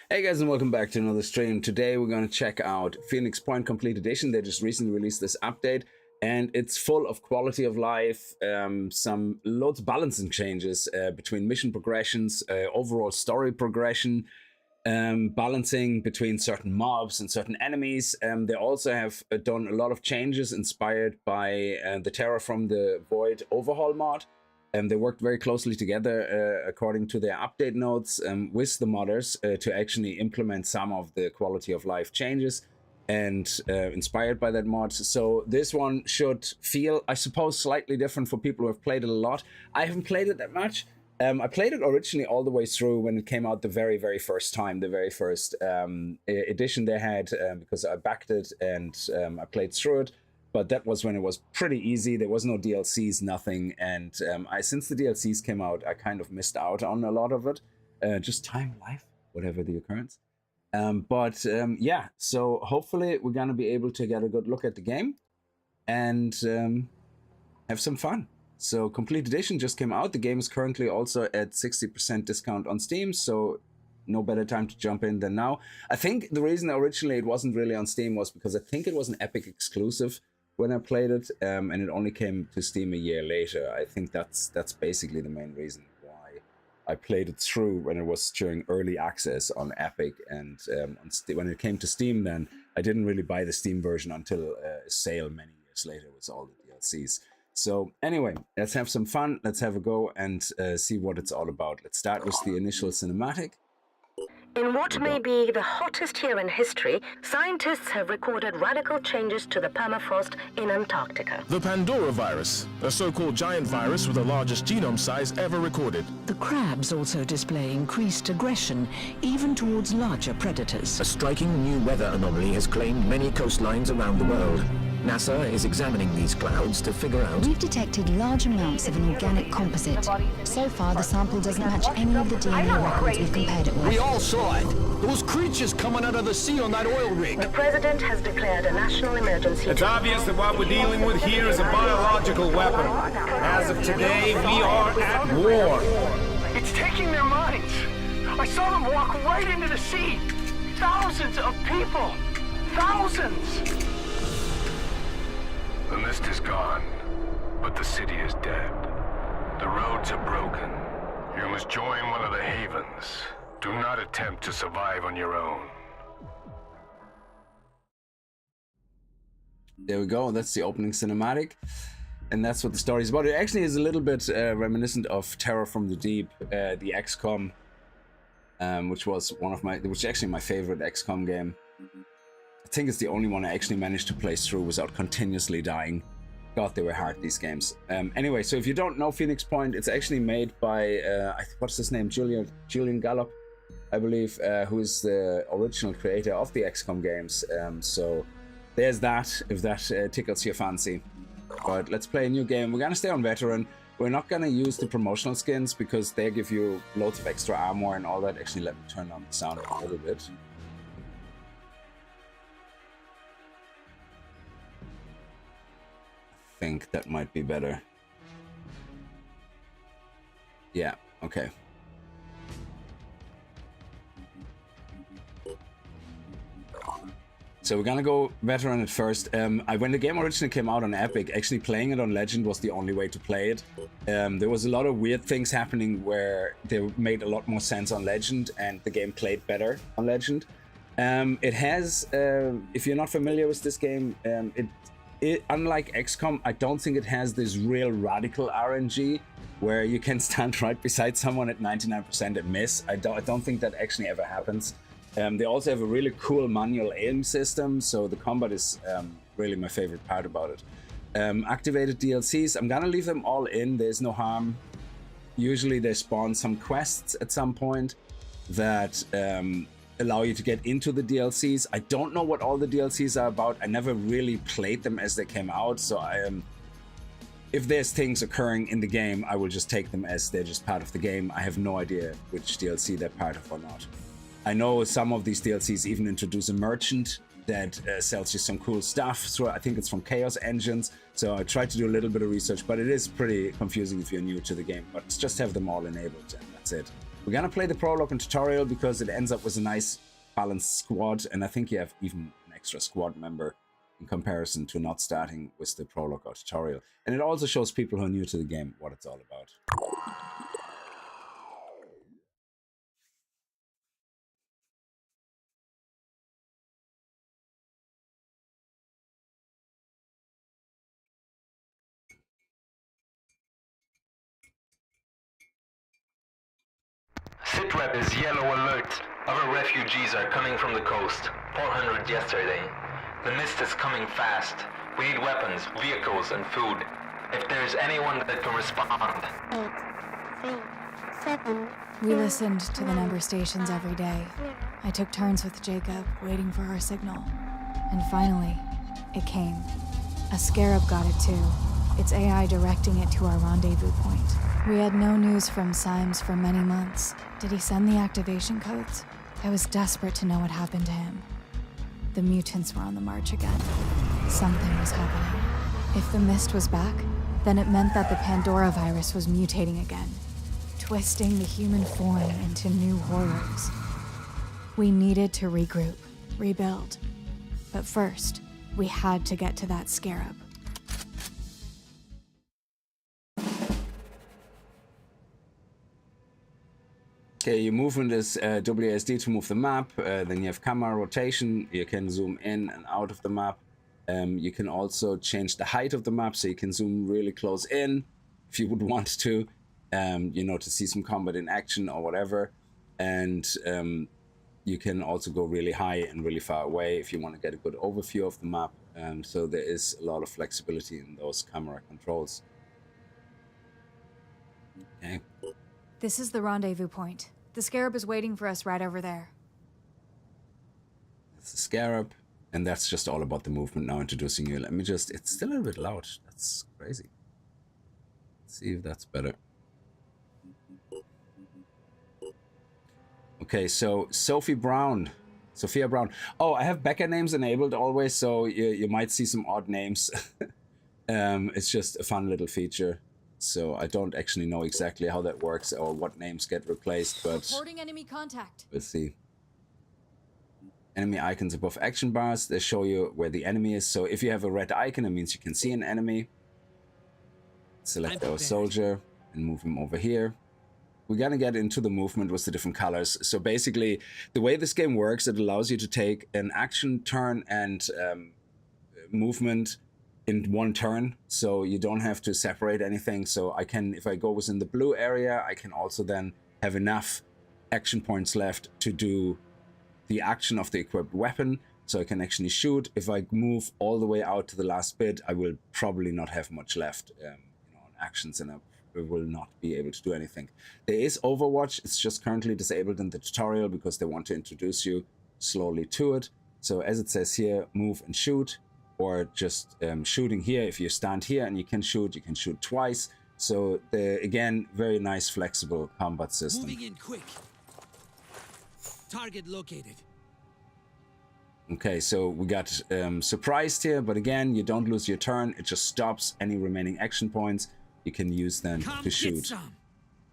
Hey guys, and welcome back to another stream. Today we're going to check out Phoenix Point Complete Edition. They just recently released this update and it's full of quality of life, some loads of balancing changes between mission progressions, overall story progression, balancing between certain mobs and certain enemies. They also have done a lot of changes inspired by the Terror from the Void overhaul mod. They worked very closely together, according to their update notes, with the modders to actually implement some of the quality of life changes and inspired by that mod. So this one should feel, I suppose, slightly different for people who have played it a lot. I haven't played it that much. I played it originally all the way through when it came out the very, very first time, the very first edition they had, because I backed it and I played through it. But that was when it was pretty easy. There was no DLCs, nothing. And since the DLCs came out, I kind of missed out on a lot of it. Just time, life, whatever the occurrence. Yeah, so hopefully we're going to be able to get a good look at the game and have some fun. So Complete Edition just came out. The game is currently also at 60% discount on Steam. So no better time to jump in than now. I think the reason originally it wasn't really on Steam was because I think it was an Epic exclusive when I played it, and it only came to Steam a year later. I think that's basically the main reason why I played it through when it was during early access on Epic, and when it came to Steam then, I didn't really buy the Steam version until a sale many years later with all the DLCs. So anyway, let's have some fun, let's have a go and see what it's all about. Let's start with the initial cinematic. In what may be the hottest year in history, scientists have recorded radical changes to the permafrost in Antarctica. The Pandora virus, a so-called giant virus with the largest genome size ever recorded. The crabs also display increased aggression, even towards larger predators. A striking new weather anomaly has claimed many coastlines around the world. NASA is examining these clouds to figure out... We've detected large amounts of an organic composite. So far, the sample doesn't match any of the DNA records we've compared it with. We all saw it. Those creatures coming out of the sea on that oil rig. The president has declared a national emergency. It's obvious that what we're dealing with here is a biological weapon. As of today, we are at war. It's taking their minds. I saw them walk right into the sea. Thousands of people. Thousands. The mist is gone, but the city is dead. The roads are broken. You must join one of the havens. Do not attempt to survive on your own. There we go, that's the opening cinematic. And that's what the story is about. It actually is a little bit reminiscent of Terror from the Deep, the XCOM, which was actually my favorite XCOM game. I think it's the only one I actually managed to play through without continuously dying. God, they were hard, these games. Anyway, so if you don't know Phoenix Point, it's actually made by, what's his name? Julian Gallop, I believe, who is the original creator of the XCOM games. So there's that, if that tickles your fancy. But let's play a new game. We're gonna stay on Veteran. We're not gonna use the promotional skins because they give you loads of extra armor and all that. Actually, let me turn on the sound a little bit. I think that might be better. Yeah, okay. So we're gonna go Veteran at first. When the game originally came out on Epic, actually playing it on Legend was the only way to play it. There was a lot of weird things happening where they made a lot more sense on Legend and the game played better on Legend. It has, if you're not familiar with this game, unlike XCOM, I don't think it has this real radical RNG where you can stand right beside someone at 99% and miss. I don't think that actually ever happens. They also have a really cool manual aim system, so the combat is really my favorite part about it. Activated DLCs, I'm gonna leave them all in, there's no harm. Usually they spawn some quests at some point that allow you to get into the DLCs. I don't know what all the DLCs are about. I never really played them as they came out, so if there's things occurring in the game, I will just take them as they're just part of the game. I have no idea which DLC they're part of or not. I know some of these DLCs even introduce a merchant that sells you some cool stuff. So I think it's from Chaos Engines. So I tried to do a little bit of research, but it is pretty confusing if you're new to the game. But just have them all enabled and that's it. We're gonna play the prologue and tutorial because it ends up with a nice balanced squad, and I think you have even an extra squad member in comparison to not starting with the prologue or tutorial. And it also shows people who are new to the game what it's all about. Sitrep is yellow alert. Other refugees are coming from the coast. 400 yesterday. The mist is coming fast. We need weapons, vehicles, and food. If there's anyone that can respond. 8, 6, 7. We listened to the number stations every day. I took turns with Jacob, waiting for our signal. And finally, it came. A scarab got it too. Its AI directing it to our rendezvous point. We had no news from Symes for many months. Did he send the activation codes? I was desperate to know what happened to him. The mutants were on the march again. Something was happening. If the mist was back, then it meant that the Pandora virus was mutating again, twisting the human form into new horrors. We needed to regroup, rebuild. But first, we had to get to that scarab. Okay, your movement is WASD to move the map, then you have camera rotation, you can zoom in and out of the map. You can also change the height of the map, so you can zoom really close in if you would want to, you know, to see some combat in action or whatever. And you can also go really high and really far away if you want to get a good overview of the map. So there is a lot of flexibility in those camera controls. Okay. This is the rendezvous point. The scarab is waiting for us right over there. It's the scarab, and that's just all about the movement now, introducing you. Let me just, it's still a little bit loud. That's crazy. Let's see if that's better. Okay, so Sophia Brown. Oh, I have backer names enabled always, so you might see some odd names. It's just a fun little feature. So I don't actually know exactly how that works or what names get replaced, but reporting enemy contact. We'll see. Enemy icons above action bars, they show you where the enemy is. So if you have a red icon, it means you can see an enemy. Select our soldier and move him over here. We're gonna get into the movement with the different colors. So basically, the way this game works, it allows you to take an action, turn, and movement in one turn, so you don't have to separate anything. So I can, if I go within the blue area, I can also then have enough action points left to do the action of the equipped weapon, so I can actually shoot. If I move all the way out to the last bit, I will probably not have much left, you know, on actions, and I will not be able to do anything. There is Overwatch. It's just currently disabled in the tutorial because they want to introduce you slowly to it. So as it says here, move and shoot. Or just shooting here. If you stand here and you can shoot twice. So again, very nice flexible combat system. Moving in quick. Target located. Okay, so we got surprised here, but again, you don't lose your turn. It just stops any remaining action points. You can use then to shoot.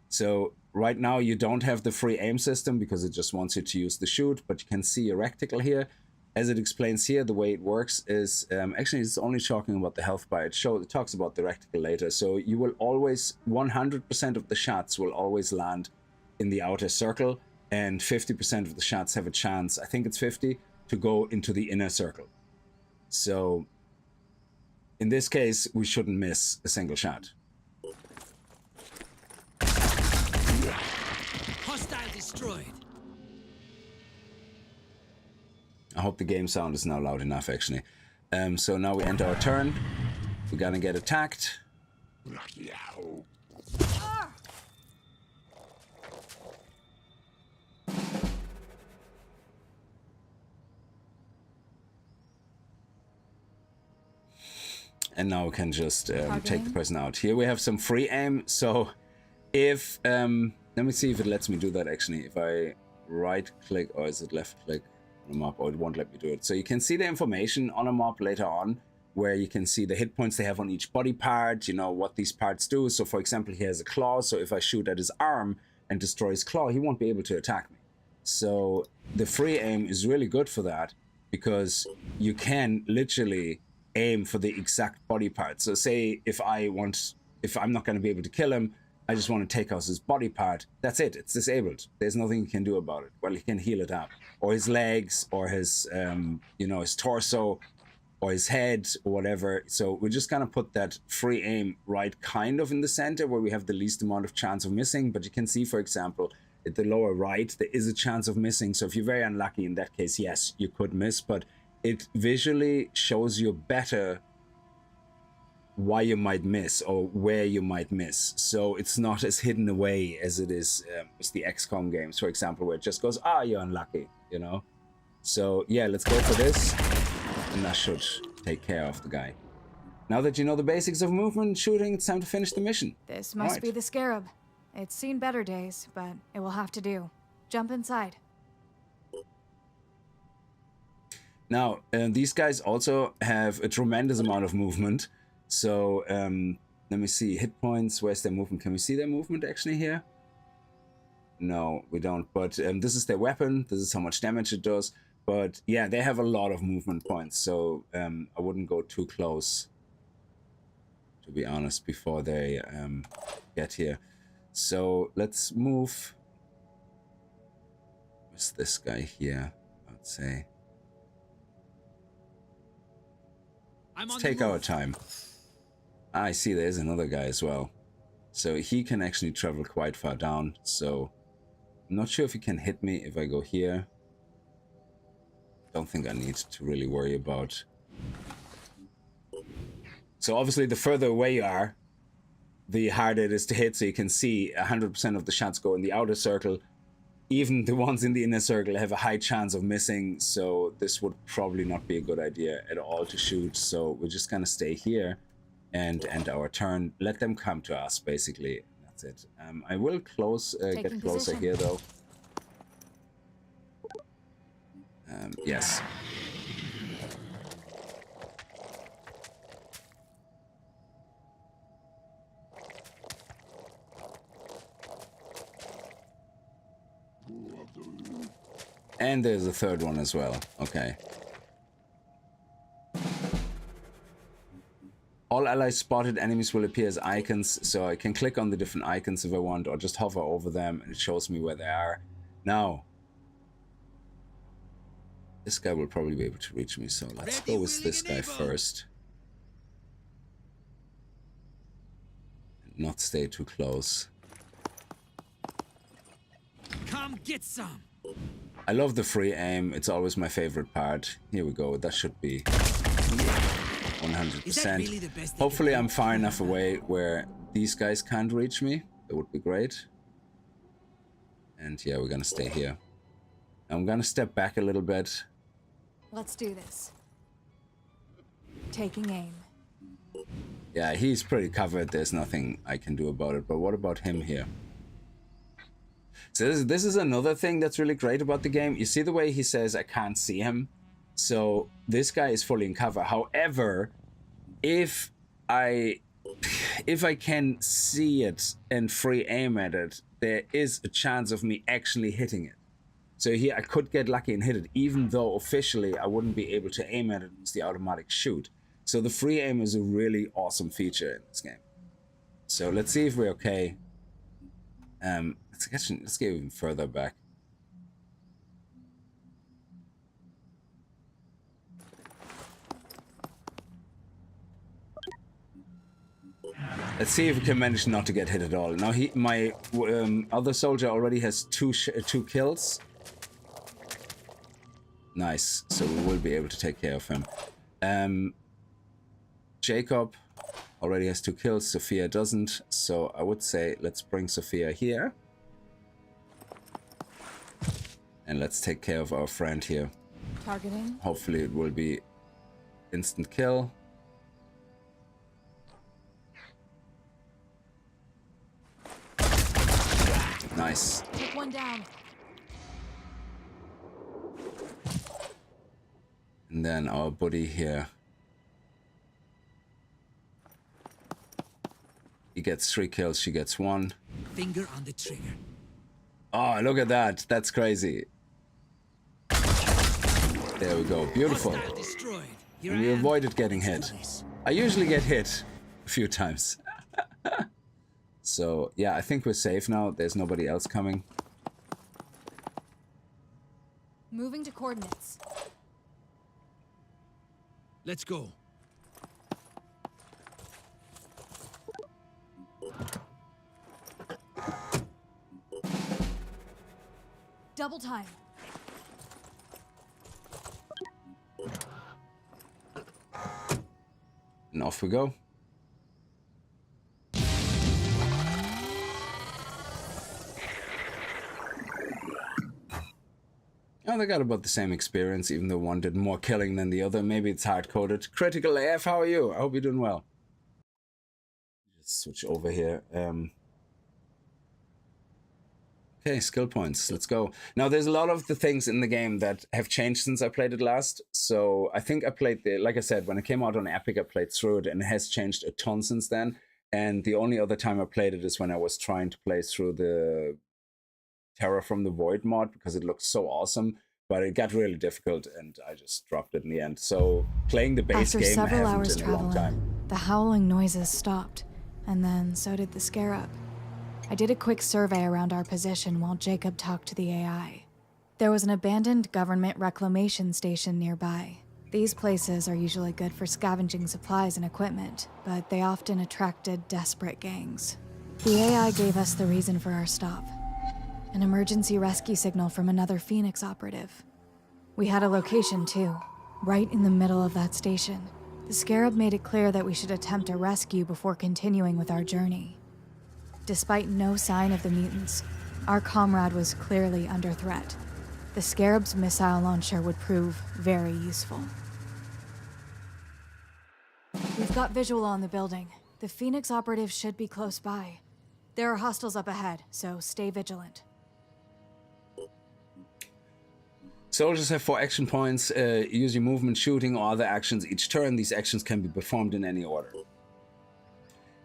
So right now you don't have the free aim system because it just wants you to use the shoot, but you can see a rectangle here. As it explains here, the way it works is, actually it's only talking about the health bar. It talks about the rectangle later. So you will always, 100% of the shots will always land in the outer circle, and 50% of the shots have a chance, I think it's 50, to go into the inner circle. So in this case, we shouldn't miss a single shot. Hostile destroyed. I hope the game sound is now loud enough, actually. So now we enter our turn. We're gonna get attacked. And now we can just take the person out. Here we have some free aim. So if, let me see if it lets me do that actually. If I right click, or is it left click? On a map, or it won't let me do it. So you can see the information on a map later on, where you can see the hit points they have on each body part, you know, what these parts do. So for example, he has a claw, so if I shoot at his arm, and destroy his claw, he won't be able to attack me. So the free aim is really good for that, because you can literally aim for the exact body part. So say if I'm not going to be able to kill him, I just want to take out his body part, that's it, it's disabled. There's nothing you can do about it. Well, he can heal it up. Or his legs, or his, his torso, or his head, or whatever. So we're just going to put that free aim right kind of in the center, where we have the least amount of chance of missing. But you can see, for example, at the lower right, there is a chance of missing. So if you're very unlucky in that case, yes, you could miss, but it visually shows you better why you might miss or where you might miss. So it's not as hidden away as it is with the XCOM games, for example, where it just goes, you're unlucky, you know? So yeah, let's go for this, and that should take care of the guy. Now that you know the basics of movement and shooting, it's time to finish the mission. This must be the Scarab. It's seen better days, but it will have to do. Jump inside. Now, these guys also have a tremendous amount of movement. So, let me see. Hit points. Where's their movement? Can we see their movement actually here? No, we don't. But this is their weapon. This is how much damage it does. But yeah, they have a lot of movement points. So, I wouldn't go too close, to be honest, before they get here. So, let's move. Where's this guy here? I'd say. Let's take our time. I see there's another guy as well. So he can actually travel quite far down. So I'm not sure if he can hit me if I go here. Don't think I need to really worry about. So obviously the further away you are, the harder it is to hit. So you can see 100% of the shots go in the outer circle. Even the ones in the inner circle have a high chance of missing. So this would probably not be a good idea at all to shoot. So we're just gonna stay here and end our turn. Let them come to us, basically. That's it. I will get closer here, though. Yes. And there's a third one as well. Okay. All allies spotted enemies will appear as icons, so I can click on the different icons if I want, or just hover over them and it shows me where they are. Now, this guy will probably be able to reach me, so let's go with this guy first. Not stay too close. Come get some. I love the free aim. It's always my favorite part. Here we go. That should be 100%. Really the best Hopefully I'm far enough away where these guys can't reach me. That would be great. And yeah, we're gonna stay here. I'm gonna step back a little bit. Let's do this. Taking aim. Yeah, he's pretty covered. There's nothing I can do about it. But what about him here? So this is another thing that's really great about the game. You see the way he says, I can't see him. So this guy is fully in cover. However, if I can see it and free aim at it, there is a chance of me actually hitting it. So here I could get lucky and hit it, even though officially I wouldn't be able to aim at it with the automatic shoot. So the free aim is a really awesome feature in this game. So let's see if we're okay. Let's get even further back. Let's see if we can manage not to get hit at all. Now my other soldier already has two kills. Nice. So we will be able to take care of him. Jacob already has 2 kills. Sophia doesn't. So I would say let's bring Sophia here. And let's take care of our friend here. Targeting. Hopefully it will be instant kill. Nice. Take one down. And then our buddy here. He gets 3 kills, she gets 1. Finger on the trigger. Oh, look at that. That's crazy. There we go. Beautiful. And we avoided getting hit. I usually get hit a few times. So, yeah, I think we're safe now. There's nobody else coming. Moving to coordinates. Let's go. Double time. And off we go. Oh, they got about the same experience, even though one did more killing than the other. Maybe it's hard-coded. Critical AF, how are you? I hope you're doing well. Just switch over here. Okay, skill points. Let's go. Now, there's a lot of the things in the game that have changed since I played it last. So I think I played like I said, when it came out on Epic, I played through it, and it has changed a ton since then. And the only other time I played it is when I was trying to play through the Terror from the Void mod, because it looked so awesome, but it got really difficult and I just dropped it in the end. So playing the base game After several hours in a long time. traveling, the howling noises stopped, and then so did the scarab. I did a quick survey around our position while Jacob talked to the AI. There was an abandoned government reclamation station nearby. These places are usually good for scavenging supplies and equipment, but they often attracted desperate gangs. The AI gave us the reason for our stop. An emergency rescue signal from another Phoenix operative. We had a location too, right in the middle of that station. The scarab made it clear that we should attempt a rescue before continuing with our journey. Despite no sign of the mutants, our comrade was clearly under threat. The scarab's missile launcher would prove very useful. We've got visual on the building. The Phoenix operative should be close by. There are hostiles up ahead, so stay vigilant. Soldiers have 4 action points. Use your movement, shooting, or other actions each turn. These actions can be performed in any order.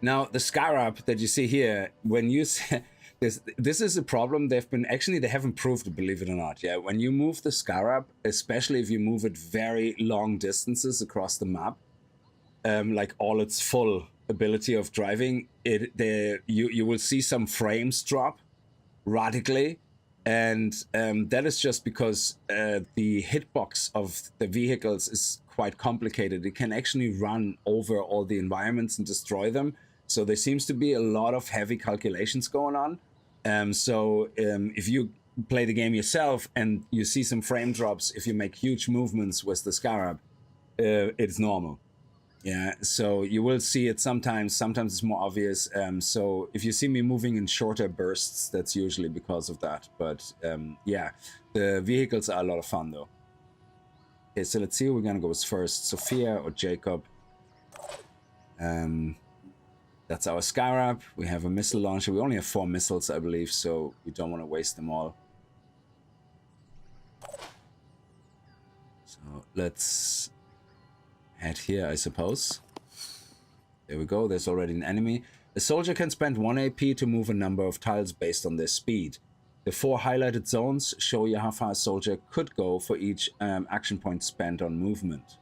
Now, the scarab that you see here, when you see, this is a problem. They have improved it, believe it or not. Yeah, when you move the scarab, especially if you move it very long distances across the map, like all its full ability of driving, you will see some frames drop radically. And that is just because the hitbox of the vehicles is quite complicated. It can actually run over all the environments and destroy them. So there seems to be a lot of heavy calculations going on. If you play the game yourself and you see some frame drops, if you make huge movements with the scarab, it's normal. Yeah, so you will see it sometimes. Sometimes it's more obvious. So if you see me moving in shorter bursts, that's usually because of that. But yeah, the vehicles are a lot of fun though. Okay, so let's see who we're gonna go with first, Sophia or Jacob. That's our scarab. We have a missile launcher. We only have 4 missiles, I believe, so we don't want to waste them all. So let's head here, I suppose. There we go. There's already an enemy. A soldier can spend 1 AP to move a number of tiles based on their speed. The 4 highlighted zones show you how far a soldier could go for each action point spent on movement.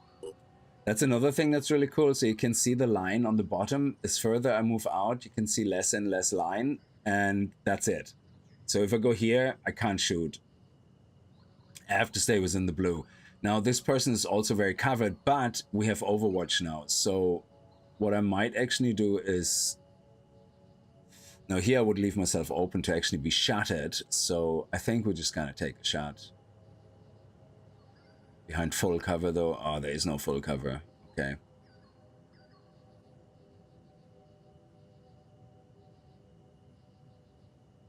That's another thing that's really cool. So you can see the line on the bottom. As further I move out, you can see less and less line, and that's it. So if I go here, I can't shoot. I have to stay within the blue. Now, this person is also very covered, but we have Overwatch now. So what I might actually do is... Now, here I would leave myself open to actually be shot at. So I think we're just going to take a shot. Behind full cover, though. Oh, there is no full cover. Okay.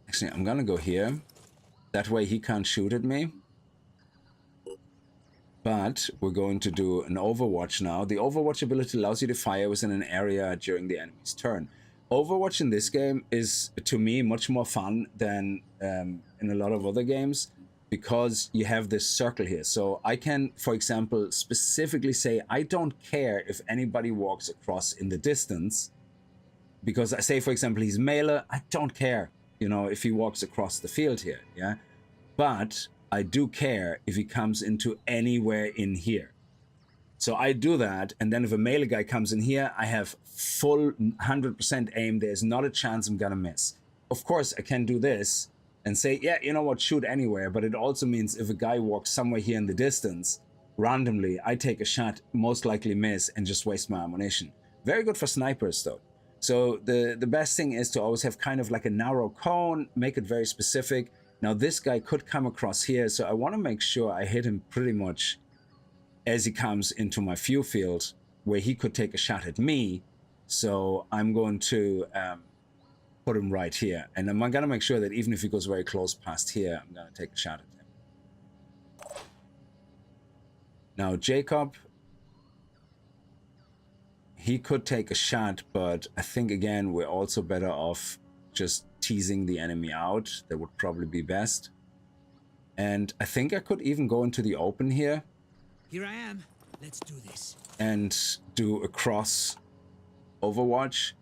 Actually, I'm going to go here. That way he can't shoot at me. But we're going to do an Overwatch now. The Overwatch ability allows you to fire within an area during the enemy's turn. Overwatch in this game is, to me, much more fun than in a lot of other games, because you have this circle here. So I can, for example, specifically say, I don't care if anybody walks across in the distance, because I say, for example, he's melee, I don't care. you know, if he walks across the field here, yeah? But I do care if he comes into anywhere in here. So I do that, and then if a melee guy comes in here, I have full 100% aim. There's not a chance I'm gonna miss. Of course, I can do this and say, yeah, you know what, shoot anywhere, but it also means if a guy walks somewhere here in the distance, randomly, I take a shot, most likely miss, and just waste my ammunition. Very good for snipers, though. So the best thing is to always have kind of like a narrow cone, make it very specific. Now, this guy could come across here, so I want to make sure I hit him pretty much as he comes into my view field, where he could take a shot at me. So I'm going to put him right here. And I'm going to make sure that even if he goes very close past here, I'm going to take a shot at him. Now, Jacob, he could take a shot, but I think, again, we're also better off just teasing the enemy out. That would probably be best. And I think I could even go into the open here. Here I am. Let's do this. And do a cross overwatch,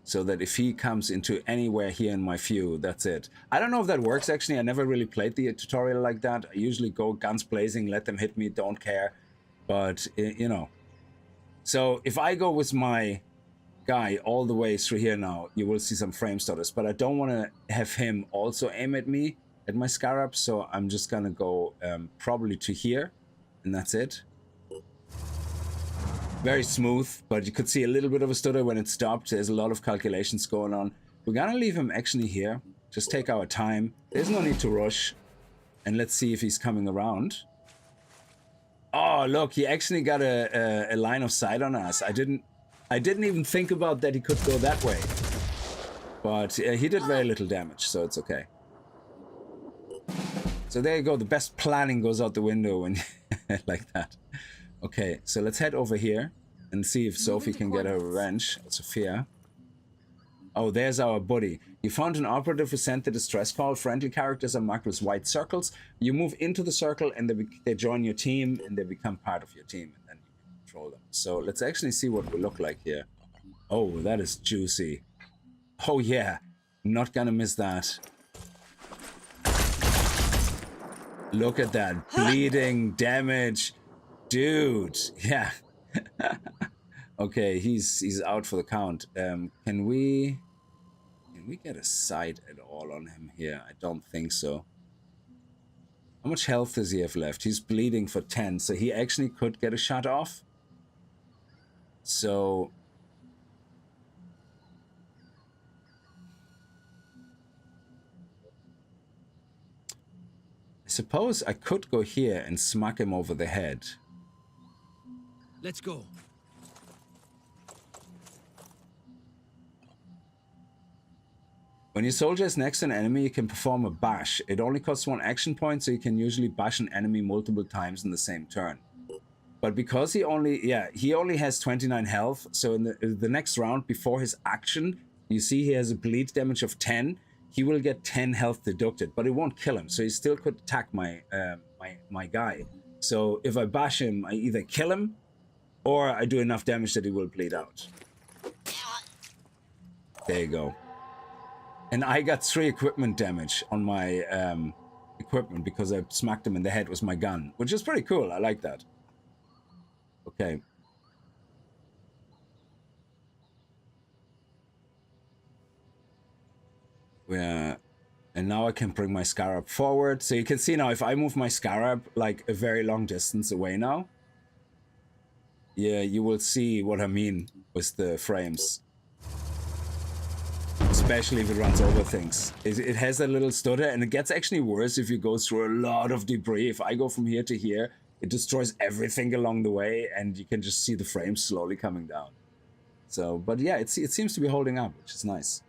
so that if he comes into anywhere here in my view, that's it. I don't know if that works, actually. I never really played the tutorial like that. I usually go guns blazing, let them hit me, don't care. But, you know. So if I go with my guy all the way through here now, you will see some frame stutters. But I don't want to have him also aim at me, at my scarab. So I'm just going to go probably to here. And that's it. Very smooth, but you could see a little bit of a stutter when it stopped. There's a lot of calculations going on. We're gonna leave him actually here. Just take our time. There's no need to rush. And let's see if he's coming around. Oh, look, he actually got a line of sight on us. I didn't even think about that he could go that way. But he did very little damage, so it's okay. So there you go. The best planning goes out the window when like that. Okay, so let's head over here and see if Sophie can get her revenge. Sophia. Oh, there's our buddy. You found an operative who sent the distress call. Friendly characters are marked with white circles. You move into the circle and they join your team and they become part of your team, and then you can control them. So let's actually see what we look like here. Oh, that is juicy. Oh yeah, not gonna miss that. Look at that bleeding damage. Dude, yeah. Okay, he's out for the count. Can we get a sight at all on him here? I don't think so. How much health does he have left? He's bleeding for 10, so he actually could get a shot off. So I suppose I could go here and smack him over the head. Let's go. When your soldier is next to an enemy, you can perform a bash. It only costs 1 action point, so you can usually bash an enemy multiple times in the same turn. But because he only has 29 health, so in the next round before his action, you see he has a bleed damage of 10. He will get 10 health deducted, but it won't kill him, so he still could attack my my guy. So if I bash him, I either kill him, or I do enough damage that he will bleed out. There you go. And I got 3 equipment damage on my equipment because I smacked him in the head with my gun, which is pretty cool. I like that. Okay. And now I can bring my scarab forward. So you can see now if I move my scarab like a very long distance away now, yeah, you will see what I mean with the frames. Especially if it runs over things. It has a little stutter, and it gets actually worse if you go through a lot of debris. If I go from here to here, it destroys everything along the way, and you can just see the frames slowly coming down. So, but yeah, it seems to be holding up, which is nice.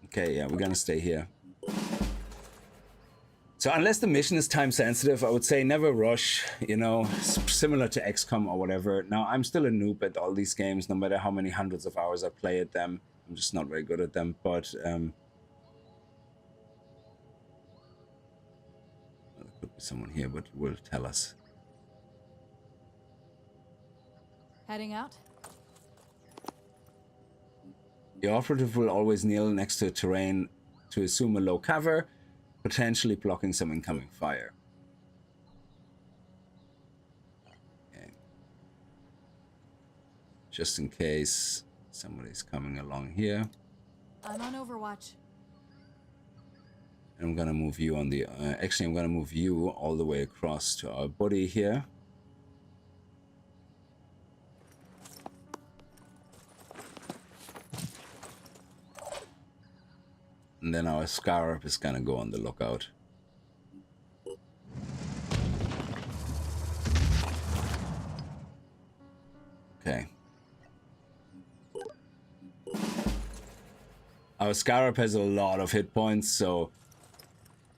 Okay, yeah, we're gonna stay here. So unless the mission is time sensitive, I would say never rush, you know, similar to XCOM or whatever. Now, I'm still a noob at all these games, no matter how many hundreds of hours I play at them. I'm just not very good at them, but there could be someone here, but will tell us. Heading out? The operative will always kneel next to terrain to assume a low cover, potentially blocking some incoming fire. Okay. Just in case somebody's coming along here. I'm on Overwatch. I'm gonna move you on the... actually, I'm gonna move you all the way across to our buddy here. And then our Scarab is gonna go on the lookout. Okay. Our Scarab has a lot of hit points, so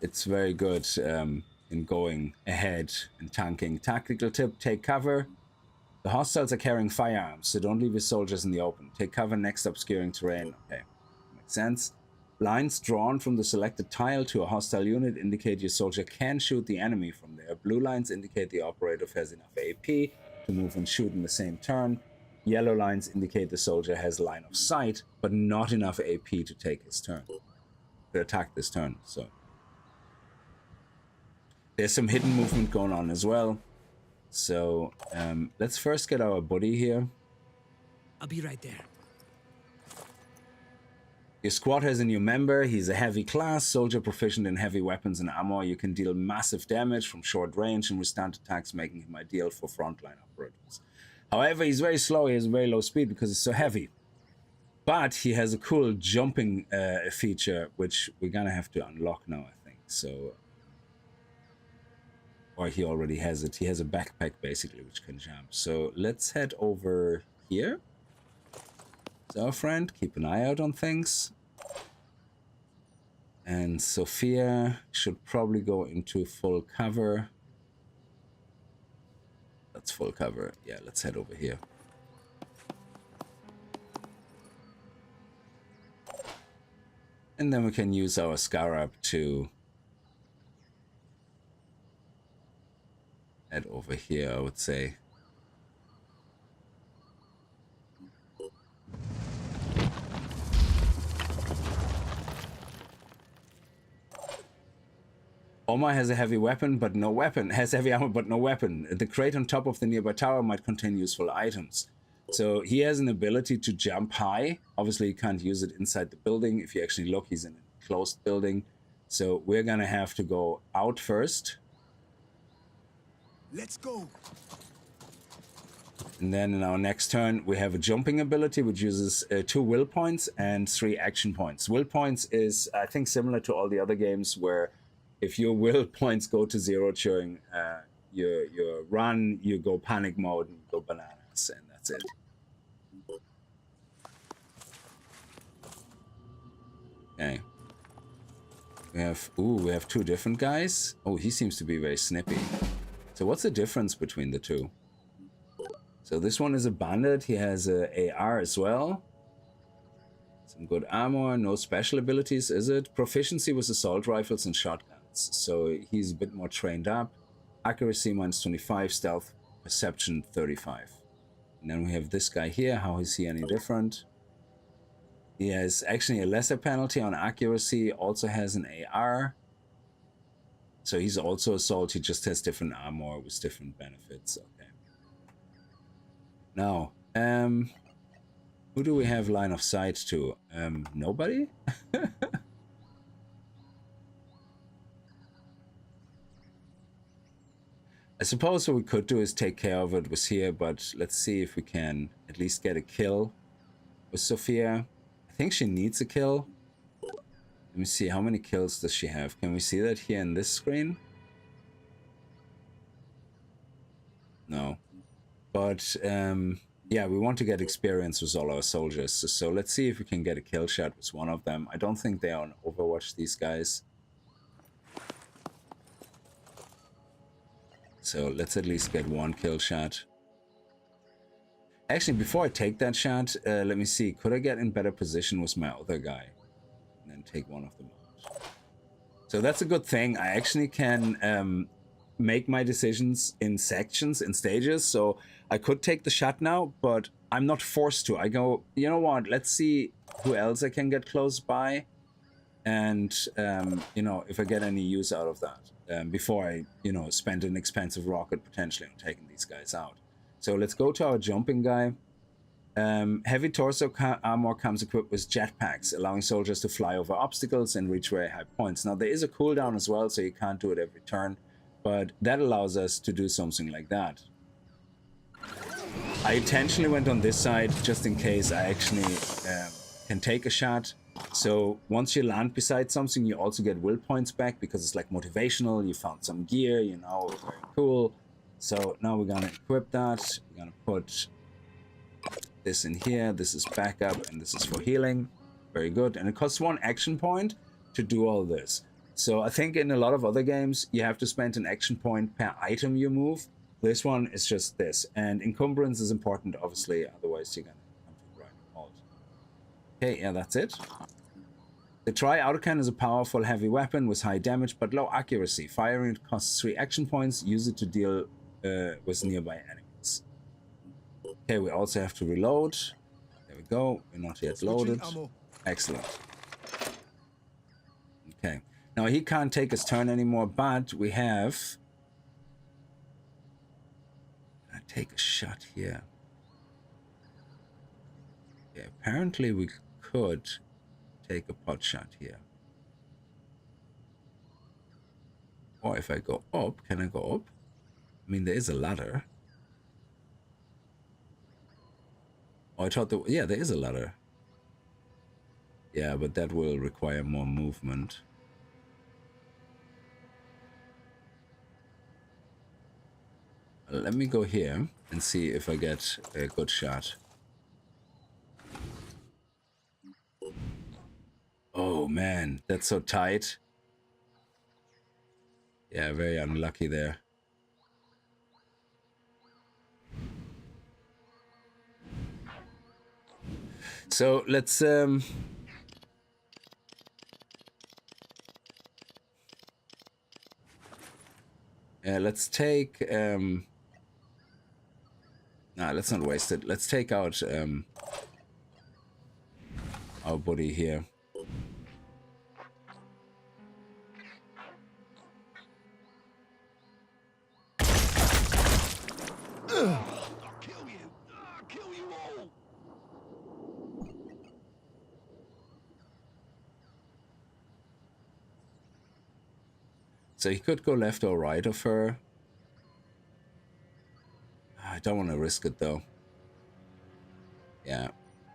it's very good in going ahead and tanking. Tactical tip, take cover. The hostiles are carrying firearms, so don't leave your soldiers in the open. Take cover next obscuring terrain. Okay, makes sense. Lines drawn from the selected tile to a hostile unit indicate your soldier can shoot the enemy from there. Blue lines indicate the operative has enough AP to move and shoot in the same turn. Yellow lines indicate the soldier has line of sight, but not enough AP to take his turn, to attack this turn. So there's some hidden movement going on as well. So let's first get our buddy here. I'll be right there. Your squad has a new member. He's a heavy class, soldier proficient in heavy weapons and ammo. You can deal massive damage from short range and withstand attacks, making him ideal for frontline operatives. However, he's very slow. He has very low speed because he's so heavy. But he has a cool jumping feature, which we're gonna have to unlock now, I think. So, or he already has it. He has a backpack basically, which can jump. So let's head over here. So, our friend, keep an eye out on things. And Sophia should probably go into full cover. That's full cover. Yeah, let's head over here. And then we can use our Scarab to head over here, I would say. Omar has a heavy weapon, but no weapon. Has heavy armor, but no weapon. The crate on top of the nearby tower might contain useful items. So he has an ability to jump high. Obviously, you can't use it inside the building. If you actually look, he's in a closed building. So we're gonna have to go out first. Let's go. And then in our next turn, we have a jumping ability, which uses 2 will points and 3 action points. Will points is, I think, similar to all the other games where if your will points go to 0 during your run, you go panic mode and go bananas, and that's it. Okay. We have 2 different guys. Oh, he seems to be very snippy. So what's the difference between the 2? So this one is a bandit. He has a AR as well. Some good armor, no special abilities, is it? Proficiency with assault rifles and shotguns. So he's a bit more trained up. Accuracy -25, stealth, perception 35. And then we have this guy here. How is he any different? He has actually a lesser penalty on accuracy, also has an AR. So he's also assault, he just has different armor with different benefits. Okay. Now, who do we have line of sight to? Nobody? I suppose what we could do is take care of it with here, but let's see if we can at least get a kill with Sophia. I think she needs a kill. Let me see, how many kills does she have? Can we see that here in this screen? No. But, yeah, we want to get experience with all our soldiers. So let's see if we can get a kill shot with one of them. I don't think they are on Overwatch, these guys. So let's at least get 1 kill shot. Actually, before I take that shot, let me see. Could I get in better position with my other guy? And then take one of them out. So that's a good thing. I actually can make my decisions in sections, in stages. So I could take the shot now, but I'm not forced to. I go, you know what, let's see who else I can get close by, and you know, if I get any use out of that before I, you know, spend an expensive rocket potentially on taking these guys out. So let's go to our jumping guy. Heavy torso armor comes equipped with jetpacks, allowing soldiers to fly over obstacles and reach very high points. Now there is a cooldown as well, so you can't do it every turn, but that allows us to do something like that. I intentionally went on this side just in case I actually can take a shot. So once you land beside something, you also get will points back because it's like motivational. You found some gear, you know, very cool. So now we're gonna equip that. We're gonna put this in here. This is backup and this is for healing. Very good. And it costs 1 action point to do all this. So I think in a lot of other games, you have to spend an action point per item you move. This one is just this. And encumbrance is important, obviously, otherwise you're gonna come to a grinding halt. Okay, yeah, that's it. The Tri-Autocan is a powerful heavy weapon with high damage but low accuracy. Firing it costs 3 action points. Use it to deal with nearby enemies. Okay, we also have to reload. There we go. We're not yet loaded. Excellent. Okay. Now he can't take his turn anymore, but we have... take a shot here. Yeah, apparently we could take a pot shot here. Or if I go up, can I go up? I mean, there is a ladder. Oh, I thought that, yeah, there is a ladder. Yeah, but that will require more movement. Let me go here and see if I get a good shot. Oh man, that's so tight. Yeah, very unlucky there. So let's let's take nah, let's not waste it. Let's take out our buddy here. So he could go left or right of her. I don't want to risk it though. Yeah,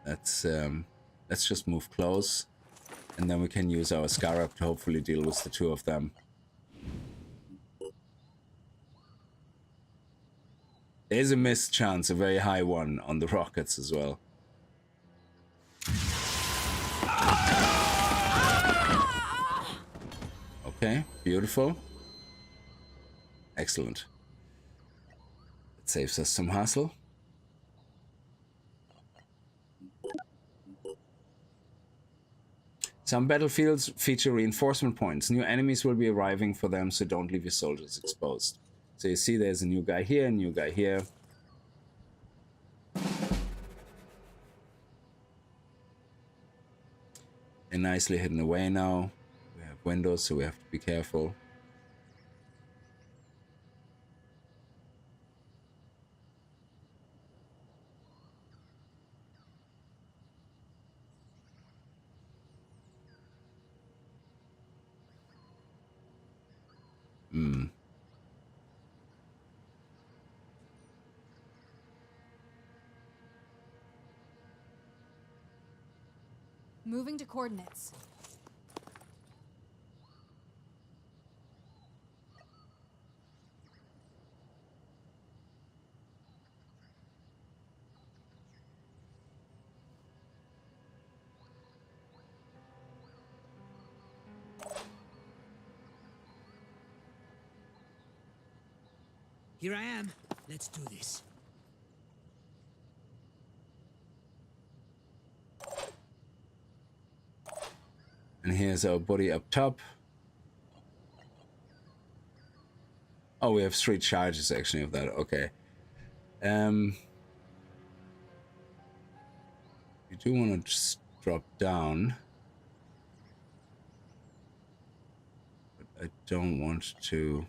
let's just move close, and then we can use our Scarab to hopefully deal with the two of them. There's a missed chance, a very high one on the rockets as well. Okay, beautiful. Excellent. It saves us some hassle. Some battlefields feature reinforcement points. New enemies will be arriving for them, so don't leave your soldiers exposed. So you see there's a new guy here, a new guy here. They're nicely hidden away now. We have windows, so we have to be careful. Moving to coordinates. Here I am. Let's do this. And here's our buddy up top. Oh, we have 3 charges actually of that. Okay. do want to just drop down. But I don't want to...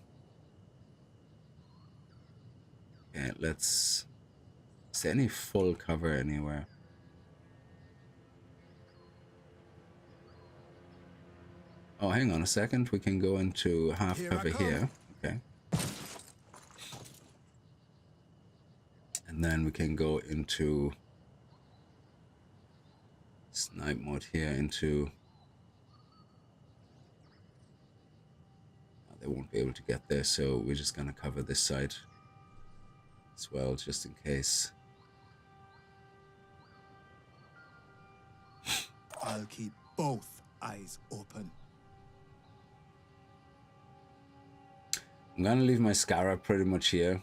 Okay, let's... Is there any full cover anywhere? Oh, hang on a second. We can go into half cover here. Okay. And then we can go into snipe mode here into... Oh, they won't be able to get there, so we're just gonna cover this side as well, just in case. I'll keep both eyes open. I'm gonna leave my Scarab pretty much here.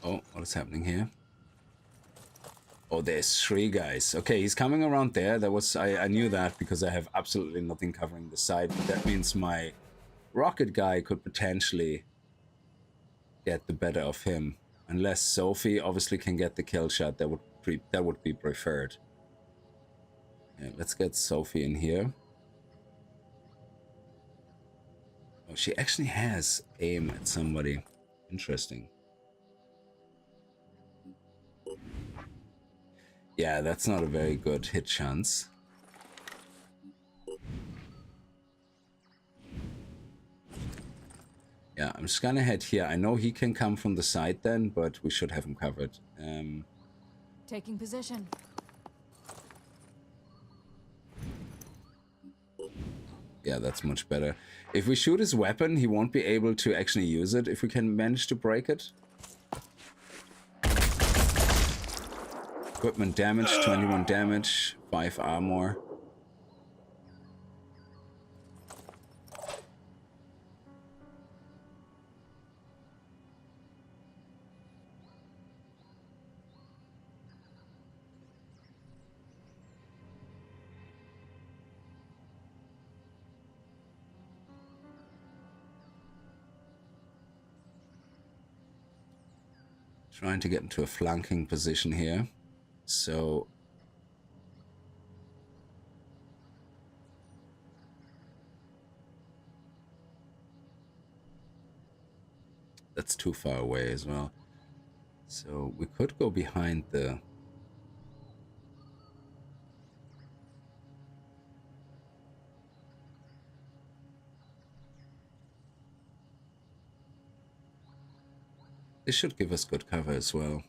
Oh, what is happening here? Oh, there's 3 guys. Okay, he's coming around there. That was I knew that because I have absolutely nothing covering the side. That means my rocket guy could potentially get the better of him. Unless Sophie obviously can get the kill shot, that would be preferred. Yeah, let's get Sophie in here. Oh, she actually has aim at somebody. Interesting. Yeah, that's not a very good hit chance. Yeah, I'm just gonna head here. I know he can come from the side then, but we should have him covered. Taking position. Yeah, that's much better. If we shoot his weapon, he won't be able to actually use it if we can manage to break it. Equipment damage, 21 damage, 5 armor. Trying to get into a flanking position here. So that's too far away as well. So we could go behind the... This should give us good cover as well.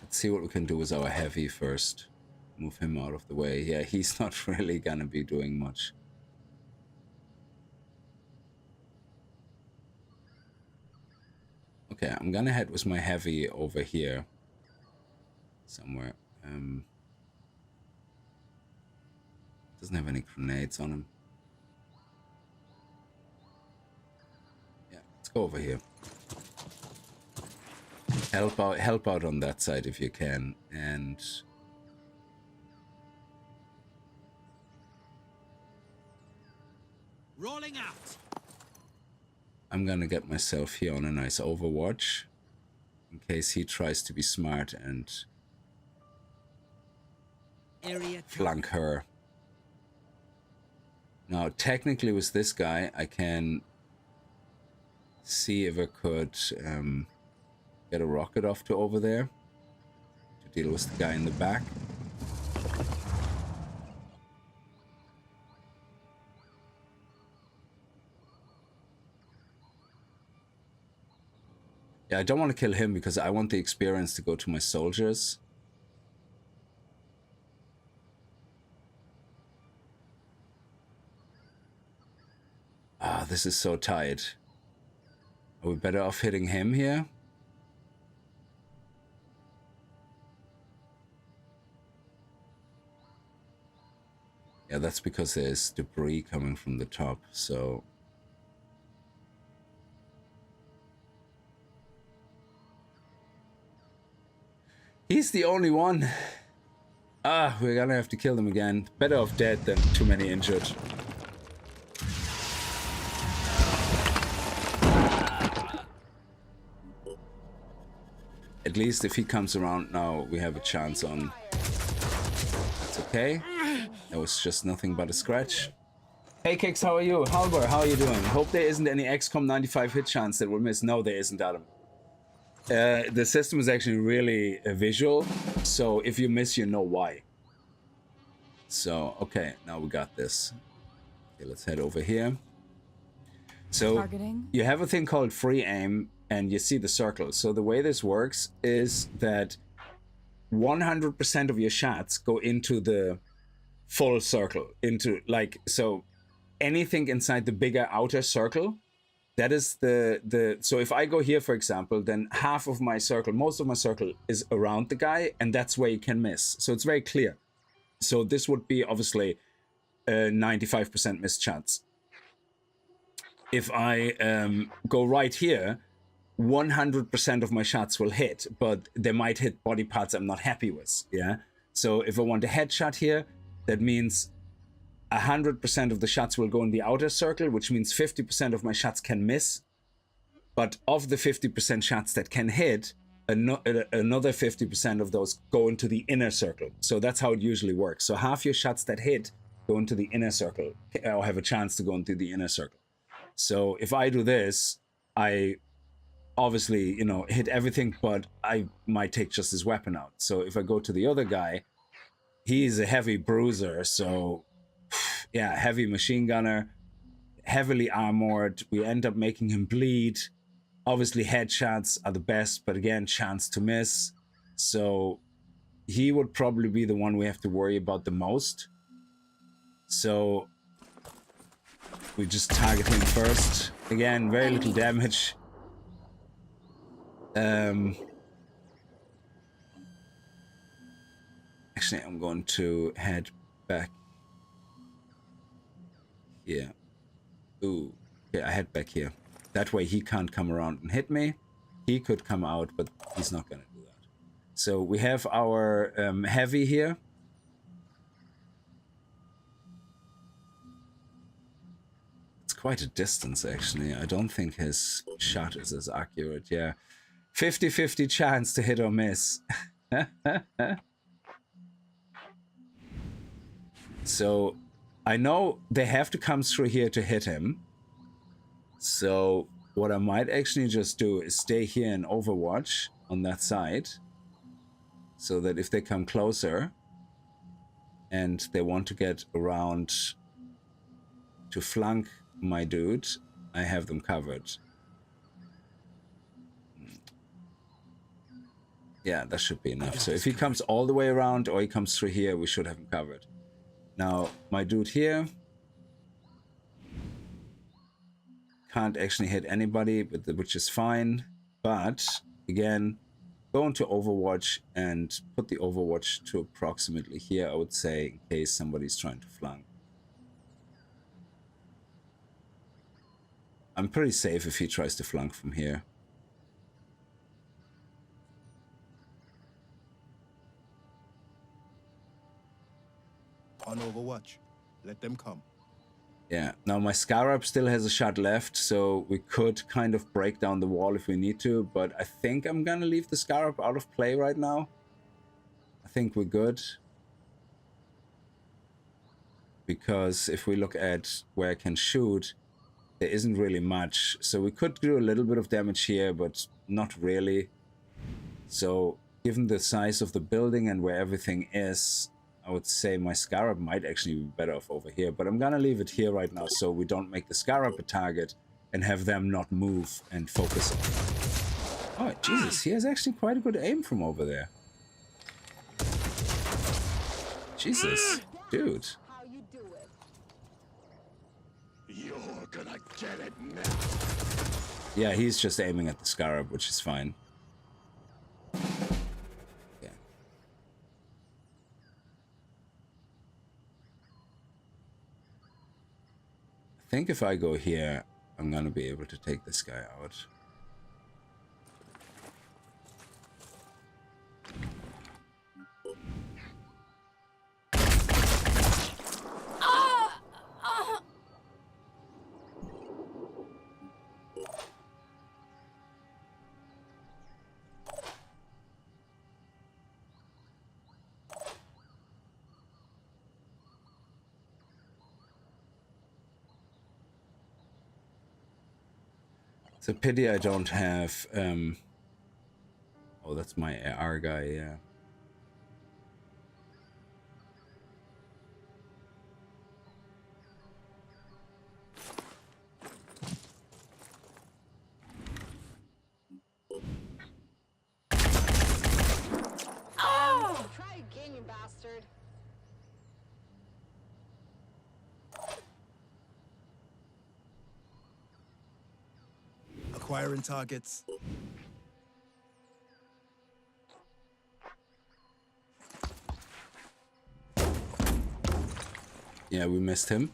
Let's see what we can do with our heavy first. Move him out of the way. Yeah, he's not really gonna be doing much. Okay, I'm gonna head with my heavy over here. Somewhere. Doesn't have any grenades on him. Yeah, let's go over here. Help out on that side if you can, and rolling out. I'm gonna get myself here on a nice overwatch in case he tries to be smart and flank her. Now, technically with this guy, I can see if I could get a rocket off to over there to deal with the guy in the back. Yeah, I don't want to kill him because I want the experience to go to my soldiers. Ah, this is so tight. Are we better off hitting him here? Yeah, that's because there's debris coming from the top, so... He's the only one. Ah, we're gonna have to kill them again. Better off dead than too many injured. At least if he comes around now, we have a chance on. That's okay. That was just nothing but a scratch. Hey Kix, how are you? Halber, how are you doing? Hope there isn't any XCOM 95 hit chance that we'll miss. No, there isn't, Adam. The system is actually really visual, so if you miss, you know why. So, okay, now we got this. Okay, let's head over here. So, Targeting. You have a thing called free aim, and you see the circle. So the way this works is that 100% of your shots go into the full circle. Into, like, so anything inside the bigger outer circle, that is so if I go here, for example, then half of my circle, most of my circle is around the guy, and that's where you can miss. So it's very clear. So this would be obviously a 95% missed chance. If I go right here, 100% of my shots will hit, but they might hit body parts I'm not happy with, yeah? So if I want a headshot here, that means 100% of the shots will go in the outer circle, which means 50% of my shots can miss. But of the 50% shots that can hit, another 50% of those go into the inner circle. So that's how it usually works. So half your shots that hit go into the inner circle, or have a chance to go into the inner circle. So if I do this, I obviously, you know, hit everything, but I might take just his weapon out. So if I go to the other guy, he's a heavy bruiser, so yeah, heavy machine gunner, heavily armored. We end up making him bleed. Obviously headshots are the best, but again, chance to miss. So he would probably be the one we have to worry about the most. So we just target him first. Again, very little damage. Actually, I'm going to head back here. Ooh, yeah, I head back here. That way he can't come around and hit me. He could come out, but he's not going to do that. So we have our heavy here. It's quite a distance, actually. I don't think his shot is as accurate. Yeah. 50-50 chance to hit or miss. So I know they have to come through here to hit him. So what I might actually just do is stay here in Overwatch on that side, so that if they come closer and they want to get around to flank my dude, I have them covered. Yeah, that should be enough. So if he comes all the way around or he comes through here, we should have him covered. Now, my dude here can't actually hit anybody, which is fine. But, again, go into Overwatch and put the Overwatch to approximately here, I would say, in case somebody's trying to flank. I'm pretty safe if he tries to flank from here. On Overwatch. Let them come. Yeah, now my Scarab still has a shot left, so we could kind of break down the wall if we need to, but I think I'm gonna leave the Scarab out of play right now. I think we're good. Because if we look at where I can shoot, there isn't really much. So we could do a little bit of damage here, but not really. So given the size of the building and where everything is, I would say my Scarab might actually be better off over here, but I'm gonna leave it here right now so we don't make the Scarab a target and have them not move and focus on. Oh, Jesus, he has actually quite a good aim from over there. Jesus, dude. You're gonna get it now. Yeah, he's just aiming at the Scarab, which is fine. I think if I go here, I'm gonna be able to take this guy out. It's a pity I don't have... Oh, that's my AR guy, yeah. Oh! Try again, you bastard. Acquiring targets. Yeah, we missed him.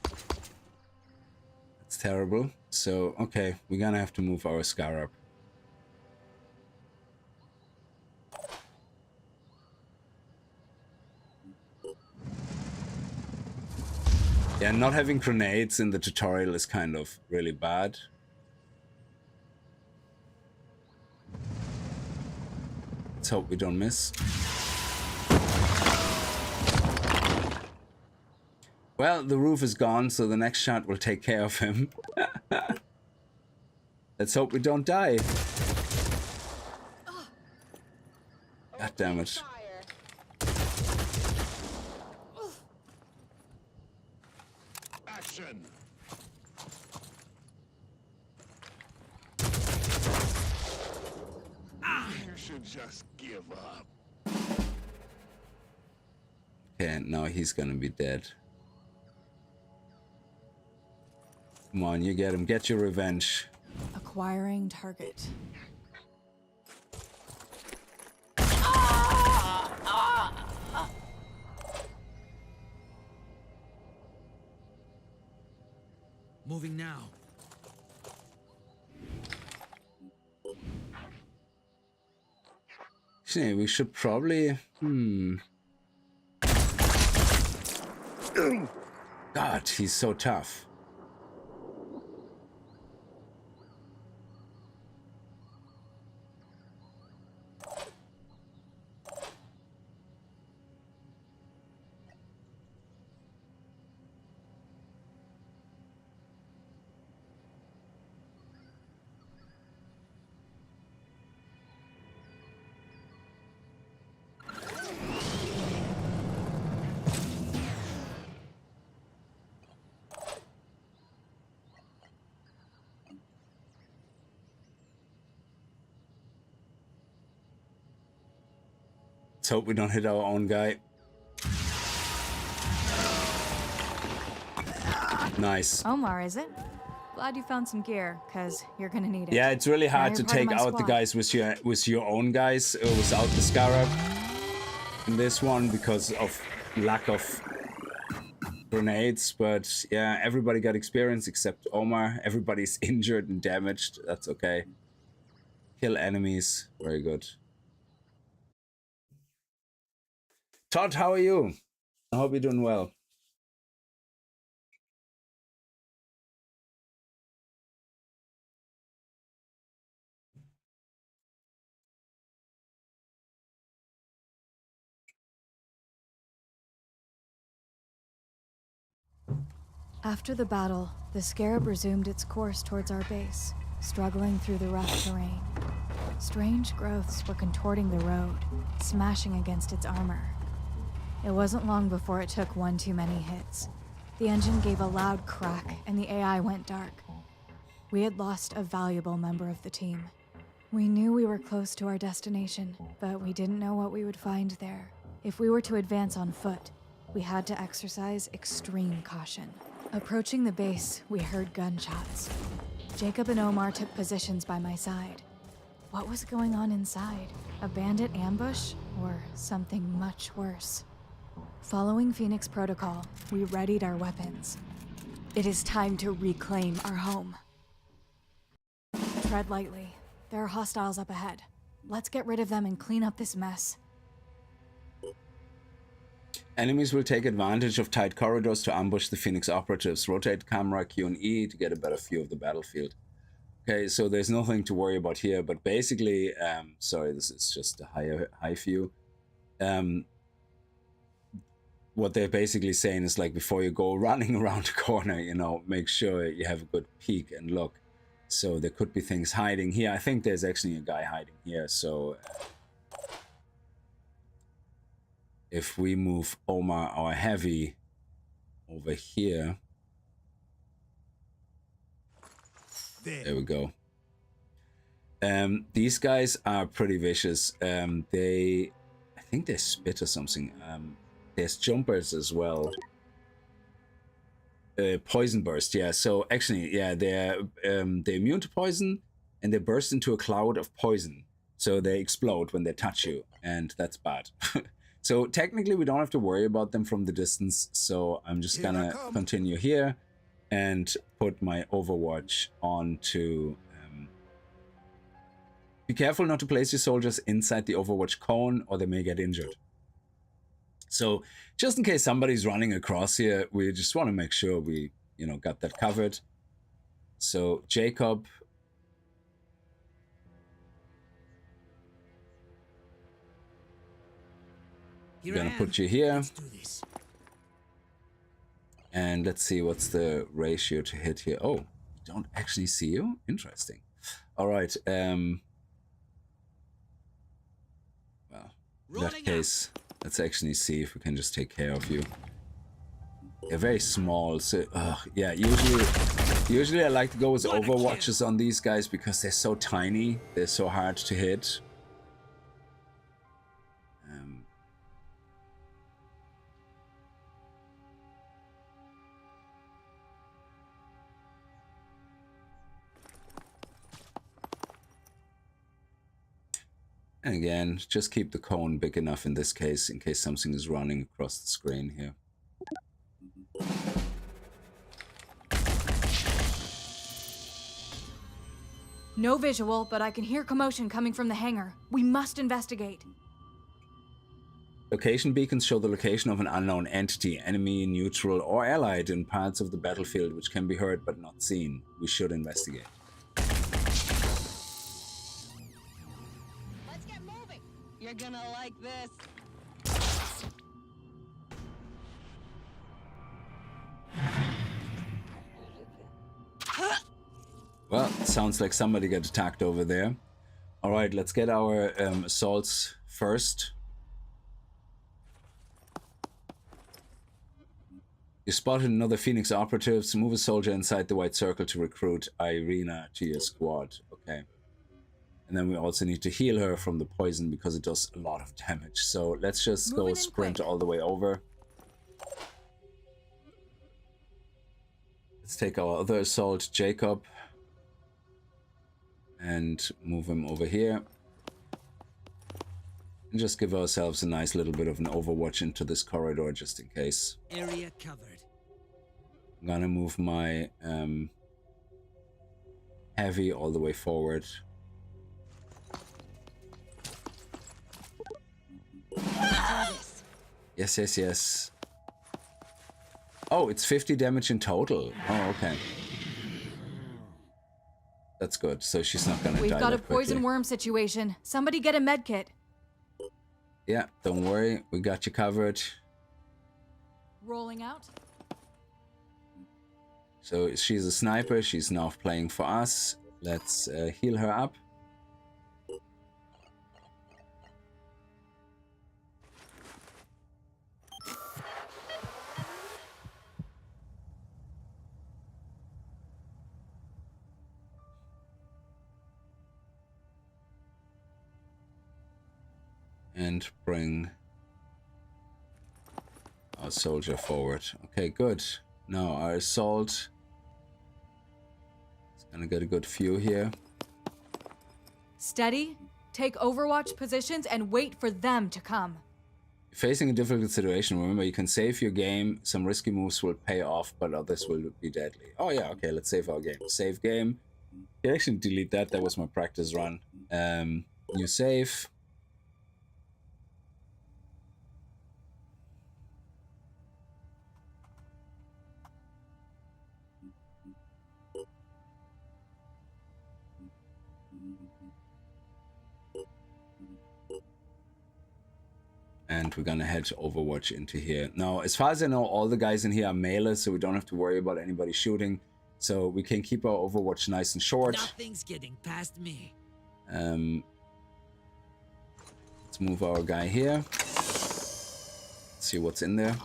That's terrible. So, okay, we're gonna have to move our Scarab. Yeah, not having grenades in the tutorial is kind of really bad. Let's hope we don't miss. Well, the roof is gone, so the next shot will take care of him. Let's hope we don't die. God damn it. Action. You should just give up. Okay, now he's gonna be dead. Come on, you get him. Get your revenge. Acquiring target. Moving now. Actually, we should probably... God, he's so tough. Let's hope we don't hit our own guy. Nice. Omar, is it? Glad you found some gear, cause you're gonna need it. Yeah, it's really Now hard you're to part of take my out the squad. guys with your own guys without the Scarab in this one because of lack of grenades. But yeah, everybody got experience except Omar. Everybody's injured and damaged. That's okay. Kill enemies. Very good. Todd, how are you? I hope you're doing well. After the battle, the Scarab resumed its course towards our base, struggling through the rough terrain. Strange growths were contorting the road, smashing against its armor. It wasn't long before it took one too many hits. The engine gave a loud crack, and the AI went dark. We had lost a valuable member of the team. We knew we were close to our destination, but we didn't know what we would find there. If we were to advance on foot, we had to exercise extreme caution. Approaching the base, we heard gunshots. Jacob and Omar took positions by my side. What was going on inside? A bandit ambush, or something much worse? Following Phoenix Protocol, we readied our weapons. It is time to reclaim our home. Tread lightly. There are hostiles up ahead. Let's get rid of them and clean up this mess. Enemies will take advantage of tight corridors to ambush the Phoenix operatives. Rotate camera Q and E to get a better view of the battlefield. Okay, so there's nothing to worry about here, but basically, sorry, this is just a high view. What they're basically saying is like before you go running around the corner, you know, make sure you have a good peek and look. So there could be things hiding here. I think there's actually a guy hiding here. So if we move Omar, our heavy, over here. There we go. These guys are pretty vicious. I think they spit or something. There's jumpers as well. Poison burst, yeah. So actually, yeah, they're immune to poison, and they burst into a cloud of poison. So they explode when they touch you, and that's bad. So technically, we don't have to worry about them from the distance. So I'm just gonna continue here and put my Overwatch on to. Be careful not to place your soldiers inside the Overwatch cone, or they may get injured. So just in case somebody's running across here, we just want to make sure we, got that covered. So Jacob. I'm gonna put you here. Let's do this. And let's see what's the ratio to hit here. Oh, we don't actually see you? Interesting. All right. Well, in that case, let's actually see if we can just take care of you. They're very small, so yeah. Usually I like to go with Overwatches on these guys because they're so tiny. They're so hard to hit. And again, just keep the cone big enough in this case, in case something is running across the screen here. No visual, but I can hear commotion coming from the hangar. We must investigate. Location beacons show the location of an unknown entity, enemy, neutral, or allied in parts of the battlefield which can be heard but not seen. We should investigate. You're gonna like this. Well, sounds like somebody got attacked over there. All right, let's get our assaults first. You spotted another Phoenix operative. So move a soldier inside the white circle to recruit Irina to your squad. Okay. And then we also need to heal her from the poison because it does a lot of damage. So let's just go sprint all the way over. Let's take our other assault, Jacob, and move him over here. And just give ourselves a nice little bit of an Overwatch into this corridor just in case. Area covered. I'm gonna move my heavy all the way forward. Yes, yes, yes. Oh, it's 50 damage in total. Oh, okay. That's good. So she's not gonna die. We've got a that poison quickly. worm situation. Somebody get a med kit. Yeah, don't worry. We got you covered. Rolling out. So she's a sniper. She's now playing for us. Let's heal her up. And bring our soldier forward. Okay, good. Now our assault is gonna get a good view here. Steady. Take Overwatch positions and wait for them to come. Facing a difficult situation, remember you can save your game. Some risky moves will pay off, but others will be deadly. Oh yeah, okay, let's save our game. Save game. You can actually delete that. That was my practice run. New save. And we're gonna head Overwatch into here. Now, as far as I know, all the guys in here are melee, so we don't have to worry about anybody shooting. So we can keep our Overwatch nice and short. Nothing's getting past me. Let's move our guy here. See what's in there.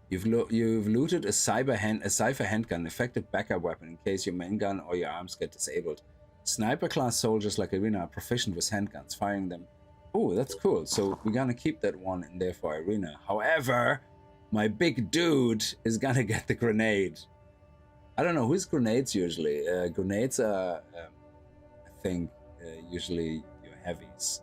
You've looted a Cypher handgun, effective backup weapon in case your main gun or your arms get disabled. Sniper class soldiers like Irina are proficient with handguns, firing them. Oh, that's cool. So we're gonna keep that one in there for Irina. However, my big dude is gonna get the grenade. I don't know who's grenades usually. Grenades are, I think, usually your heavies.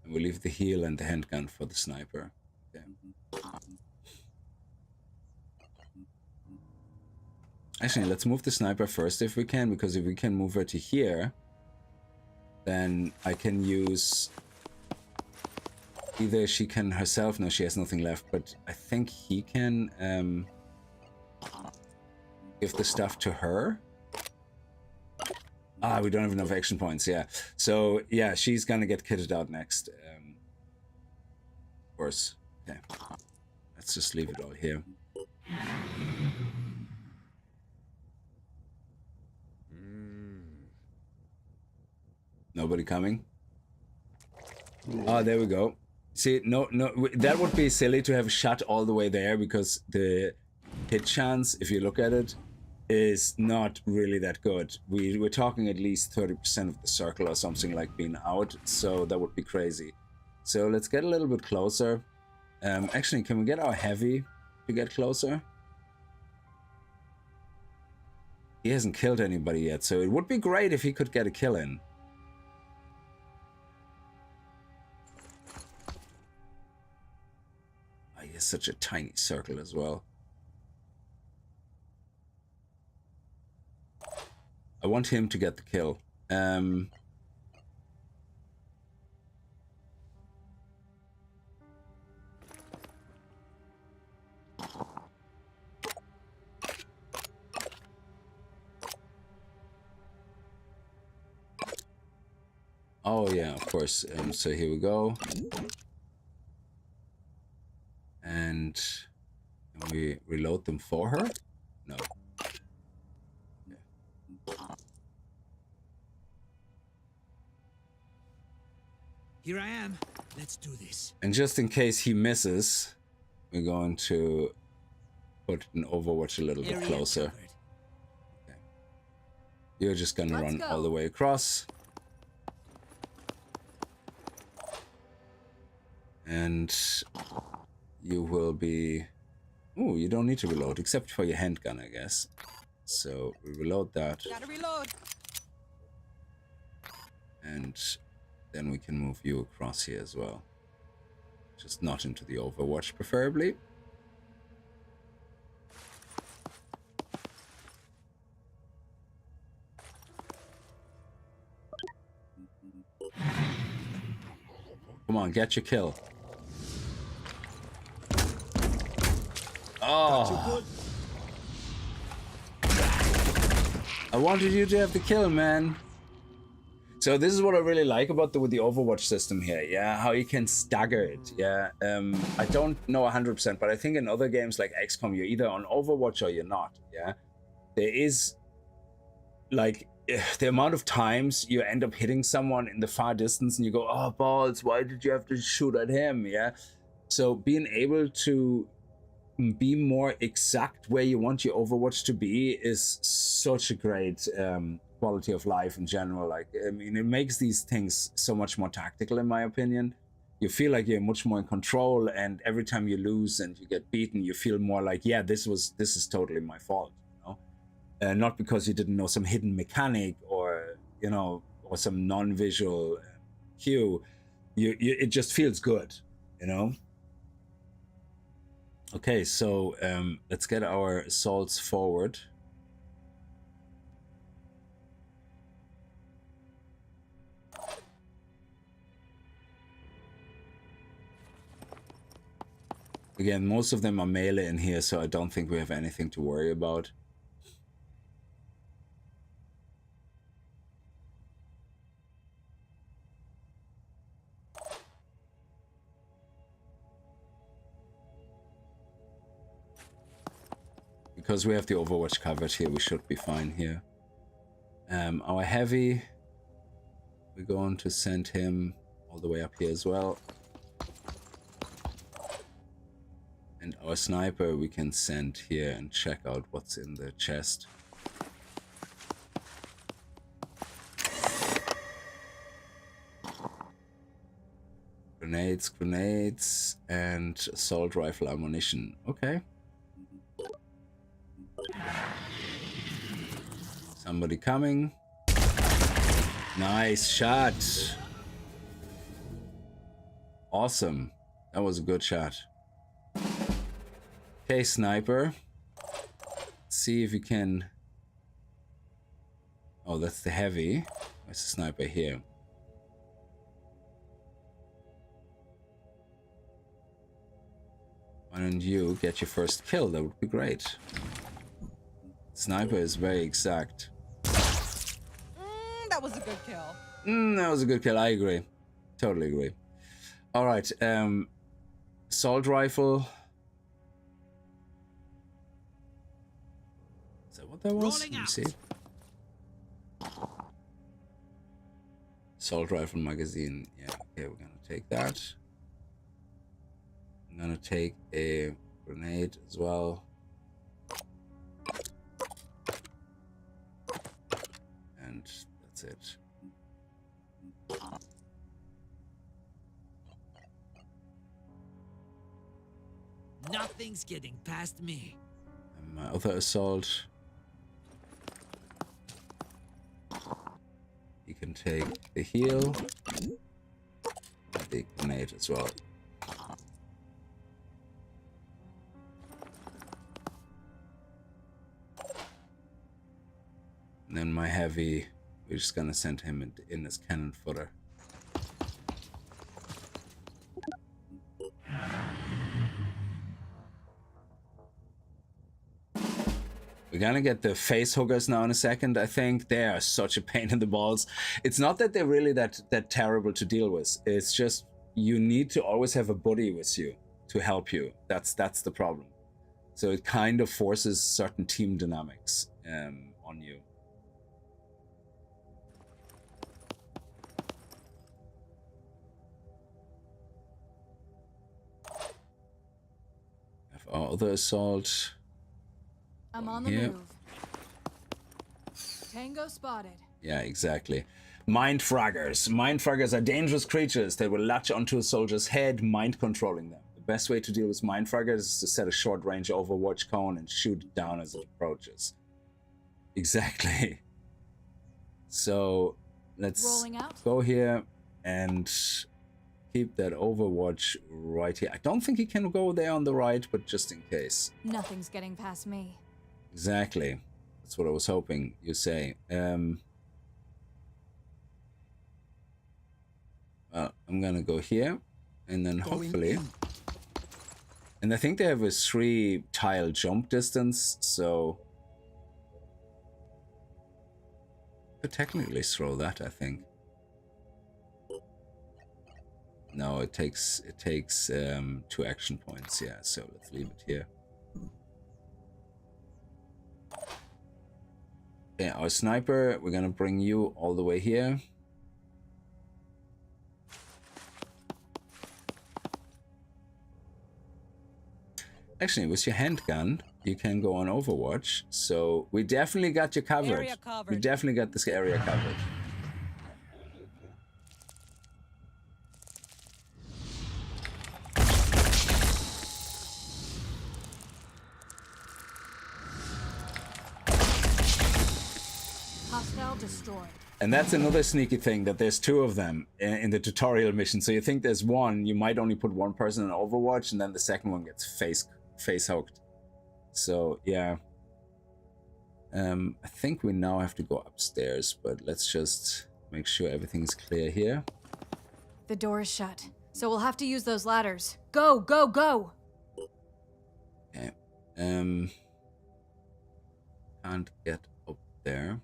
We'll leave the heal and the handgun for the sniper. Okay. Actually, let's move the sniper first if we can, because if we can move her to here, then I can use... Either she can herself... No, she has nothing left, but I think he can give the stuff to her. Ah, we don't have enough action points, yeah. So, yeah, she's gonna get kitted out next. Of course. Okay. Let's just leave it all here. Nobody coming? Ah, there we go. See, no, that would be silly to have shot all the way there, because the hit chance, if you look at it, is not really that good. We're talking at least 30% of the circle or something like being out, so that would be crazy. So let's get a little bit closer. Actually, can we get our heavy to get closer? He hasn't killed anybody yet, so it would be great if he could get a kill in. Oh, he has such a tiny circle as well. I want him to get the kill. Oh yeah, of course. So here we go. And can we reload them for her? No. Here I am. Let's do this. And just in case he misses, we're going to put an Overwatch a little bit closer. Okay. You're just gonna run all the way across. And you will be... Oh, you don't need to reload, except for your handgun, I guess. So we reload that. Gotta reload. And then we can move you across here as well. Just not into the Overwatch, preferably. Come on, get your kill. Oh! I wanted you to have the kill, man. So this is what I really like about the Overwatch system here, yeah, how you can stagger it, yeah. I don't know 100%, but I think in other games like XCOM, you're either on Overwatch or you're not, yeah. There is, like, the amount of times you end up hitting someone in the far distance and you go, oh, balls, why did you have to shoot at him, yeah. So being able to be more exact where you want your Overwatch to be is such a great quality of life in general. Like, I mean, it makes these things so much more tactical, in my opinion. You feel like you're much more in control, and every time you lose and you get beaten, you feel more like, yeah, this is totally my fault, you know? Not because you didn't know some hidden mechanic or, you know, or some non-visual cue. It just feels good, you know? Okay, so let's get our assaults forward. Again, most of them are melee in here, so I don't think we have anything to worry about. because we have the Overwatch covered here, we should be fine here. Our heavy, we're going to send him all the way up here as well. And our sniper we can send here and check out what's in the chest. Grenades, and assault rifle ammunition. Okay. Somebody coming. Nice shot. Awesome. That was a good shot. Okay, sniper. Let's see if you can... Oh, that's the heavy. Where's the sniper here? Why don't you get your first kill? That would be great. Sniper is very exact. That was a good kill. That was a good kill. I agree. Totally agree. All right. Assault rifle. Is that what that was? Let me see. Assault rifle magazine. Yeah. Okay, we're gonna take that. I'm gonna take a grenade as well. And that's it. Nothing's getting past me. And my other assault. You can take the heal. And the grenade as well. And then my heavy, we're just gonna send him in as cannon fodder. We're gonna get the face hookers now in a second. I think they are such a pain in the balls. It's not that they're really that terrible to deal with. It's just you need to always have a buddy with you to help you. That's the problem. So it kind of forces certain team dynamics on you. Our other assault. I'm on the move. Tango spotted. Yeah, exactly. Mind fraggers. Mind fraggers are dangerous creatures that will latch onto a soldier's head, mind controlling them. The best way to deal with mind fraggers is to set a short range overwatch cone and shoot it down as it approaches. Exactly. So let's go here and keep that overwatch right here. I don't think he can go there on the right, but just in case. Nothing's getting past me. Exactly. That's what I was hoping you say. Well, I'm gonna go here, and then hopefully... And I think they have a 3-tile jump distance, so... Could technically throw that, I think. No, it takes 2 action points, yeah, so let's leave it here. Okay, our sniper, we're gonna bring you all the way here. Actually, with your handgun, you can go on Overwatch, so we definitely got you covered. Area covered. We definitely got this area covered. Hostile destroyed. And that's another sneaky thing, that there's 2 of them in the tutorial mission. So you think there's one, you might only put one person in Overwatch, and then the second one gets face hooked. So yeah. I think we now have to go upstairs, but let's just make sure everything's clear here. The door is shut, so we'll have to use those ladders. Go, go, go! Okay. Can't get up there.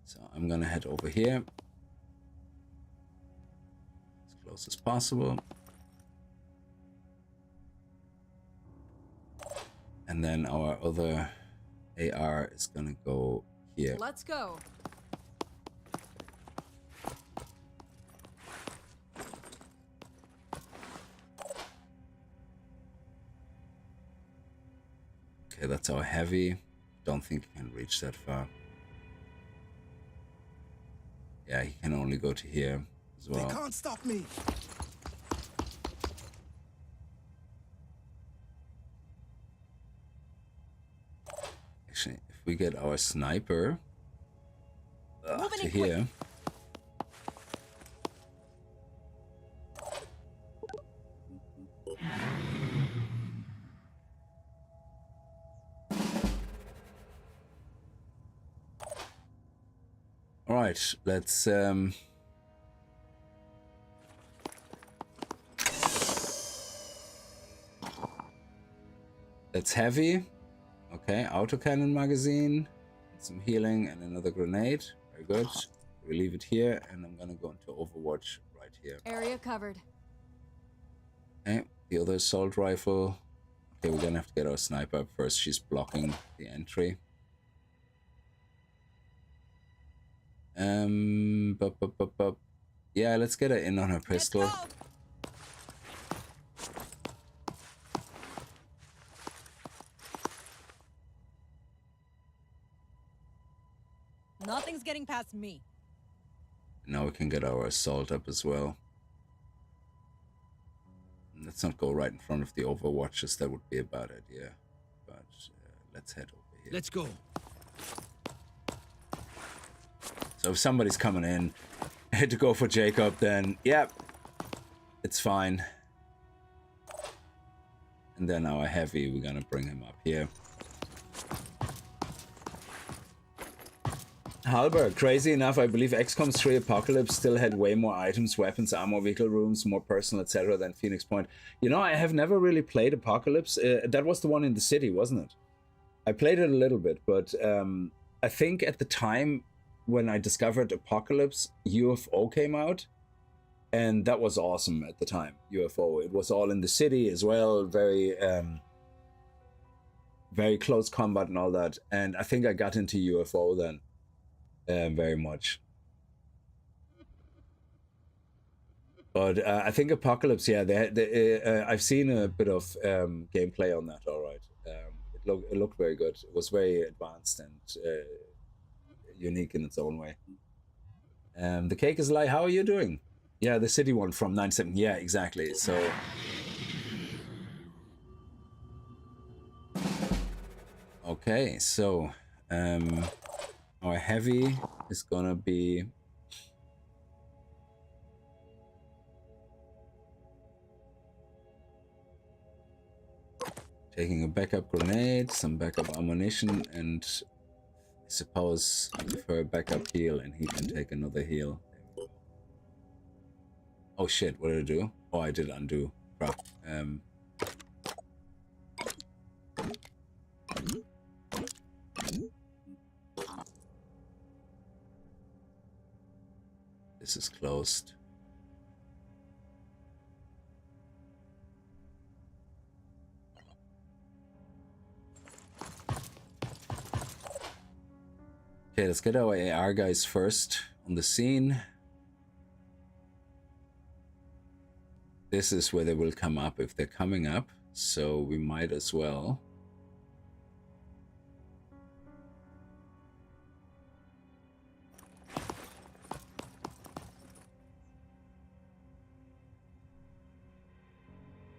So I'm gonna head over here. As close as possible. And then our other AR is gonna go here. Let's go. Okay, that's our heavy. Don't think he can reach that far. Yeah, he can only go to here as well. They can't stop me. Actually, if we get our sniper to here. All right, let's heavy. Okay, autocannon magazine, some healing, and another grenade. Very good. We leave it here, and I'm gonna go into Overwatch right here. Area covered. Okay, the other assault rifle. Okay, we're gonna have to get our sniper up first. She's blocking the entry. Yeah, let's get her in on her pistol. Nothing's getting past me. Now we can get our assault up as well. Let's not go right in front of the Overwatchers. That would be a bad idea. But let's head over here. Let's go. So if somebody's coming in to go for Jacob, then yeah, it's fine. And then our heavy, we're gonna bring him up here. Halberd, crazy enough, I believe XCOM 3 Apocalypse still had way more items, weapons, armor, vehicle rooms, more personal, etc. than Phoenix Point. You know, I have never really played Apocalypse. That was the one in the city, wasn't it? I played it a little bit, but I think at the time when I discovered Apocalypse, UFO came out, and that was awesome at the time. UFO, it was all in the city as well, very close combat and all that. And I think I got into UFO then. Very much. But I think Apocalypse, yeah, I've seen a bit of gameplay on that, all right. It looked very good. It was very advanced and unique in its own way. The cake is like, how are you doing? Yeah, the city one from 9/7. Yeah, exactly. So... Okay, so... our heavy is gonna be taking a backup grenade, some backup ammunition, and I suppose for a backup heal, and he can take another heal. Oh shit, what did I do? Oh, I did undo. Crap. This is closed. Okay, let's get our AR guys first on the scene. This is where they will come up if they're coming up, so we might as well.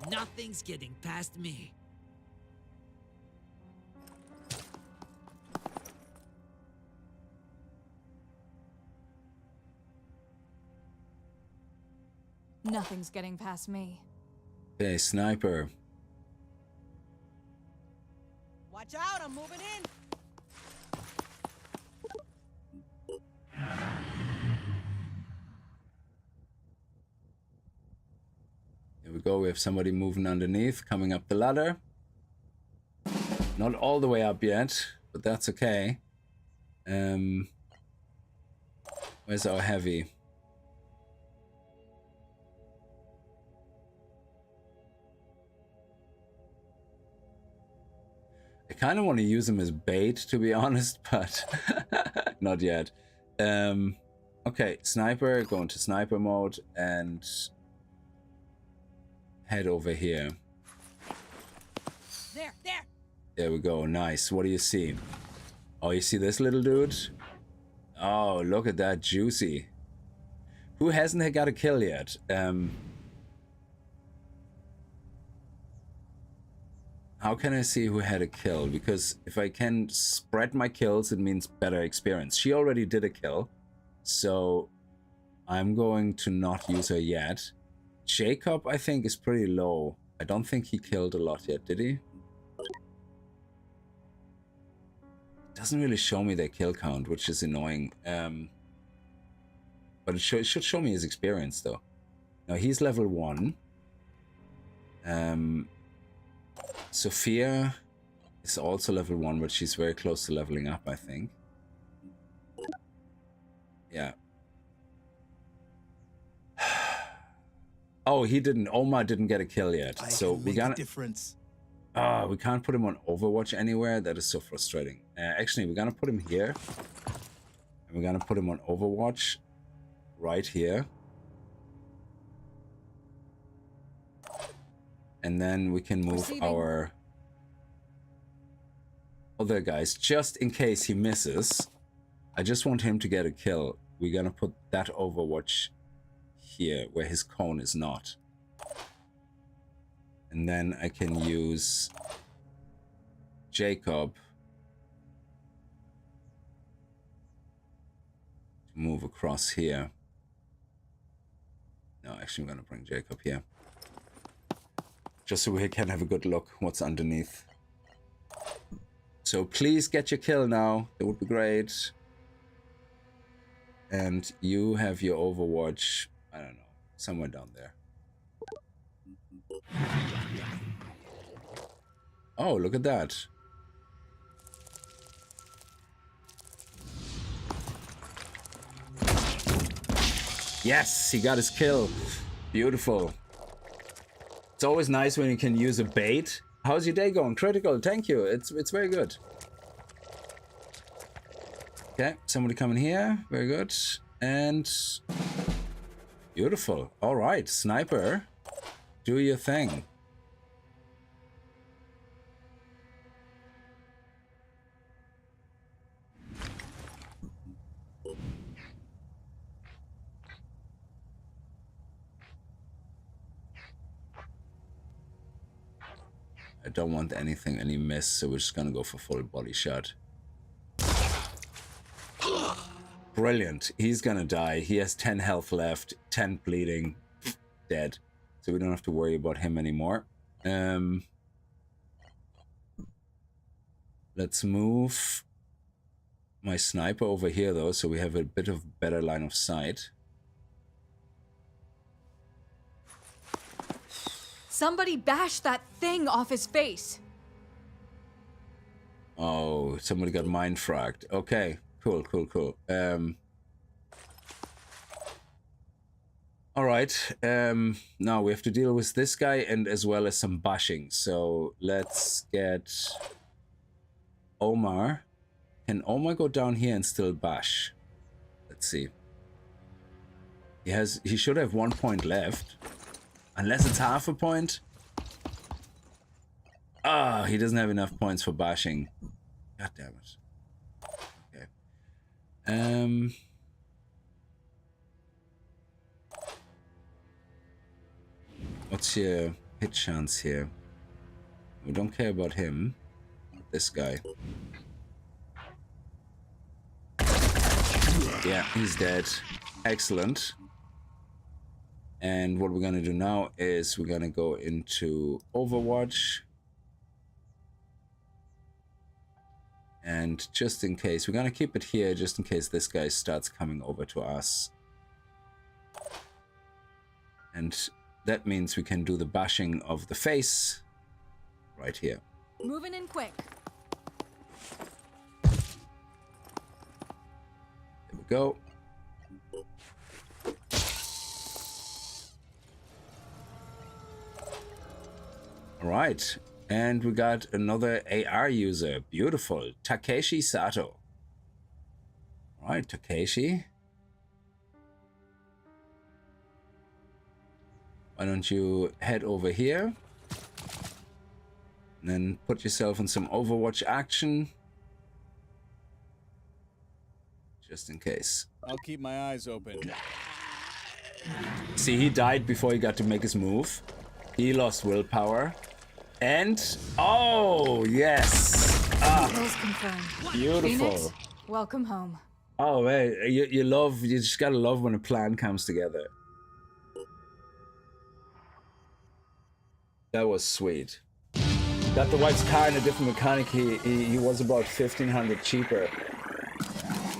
Nothing's getting past me. Nothing's getting past me. Okay, sniper. Watch out, I'm moving in. Here we go, we have somebody moving underneath, coming up the ladder. Not all the way up yet, but that's okay. Where's our heavy? kind of want to use him as bait, to be honest, but not yet. Okay, sniper, go into sniper mode and head over here. There. There we go. Nice. What do you see? Oh, you see this little dude? Oh, look at that, juicy. Who hasn't got a kill yet? How can I see who had a kill? Because if I can spread my kills, it means better experience. She already did a kill, so I'm going to not use her yet. Jacob, I think, is pretty low. I don't think he killed a lot yet, did he? Doesn't really show me their kill count, which is annoying. But it should show me his experience, though. Now, he's level 1. Sophia is also level 1, but she's very close to leveling up, I think. Yeah. Oh, he didn't. Omar didn't get a kill yet. So we got difference. We can't put him on Overwatch anywhere. That is so frustrating. Actually, we're gonna put him here. And we're gonna put him on Overwatch right here. And then we can move our other guys just in case he misses. I just want him to get a kill. We're gonna put that Overwatch here where his cone is not. And then I can use Jacob to move across here. No, actually I'm gonna bring Jacob here. Just so we can have a good look what's underneath. So please get your kill now. That would be great. And you have your Overwatch, I don't know, somewhere down there. Oh, look at that. Yes, he got his kill. Beautiful. It's always nice when you can use a bait. How's your day going? Critical, thank you. It's very good. Okay, somebody coming here. Very good. And beautiful. All right, sniper, do your thing. I don't want any miss, so we're just gonna go for full body shot. Brilliant. He's gonna die. He has 10 health left, 10 bleeding, dead. So we don't have to worry about him anymore. Let's move my sniper over here though, so we have a bit of better line of sight. Somebody bash that thing off his face. Oh, somebody got mind fragged. Okay, cool. All right. Now we have to deal with this guy and as well as some bashing. So let's get Omar. Can Omar go down here and still bash? Let's see. He should have 1 point left. Unless it's half a point. Ah, he doesn't have enough points for bashing. God damn it. Okay. What's your hit chance here? We don't care about him. This guy. Yeah, he's dead. Excellent. And what we're gonna do now is we're gonna go into Overwatch. And just in case, we're gonna keep it here just in case this guy starts coming over to us. And that means we can do the bashing of the face right here. Moving in quick. There we go. All right, And we got another AR user. Beautiful. Takeshi Sato. All right, Takeshi. Why don't you head over here? And then put yourself in some Overwatch action. Just in case. I'll keep my eyes open. See, he died before he got to make his move. He lost willpower. And, oh, yes. Kills confirmed. Beautiful. Phoenix, welcome home. Oh, man, you just gotta love when a plan comes together. That was sweet. Got the wife's car in a different mechanic. He was about 1,500 cheaper.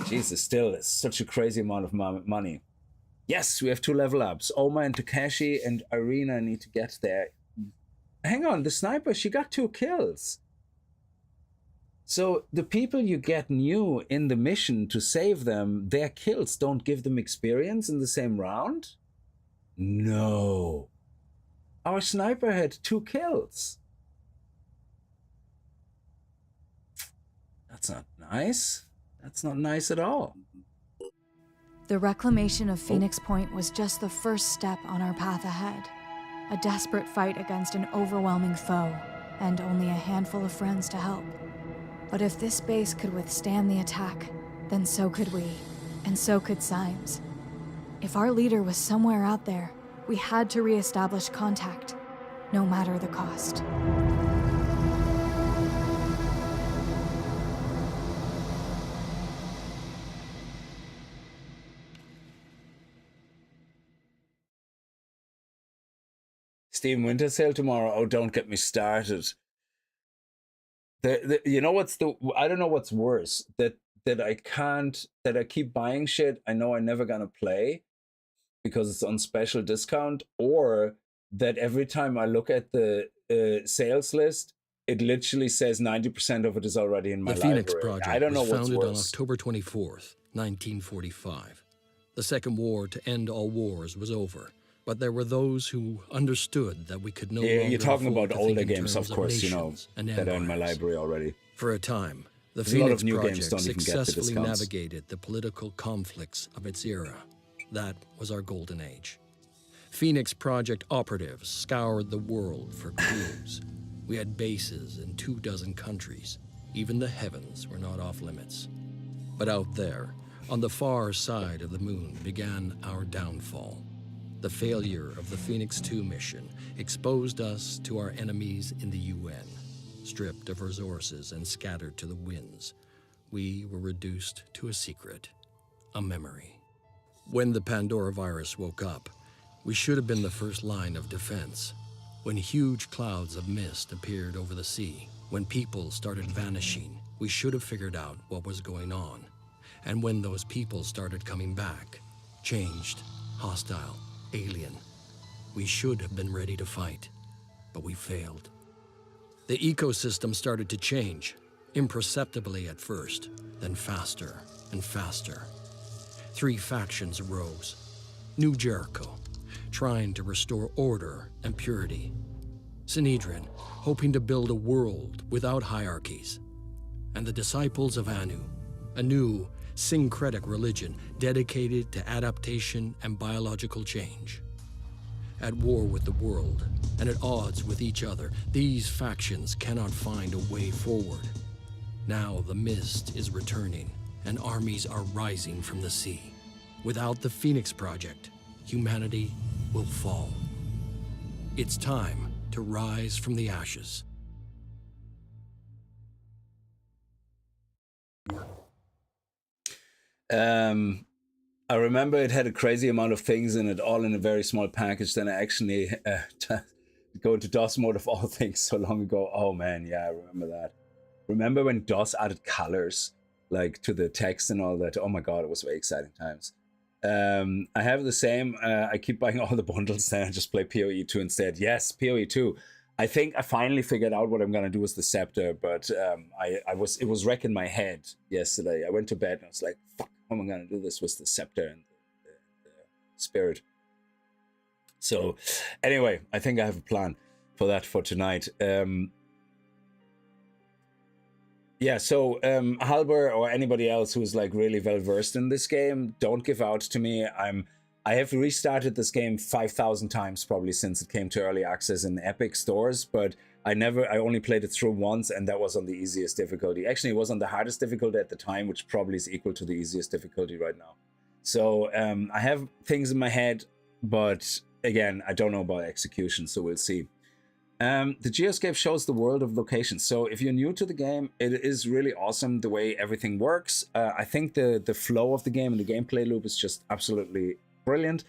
Jesus, still, it's such a crazy amount of money. Yes, we have 2 level ups. Oma and Takeshi and Irina need to get there. Hang on, the sniper, she got 2 kills. So the people you get new in the mission to save them, their kills don't give them experience in the same round? No. Our sniper had 2 kills. That's not nice. That's not nice at all. The reclamation of Phoenix Point was just the first step on our path ahead. A desperate fight against an overwhelming foe, and only a handful of friends to help. But if this base could withstand the attack, then so could we, and so could Symes. If our leader was somewhere out there, we had to re-establish contact, no matter the cost. Steam Winter Sale tomorrow. Oh, don't get me started. You know what's I don't know what's worse, that I keep buying shit I know I'm never gonna play because it's on special discount, or that every time I look at the sales list, it literally says 90% of it is already in my library. The Phoenix Project I don't know was what's founded on worse. October 24th, 1945. The Second War to end all wars was over. But there were those who understood that we could no longer You're talking afford about to think older in games, of terms course, you know, nations and that are in my empires. library already. For a time, the There's a lot Phoenix of new games Project don't even get the successfully discounts. navigated the political conflicts of its era. That was our golden age. Phoenix Project operatives scoured the world for clues. We had bases in 24 countries. Even the heavens were not off limits. But out there, on the far side of the moon, began our downfall. The failure of the Phoenix 2 mission exposed us to our enemies in the UN. Stripped of resources and scattered to the winds, we were reduced to a secret, a memory. When the Pandora virus woke up, we should have been the first line of defense. When huge clouds of mist appeared over the sea, when people started vanishing, we should have figured out what was going on. And when those people started coming back, changed, hostile, alien, we should have been ready to fight, but we failed. The ecosystem started to change, imperceptibly at first, then faster and faster. 3 factions arose. New Jericho, trying to restore order and purity. Sinedrin, hoping to build a world without hierarchies. And the disciples of Anu, a new syncretic religion dedicated to adaptation and biological change. At war with the world and at odds with each other, these factions cannot find a way forward. Now the mist is returning and armies are rising from the sea. Without the Phoenix Project, humanity will fall. It's time to rise from the ashes. I remember it had a crazy amount of things in it, all in a very small package. Then I actually go into DOS mode of all things so long ago. Oh man, yeah, I remember that. Remember when DOS added colors like to the text and all that? Oh my god, it was very exciting times. I have the same. I keep buying all the bundles, then I just play PoE 2 instead. Yes, PoE 2. I think I finally figured out what I'm gonna do with the scepter, but it was wrecking my head yesterday. I went to bed and I was like, fuck, how am I gonna do this with the scepter and the spirit? So anyway, I think I have a plan for that for tonight. Yeah, so Halber or anybody else who's like really well versed in this game, don't give out to me. I have restarted this game 5,000 times probably since it came to early access in Epic stores, but I only played it through once, and that was on the easiest difficulty. Actually, it was on the hardest difficulty at the time, which probably is equal to the easiest difficulty right now. So I have things in my head, but again, I don't know about execution, so we'll see. The Geoscape shows the world of locations. So if you're new to the game, it is really awesome the way everything works. I think the flow of the game and the gameplay loop is just absolutely brilliant.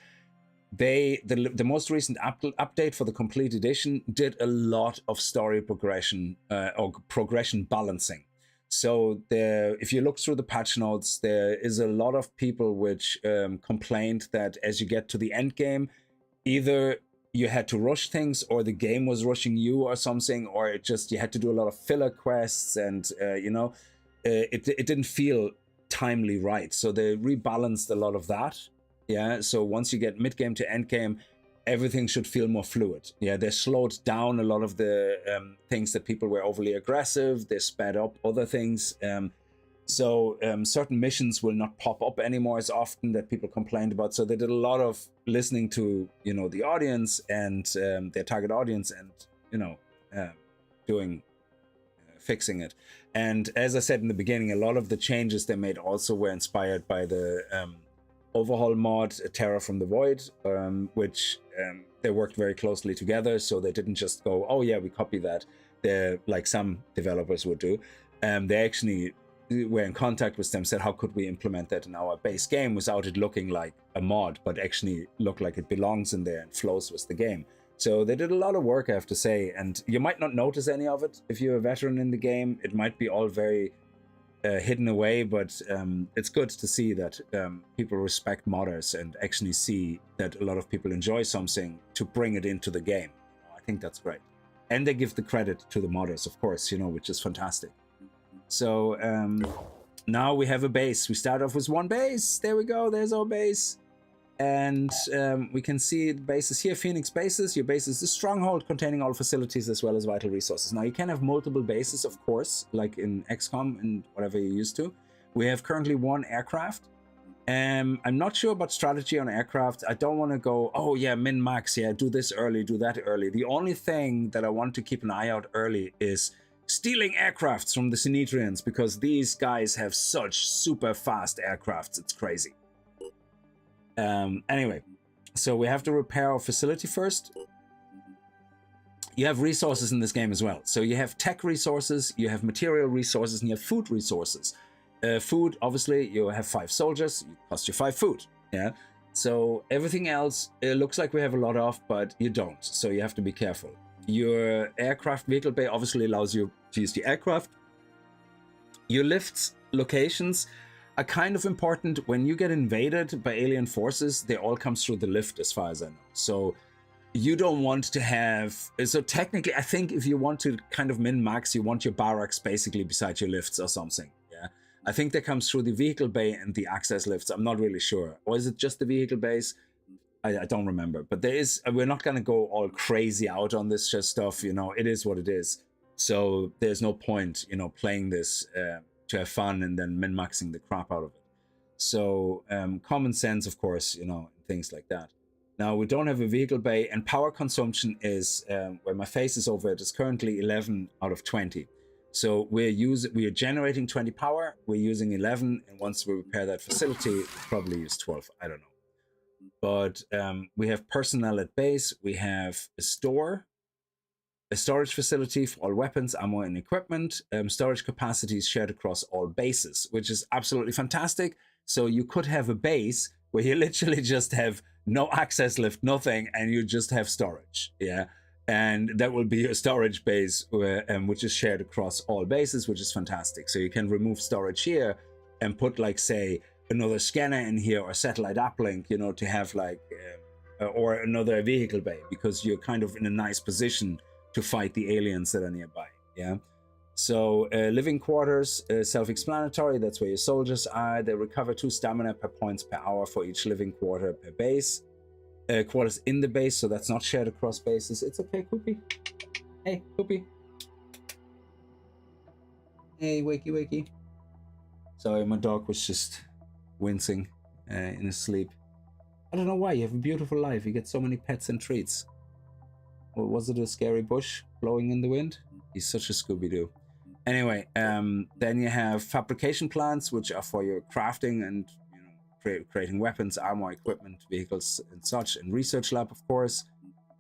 The most recent update for the complete edition did a lot of story progression or progression balancing. So if you look through the patch notes, there is a lot of people which complained that as you get to the end game, either you had to rush things, or the game was rushing you, or something, or you had to do a lot of filler quests, and it didn't feel timely right. So they rebalanced a lot of that. Yeah. So once you get mid game to end game, everything should feel more fluid. Yeah. They slowed down a lot of the things that people were overly aggressive. They sped up other things. So certain missions will not pop up anymore as often that people complained about. So they did a lot of listening to, the audience and their target audience, and, fixing it. And as I said in the beginning, a lot of the changes they made also were inspired by the overhaul mod, Terror from the Void, which they worked very closely together. So they didn't just go, oh yeah, we copy that. They're like some developers would do. They actually were in contact with them, said how could we implement that in our base game without it looking like a mod, but actually look like it belongs in there and flows with the game. So they did a lot of work, I have to say, and you might not notice any of it if you're a veteran in the game. It might be all very hidden away, but it's good to see that people respect modders and actually see that a lot of people enjoy something to bring it into the game. I think that's great. And they give the credit to the modders, of course, which is fantastic. So now we have a base. We start off with one base. There we go. There's our base. And we can see the bases here. Phoenix bases. Your base is a stronghold containing all facilities as well as vital resources. Now you can have multiple bases, of course, like in XCOM and whatever you're used to. We have currently one aircraft. I'm not sure about strategy on aircraft. I don't want to go, oh yeah, min-max. Yeah, do this early, do that early. The only thing that I want to keep an eye out early is stealing aircrafts from the Sinetrians, because these guys have such super fast aircrafts. It's crazy. Anyway, so we have to repair our facility first. You have resources in this game as well. So you have tech resources, you have material resources, and you have food resources. Food, obviously, you have 5 soldiers, it costs you 5 food. Yeah. So everything else, it looks like we have a lot of, but you don't. So you have to be careful. Your aircraft vehicle bay obviously allows you to use the aircraft. Your lifts locations are kind of important. When you get invaded by alien forces, they all come through the lift as far as I know. So you don't want to have... So technically, I think if you want to kind of min-max, you want your barracks basically beside your lifts or something. Yeah, I think that comes through the vehicle bay and the access lifts. I'm not really sure. Or is it just the vehicle bays? I don't remember, but we're not going to go all crazy out on this stuff, it is what it is. So there's no point, playing this to have fun and then min-maxing the crap out of it. So common sense, of course, things like that. Now we don't have a vehicle bay, and power consumption is, where my face is over it, is currently 11 out of 20. So we are generating 20 power, we're using 11, and once we repair that facility, we'll probably use 12, I don't know. But we have personnel at base, we have a storage facility for all weapons, ammo, and equipment. Storage capacity is shared across all bases, which is absolutely fantastic. So you could have a base where you literally just have no access lift, nothing, and you just have storage. Yeah, and that will be your storage base, which is shared across all bases, which is fantastic. So you can remove storage here and put, like, say, another scanner in here or satellite uplink, to have like, or another vehicle bay, because you're kind of in a nice position to fight the aliens that are nearby. Yeah. So living quarters, self-explanatory. That's where your soldiers are. They recover 2 stamina per points per hour for each living quarter per base. Quarters in the base, so that's not shared across bases. It's okay, Koopy. Hey, Koopy. Hey, wakey, wakey. Sorry, my dog was just wincing in his sleep. I don't know why. You have a beautiful life. You get so many pets and treats. Or was it a scary bush blowing in the wind? He's such a Scooby-Doo. Anyway, then you have fabrication plants, which are for your crafting and creating weapons, armor, equipment, vehicles, and such. And research lab, of course.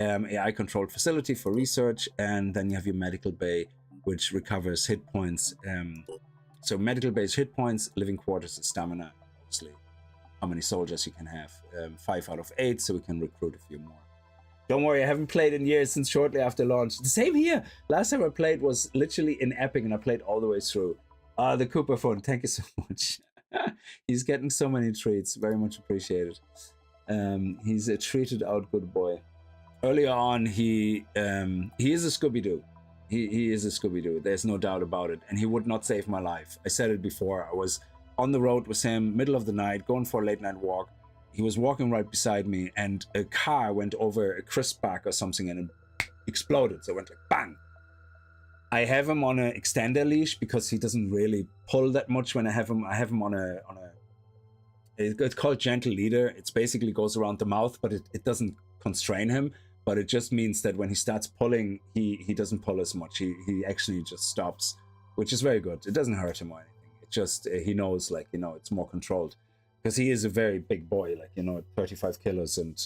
AI-controlled facility for research. And then you have your medical bay, which recovers hit points. So medical bay is hit points, living quarters is stamina, obviously. How many soldiers you can have. 5 out of 8, so we can recruit a few more. Don't worry, I haven't played in years since shortly after launch. The same here. Last time I played was literally in Epic, and I played all the way through. The Cooper phone, thank you so much. He's getting so many treats, very much appreciated. He's a treated out good boy. Earlier on, he is a Scooby-Doo. He is a Scooby-Doo, there's no doubt about it. And he would not save my life. I said it before, I was on the road with him, middle of the night, going for a late night walk. He was walking right beside me, and a car went over a crisp back or something, and it exploded. So it went like bang. I have him on an extender leash because he doesn't really pull that much when I have him. I have him on a it's called gentle leader. It's basically goes around the mouth, but it doesn't constrain him. But it just means that when he starts pulling, he doesn't pull as much. He actually just stops, which is very good. It doesn't hurt him or anything. It just he knows, like, it's more controlled. Because he is a very big boy, like, 35 kilos, and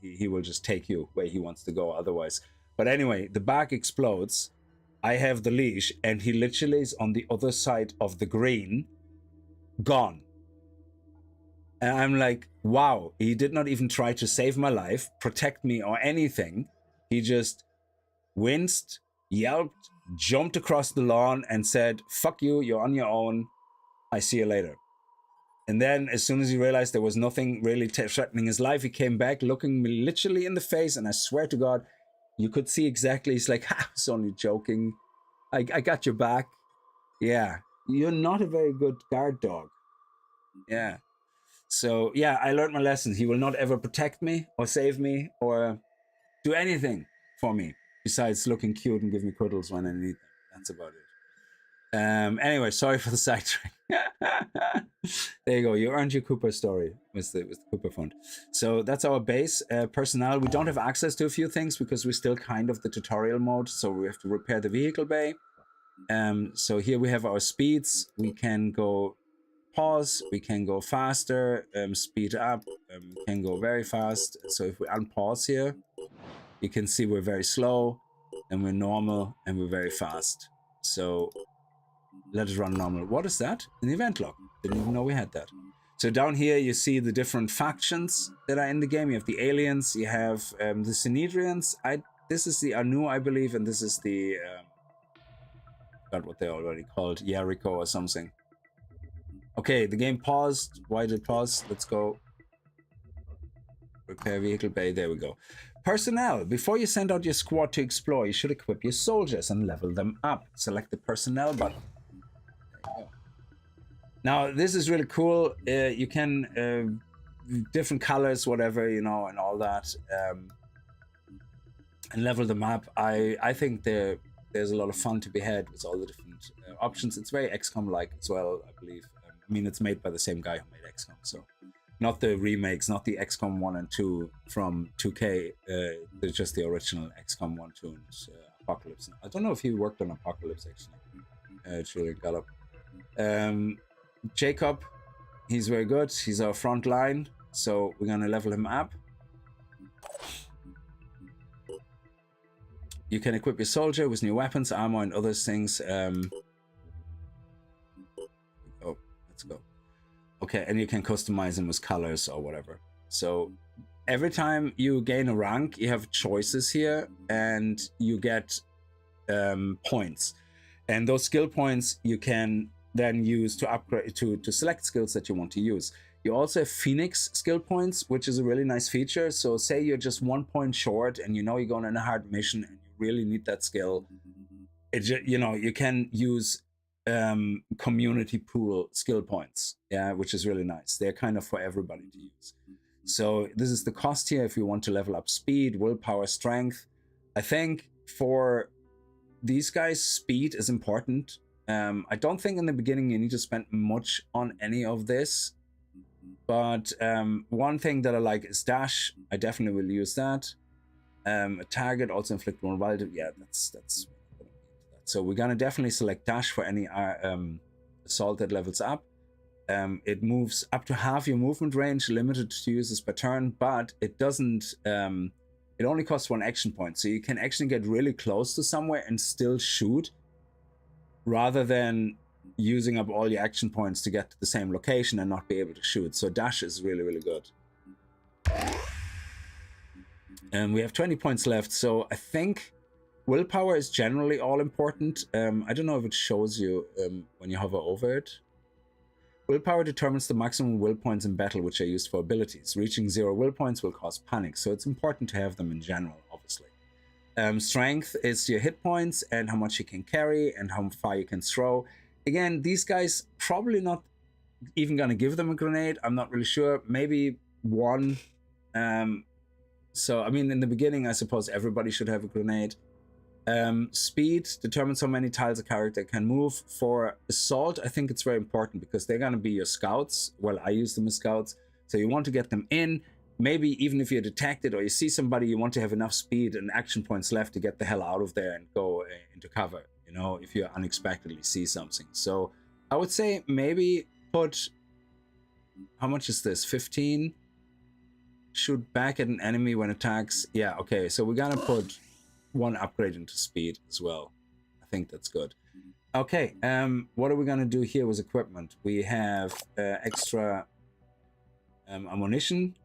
he will just take you where he wants to go otherwise. But anyway, the back explodes. I have the leash, and he literally is on the other side of the green, gone. And I'm like, wow, he did not even try to save my life, protect me, or anything. He just winced, yelped, jumped across the lawn, and said, fuck you, you're on your own. I see you later. And then as soon as he realized there was nothing really threatening his life, he came back looking me literally in the face. And I swear to God, you could see exactly. He's like, I was only joking. I got your back. Yeah, you're not a very good guard dog. Yeah. So, yeah, I learned my lesson. He will not ever protect me or save me or do anything for me besides looking cute and give me cuddles when I need them. That's about it. Anyway, sorry for the sidetrack. There you go. You earned your Cooper story with the Cooper font. So that's our base. Personnel, we don't have access to a few things because we're still kind of the tutorial mode. So we have to repair the vehicle bay. So here we have our speeds. We can go pause. We can go faster. Speed up. We can go very fast. So if we unpause here, you can see we're very slow, and we're normal, and we're very fast. So let us run normal. What is that? An event log. Didn't even know we had that. So down here you see the different factions that are in the game. You have the aliens, you have the Synedrians. This is the Anu, I believe, and this is the got what they already called, Jericho or something. Okay, the game paused. Why did it pause? Let's go. Repair vehicle bay. There we go. Personnel. Before you send out your squad to explore, you should equip your soldiers and level them up. Select the personnel button. Now, this is really cool. You can, different colors, whatever, and all that, and level them up. I think there's a lot of fun to be had with all the different options. It's very XCOM-like as well, I believe. I mean, it's made by the same guy who made XCOM, so not the remakes, not the XCOM 1 and 2 from 2K. They're just the original XCOM 1, 2, and Apocalypse. I don't know if he worked on Apocalypse, actually. Julian Gallup. Jacob, he's very good. He's our front line, so we're gonna level him up. You can equip your soldier with new weapons, armor, and other things. Oh, let's go. Okay, and you can customize him with colors or whatever. So every time you gain a rank, you have choices here, and you get points. And those skill points you can then use to upgrade to select skills that you want to use. You also have Phoenix skill points, which is a really nice feature. So say you're just 1 point short and you're going on a hard mission and you really need that skill. You can use community pool skill points, yeah, which is really nice. They're kind of for everybody to use. So this is the cost here if you want to level up speed, willpower, strength. I think for these guys, speed is important. I don't think in the beginning you need to spend much on any of this. But one thing that I like is dash. I definitely will use that. A target also inflict vulnerability. Yeah, that's. So we're gonna definitely select dash for any assault that levels up. It moves up to half your movement range, limited to uses per turn, but it doesn't. It only costs 1 action point, so you can actually get really close to somewhere and still shoot, rather than using up all your action points to get to the same location and not be able to shoot. So dash is really, really good. And we have 20 points left, so I think willpower is generally all important. I don't know if it shows you when you hover over it. Willpower determines the maximum will points in battle, which are used for abilities. Reaching 0 will points will cause panic, so it's important to have them in general, obviously. Strength is your hit points and how much you can carry and how far you can throw. Again, these guys probably not even gonna give them a grenade. I'm not really sure. Maybe one. So I mean, in the beginning, I suppose everybody should have a grenade. Speed determines how many tiles a character can move. For assault, I think it's very important because they're gonna be your scouts. Well, I use them as scouts, so you want to get them in. Maybe even if you're detected or you see somebody, you want to have enough speed and action points left to get the hell out of there and go into cover, you know, if you unexpectedly see something. So I would say maybe put, how much is this, 15? Shoot back at an enemy when attacks. Yeah, okay, so we're gonna put 1 upgrade into speed as well. I think that's good. Okay, what are we gonna do here with equipment? We have extra ammunition.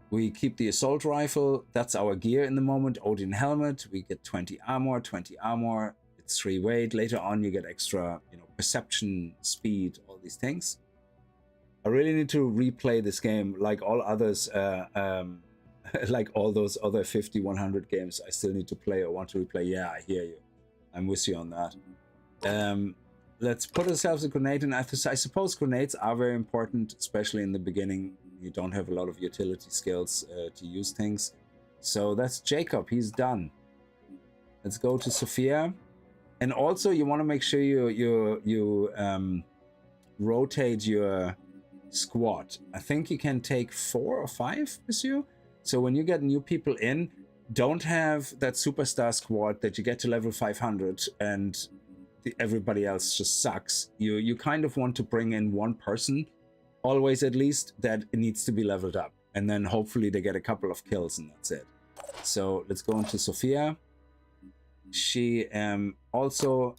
We keep the assault rifle. That's our gear in the moment. Odin helmet. We get 20 armor. 20 armor. It's 3 weight. Later on, you get extra, you know, perception, speed, all these things. I really need to replay this game like all others. Like all those other 50, 100 games, I still need to play or want to replay. Yeah, I hear you. I'm with you on that. Let's put ourselves a grenade in. I suppose grenades are very important, especially in the beginning. You don't have a lot of utility skills to use things. So that's Jacob. He's done. Let's go to Sophia. And also, you want to make sure you rotate your squad. I think you can take 4 or 5 with you. So when you get new people in, don't have that superstar squad that you get to level 500 and everybody else just sucks. You kind of want to bring in one person, always at least, that needs to be leveled up. And then hopefully they get a couple of kills and that's it. So let's go into Sophia. She also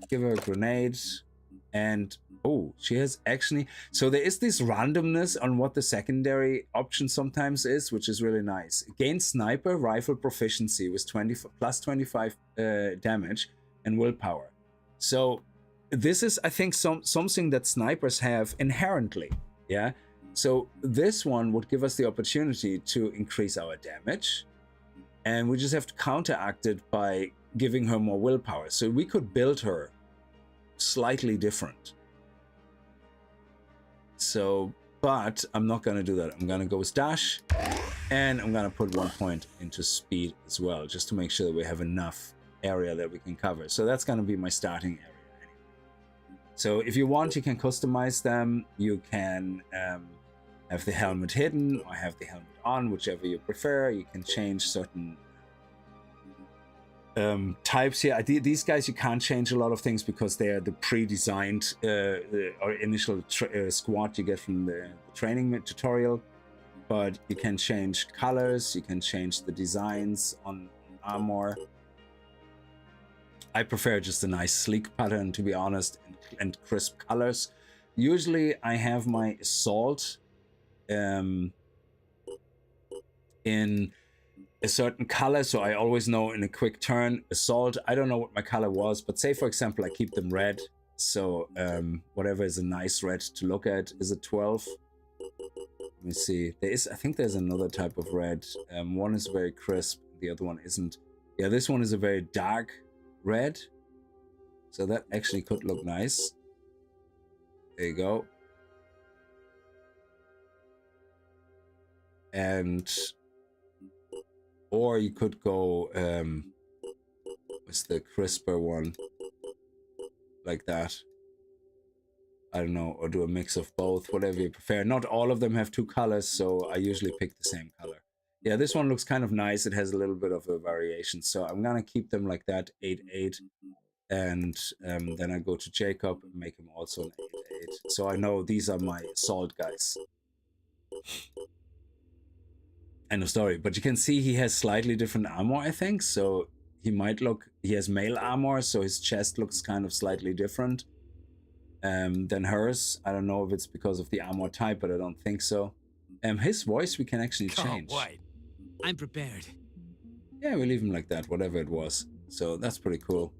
give her a grenade. And oh, she has actually, so there is this randomness on what the secondary option sometimes is, which is really nice. Gain sniper rifle proficiency with plus 25 damage and willpower. So this is, I think, something that snipers have inherently. Yeah. So this one would give us the opportunity to increase our damage, and we just have to counteract it by giving her more willpower. So we could build her slightly different. So, but I'm not going to do that. I'm going to go with dash, and I'm going to put 1 point into speed as well, just to make sure that we have enough area that we can cover. So that's going to be my starting area. So if you want, you can customize them. You can have the helmet hidden or have the helmet on, whichever you prefer. You can change certain types here. These guys, you can't change a lot of things because they are the pre-designed or initial squad you get from the training tutorial. But you can change colors, you can change the designs on armor. I prefer just a nice sleek pattern, to be honest, and crisp colors. Usually I have my assault in a certain color, so I always know in a quick turn. Assault, I don't know what my color was, but say for example I keep them red, so whatever is a nice red to look at. Is it 12? Let me see. There is, I think there's another type of red. One is very crisp, the other one isn't. Yeah, this one is a very dark red, so that actually could look nice. There you go. And or you could go with the crisper one. like that. I don't know, or do a mix of both, whatever you prefer. Not all of them have 2 colors, so I usually pick the same color. Yeah, this one looks kind of nice. It has a little bit of a variation, so I'm gonna keep them like that, 8-8. And then I go to Jacob and make him also an 8-8. So I know these are my assault guys. End of story. But you can see he has slightly different armor, I think. So he might look, he has male armor, so his chest looks kind of slightly different than hers. I don't know if it's because of the armor type, but I don't think so. His voice we can actually change. Oh, wait. I'm prepared. Yeah, we leave him like that, whatever it was. So that's pretty cool.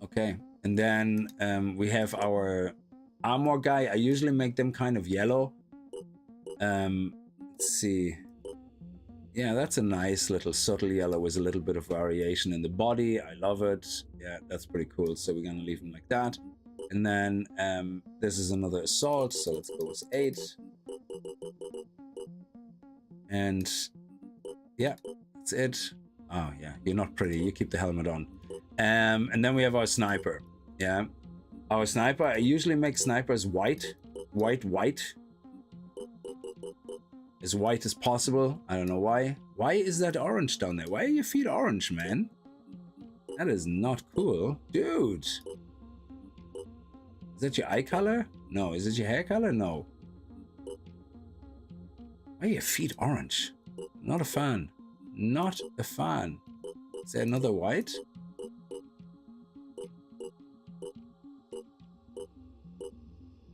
Okay, and then we have our armor guy. I usually make them kind of yellow. Let's see. Yeah, that's a nice little subtle yellow with a little bit of variation in the body. I love it. Yeah, that's pretty cool. So we're gonna leave him like that. And then this is another assault, so let's go with 8. And yeah, that's it. Oh yeah, you're not pretty. You keep the helmet on. And then we have our sniper. Yeah, our sniper. I usually make snipers white. As white as possible. I don't know why. Why is that orange down there? Why are your feet orange, man? That is not cool. Dude. Is that your eye color? No. Is it your hair color? No. Why are your feet orange? Not a fan. Not a fan. Is there another white?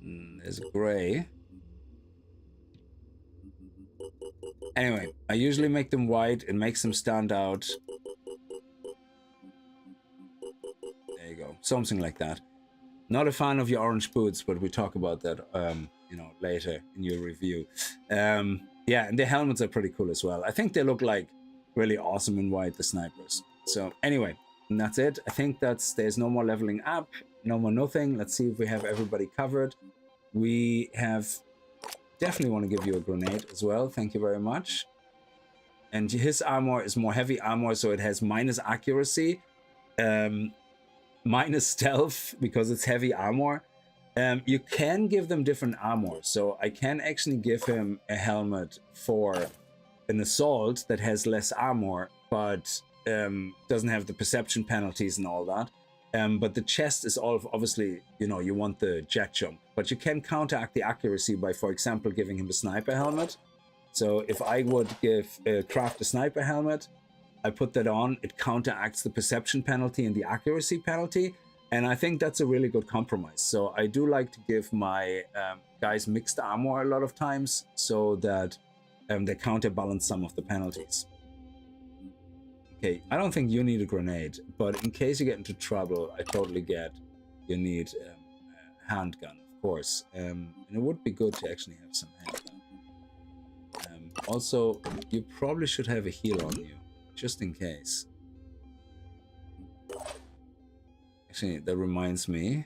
There's a gray. Anyway, I usually make them white. It makes them stand out. There you go. Something like that. Not a fan of your orange boots, but we talk about that, you know, later in your review. Yeah, and the helmets are pretty cool as well. I think they look like really awesome in white, the snipers. So anyway, and that's it. I think there's no more leveling up, no more nothing. Let's see if we have everybody covered. We have definitely want to give you a grenade as well. Thank you very much. And his armor is more heavy armor, so it has minus accuracy, minus stealth because it's heavy armor. You can give them different armor, so I can actually give him a helmet for an assault that has less armor, but doesn't have the perception penalties and all that. But the chest is all obviously, you know, you want the jet jump, but you can counteract the accuracy by, for example, giving him a sniper helmet. So if I would craft a sniper helmet, I put that on, it counteracts the perception penalty and the accuracy penalty. And I think that's a really good compromise. So I do like to give my guys mixed armor a lot of times so that they counterbalance some of the penalties. Okay, I don't think you need a grenade, but in case you get into trouble, I totally get you need a handgun, of course. And it would be good to actually have some handgun. Also, you probably should have a heal on you, just in case. Actually, that reminds me.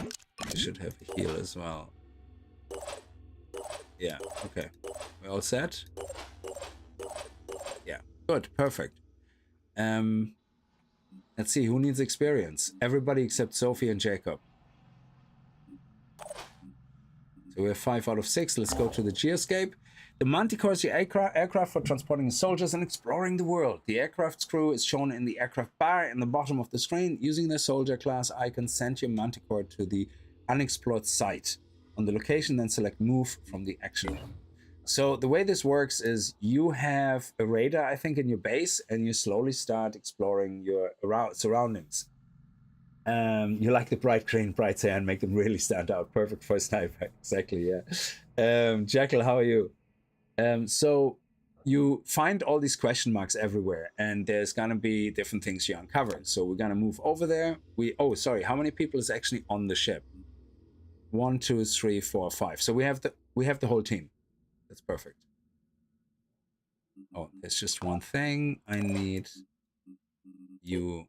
I should have a heal as well. Yeah, okay. We're all set? Yeah, good, perfect. Let's see, who needs experience? Everybody except Sophie and Jacob. So we have 5 out of 6. Let's go to the Geoscape. The Manticore is your aircraft for transporting soldiers and exploring the world. The aircraft's crew is shown in the aircraft bar in the bottom of the screen. Using the soldier class icon, send your Manticore to the unexplored site. On the location, then select move from the action room. So the way this works is you have a radar, I think, in your base, and you slowly start exploring your surroundings. You like the bright green, bright cyan, make them really stand out. Perfect for a sniper. Exactly, yeah. Jekyll, how are you? So you find all these question marks everywhere, and there's gonna be different things you uncover. So we're gonna move over there. Oh, sorry, how many people is actually on the ship? 1, 2, 3, 4, 5. So we have the whole team. That's perfect. Oh, there's just one thing. I need you.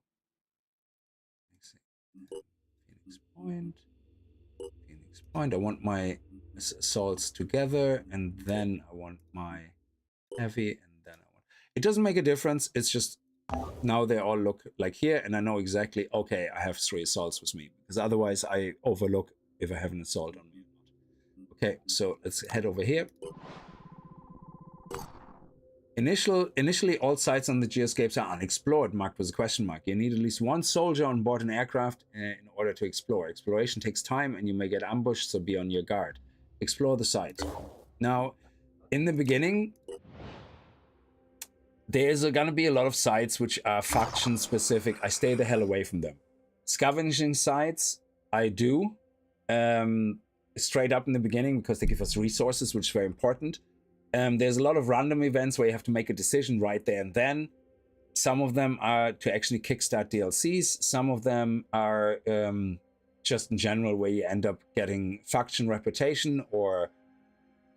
Phoenix Point. I want my assaults together, and then I want my heavy, and then I want. It doesn't make a difference. It's just now they all look like here, and I know exactly, okay, I have 3 assaults with me, because otherwise I overlook if I have an assault on me or not. Okay, so let's head over here. Initially, all sites on the geoscapes are unexplored, marked with a question mark. You need at least 1 soldier on board an aircraft in order to explore. Exploration takes time, and you may get ambushed, so be on your guard. Explore the site. Now, in the beginning, there's gonna be a lot of sites which are faction specific. I stay the hell away from them. Scavenging sites, I do. Straight up in the beginning, because they give us resources, which is very important. There's a lot of random events where you have to make a decision right there and then. Some of them are to actually kickstart DLCs. Some of them are just in general where you end up getting faction reputation or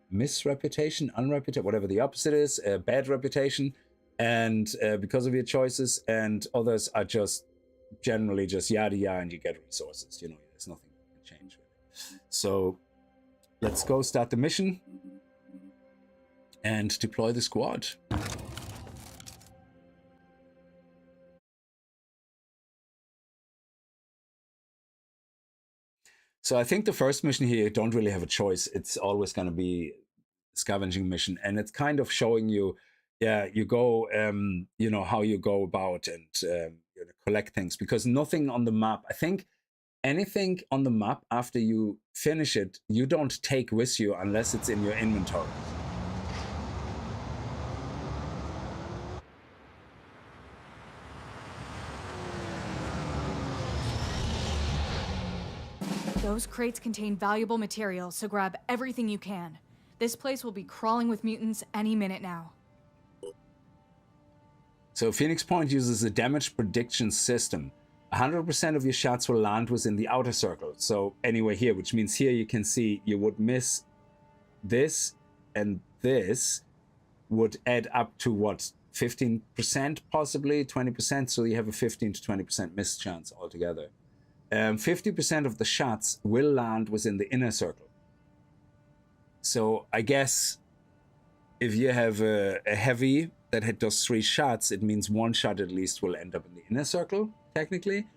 misreputation, unreputation, whatever the opposite is, bad reputation, and because of your choices. And others are just generally just yada yada, and you get resources. You know, there's nothing you can change really. So let's go start the mission and deploy the squad. So I think the first mission here, you don't really have a choice. It's always going to be scavenging mission, and it's kind of showing you, yeah, you go, you know, how you go about and you know, collect things, because nothing on the map, I think anything on the map after you finish it, you don't take with you unless it's in your inventory. Those crates contain valuable materials, so grab everything you can. This place will be crawling with mutants any minute now. So Phoenix Point uses a damage prediction system. 100% of your shots will land within the outer circle. So anywhere here, which means here you can see you would miss this, and this would add up to what, 15% possibly, 20%. So you have a 15 to 20% miss chance altogether. 50% of the shots will land within the inner circle. So I guess if you have a heavy that does 3 shots, it means 1 shot at least will end up in the inner circle, technically.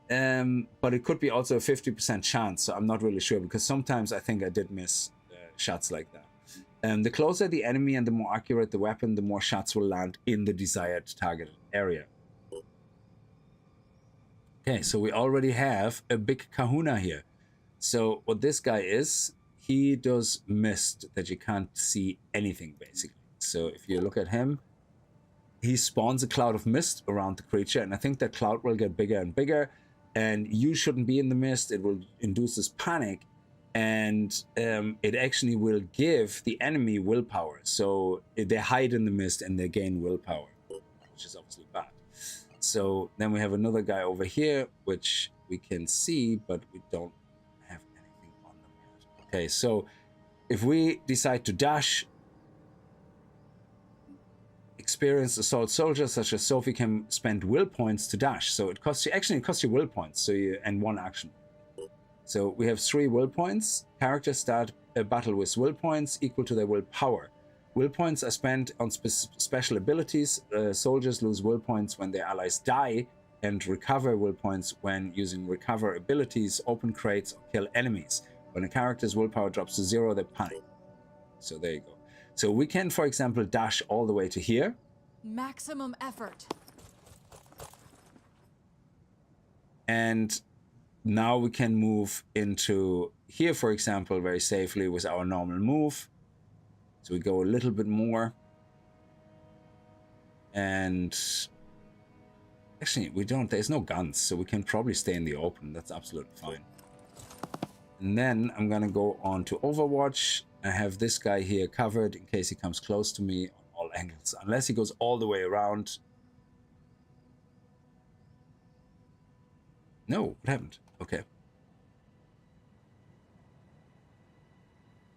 But it could be also a 50% chance, so I'm not really sure, because sometimes I think I did miss shots like that. The closer the enemy and the more accurate the weapon, the more shots will land in the desired targeted area. Okay, so we already have a big kahuna here. So what this guy is, he does mist that you can't see anything, basically. So if you look at him, he spawns a cloud of mist around the creature, and I think that cloud will get bigger and bigger, and you shouldn't be in the mist. It will induce this panic, and it actually will give the enemy willpower. So they hide in the mist and they gain willpower, which is obviously bad. So then we have another guy over here, which we can see, but we don't have anything on them yet. Okay, so if we decide to dash, experienced assault soldiers such as Sophie can spend will points to dash. So it costs you will points, so and 1 action. So we have 3 will points. Characters start a battle with will points equal to their willpower. Will points are spent on special abilities. Soldiers lose will points when their allies die, and recover will points when using recover abilities, open crates, or kill enemies. When a character's willpower drops to 0, they panic. So there you go. So we can, for example, dash all the way to here. Maximum effort. And now we can move into here, for example, very safely with our normal move. So we go a little bit more. And actually, we don't, there's no guns, so we can probably stay in the open. That's absolutely fine. And then I'm gonna go on to Overwatch. I have this guy here covered in case he comes close to me on all angles, unless he goes all the way around. No, what happened? Okay.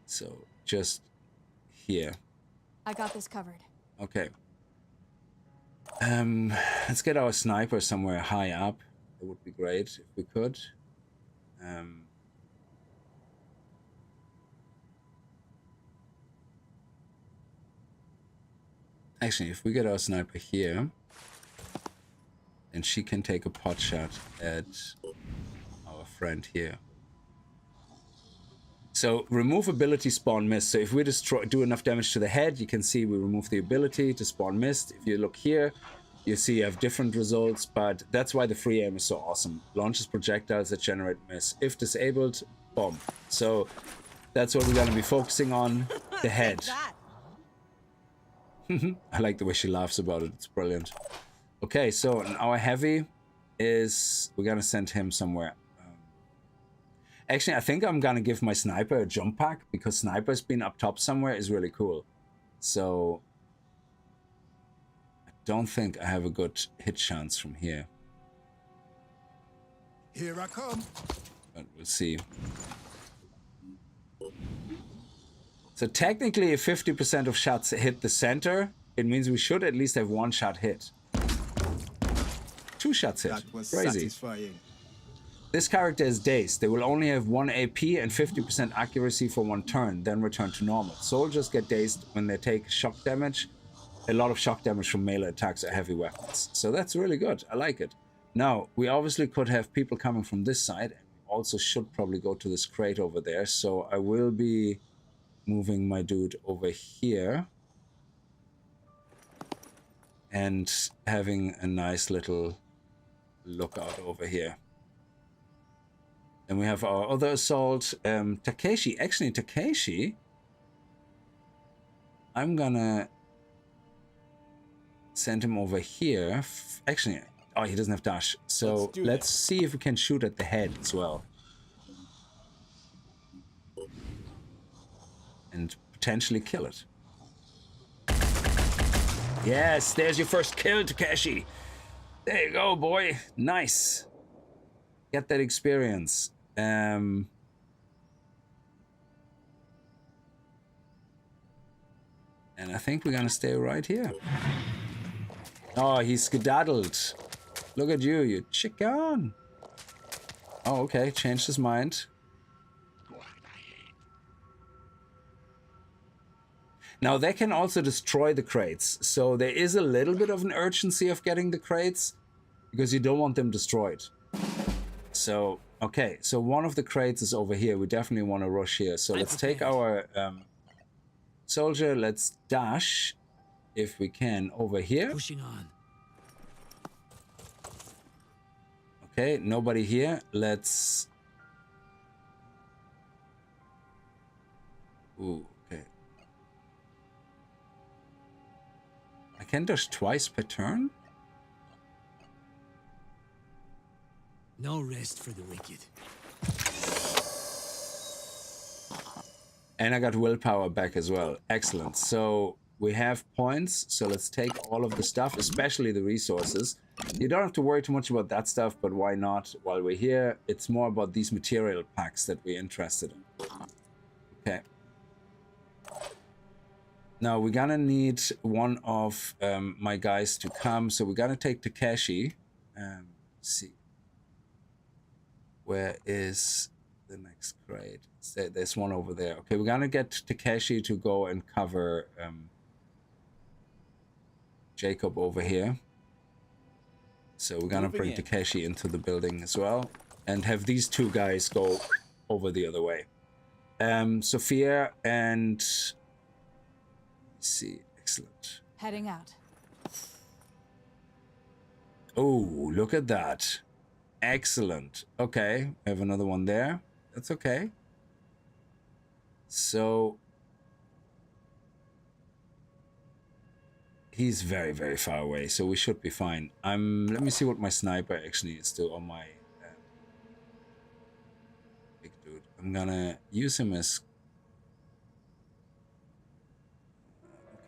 So just here. I got this covered. Okay. Let's get our sniper somewhere high up. It would be great if we could. Actually, if we get our sniper here, And she can take a pot shot at our friend here. So remove ability, spawn mist. So if we do enough damage to the head, you can see we remove the ability to spawn mist. If you look here, you see you have different results, but that's why the free aim is so awesome. Launches projectiles that generate mist. If disabled, bomb. So that's what we're going to be focusing on, the head. I like the way she laughs about it. It's brilliant. Okay, so our heavy is... We're going to send him somewhere. Actually, I think I'm going to give my sniper a jump pack, because sniper's been up top somewhere is really cool. So... I don't think I have a good hit chance from here. Here I come. But we'll see. So technically, if 50% of shots hit the center, it means we should at least have one shot hit. 2 shots hit. That was crazy. satisfying. This character is dazed. They will only have 1 AP and 50% accuracy for 1 turn, then return to normal. Soldiers get dazed when they take shock damage. A lot of shock damage from melee attacks or heavy weapons. So that's really good. I like it. Now, we obviously could have people coming from this side. And we also should probably go to this crate over there. So I will be moving my dude over here. And having a nice little lookout over here. And we have our other assault, Takeshi. Actually, Takeshi, I'm gonna send him over here. Actually, oh, he doesn't have dash. So let's see if we can shoot at the head as well. And potentially kill it. Yes, there's your first kill, Takeshi. There you go, boy. Nice. Get that experience. And I think we're gonna stay right here. Oh, he's skedaddled. Look at you, you chicken. Oh, okay, changed his mind. Now, they can also destroy the crates. So there is a little bit of an urgency of getting the crates, because you don't want them destroyed. So, okay, so one of the crates is over here. We definitely want to rush here. So let's take our soldier. Let's dash, if we can, over here. Pushing on. Okay, nobody here. Let's... Ooh, okay. I can dash twice per turn? No rest for the wicked. And I got willpower back as well. Excellent. So we have points. So let's take all of the stuff, especially the resources. You don't have to worry too much about that stuff, but why not while we're here? It's more about these material packs that we're interested in. Okay. Now we're gonna need one of my guys to come. So we're gonna take Takeshi. Let's see. Where is the next crate? There's one over there. Okay, we're gonna get Takeshi to go and cover Jacob over here. So we're gonna bring Takeshi into the building as well, and have these 2 guys go over the other way. Sophia and... Let's see, excellent. Heading out. Oh, look at that. Excellent. Okay, we have another one there. That's okay. So he's very, very far away, so we should be fine. Let me see what my sniper actually is still on my big dude. I'm gonna use him as...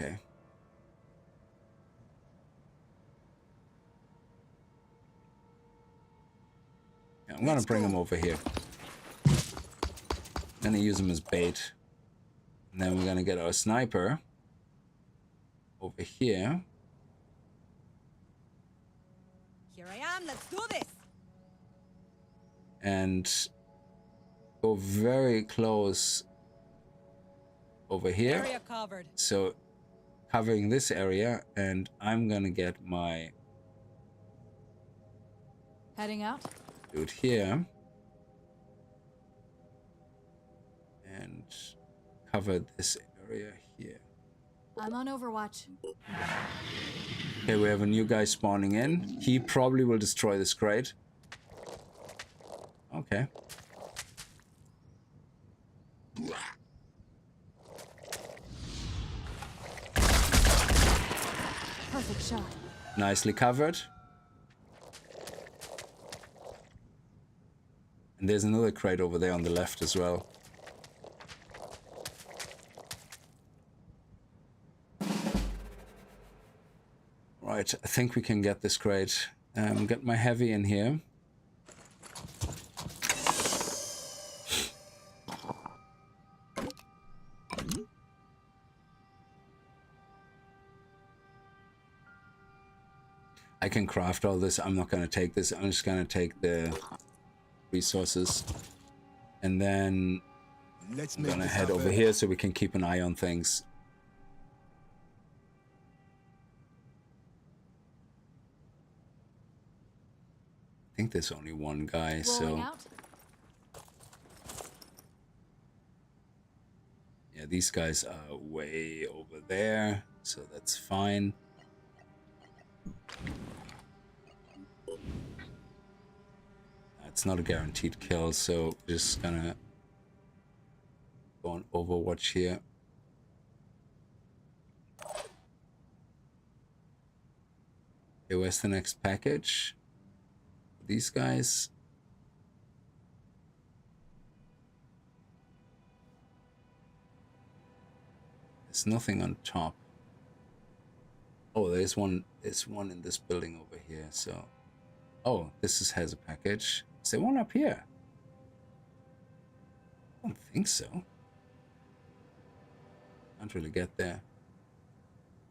Okay. I'm gonna bring him over here. I'm gonna use him as bait. And then we're gonna get our sniper over here. Here I am, let's do this. And go very close over here. Area covered. So covering this area, and I'm gonna get my Heading out? Do it here. And cover this area here. I'm on Overwatch. Okay, we have a new guy spawning in. He probably will destroy this crate. Okay. Perfect shot. Nicely covered. And there's another crate over there on the left as well. Right, I think we can get this crate. Get my heavy in here. I can craft all this. I'm not going to take this. I'm just going to take the resources. And then I'm going to head over here so we can keep an eye on things. I think there's only one guy, so... Yeah, these guys are way over there, so that's fine. It's not a guaranteed kill, so we're just gonna go on Overwatch here. Okay, where's the next package? These guys. There's nothing on top. Oh, there's one in this building over here, so... Oh, has a package. Is there one up here? I don't think so. Can't really get there.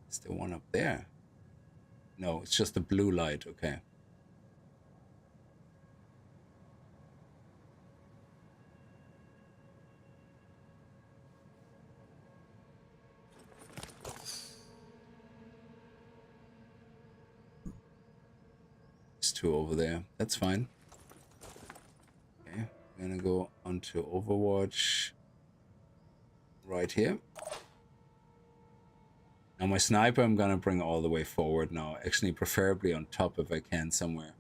Is there one up there? No, it's just a blue light, okay. Two over there. That's fine. Okay, I'm gonna go onto Overwatch right here. Now my sniper I'm gonna bring all the way forward now. Actually, preferably on top if I can somewhere.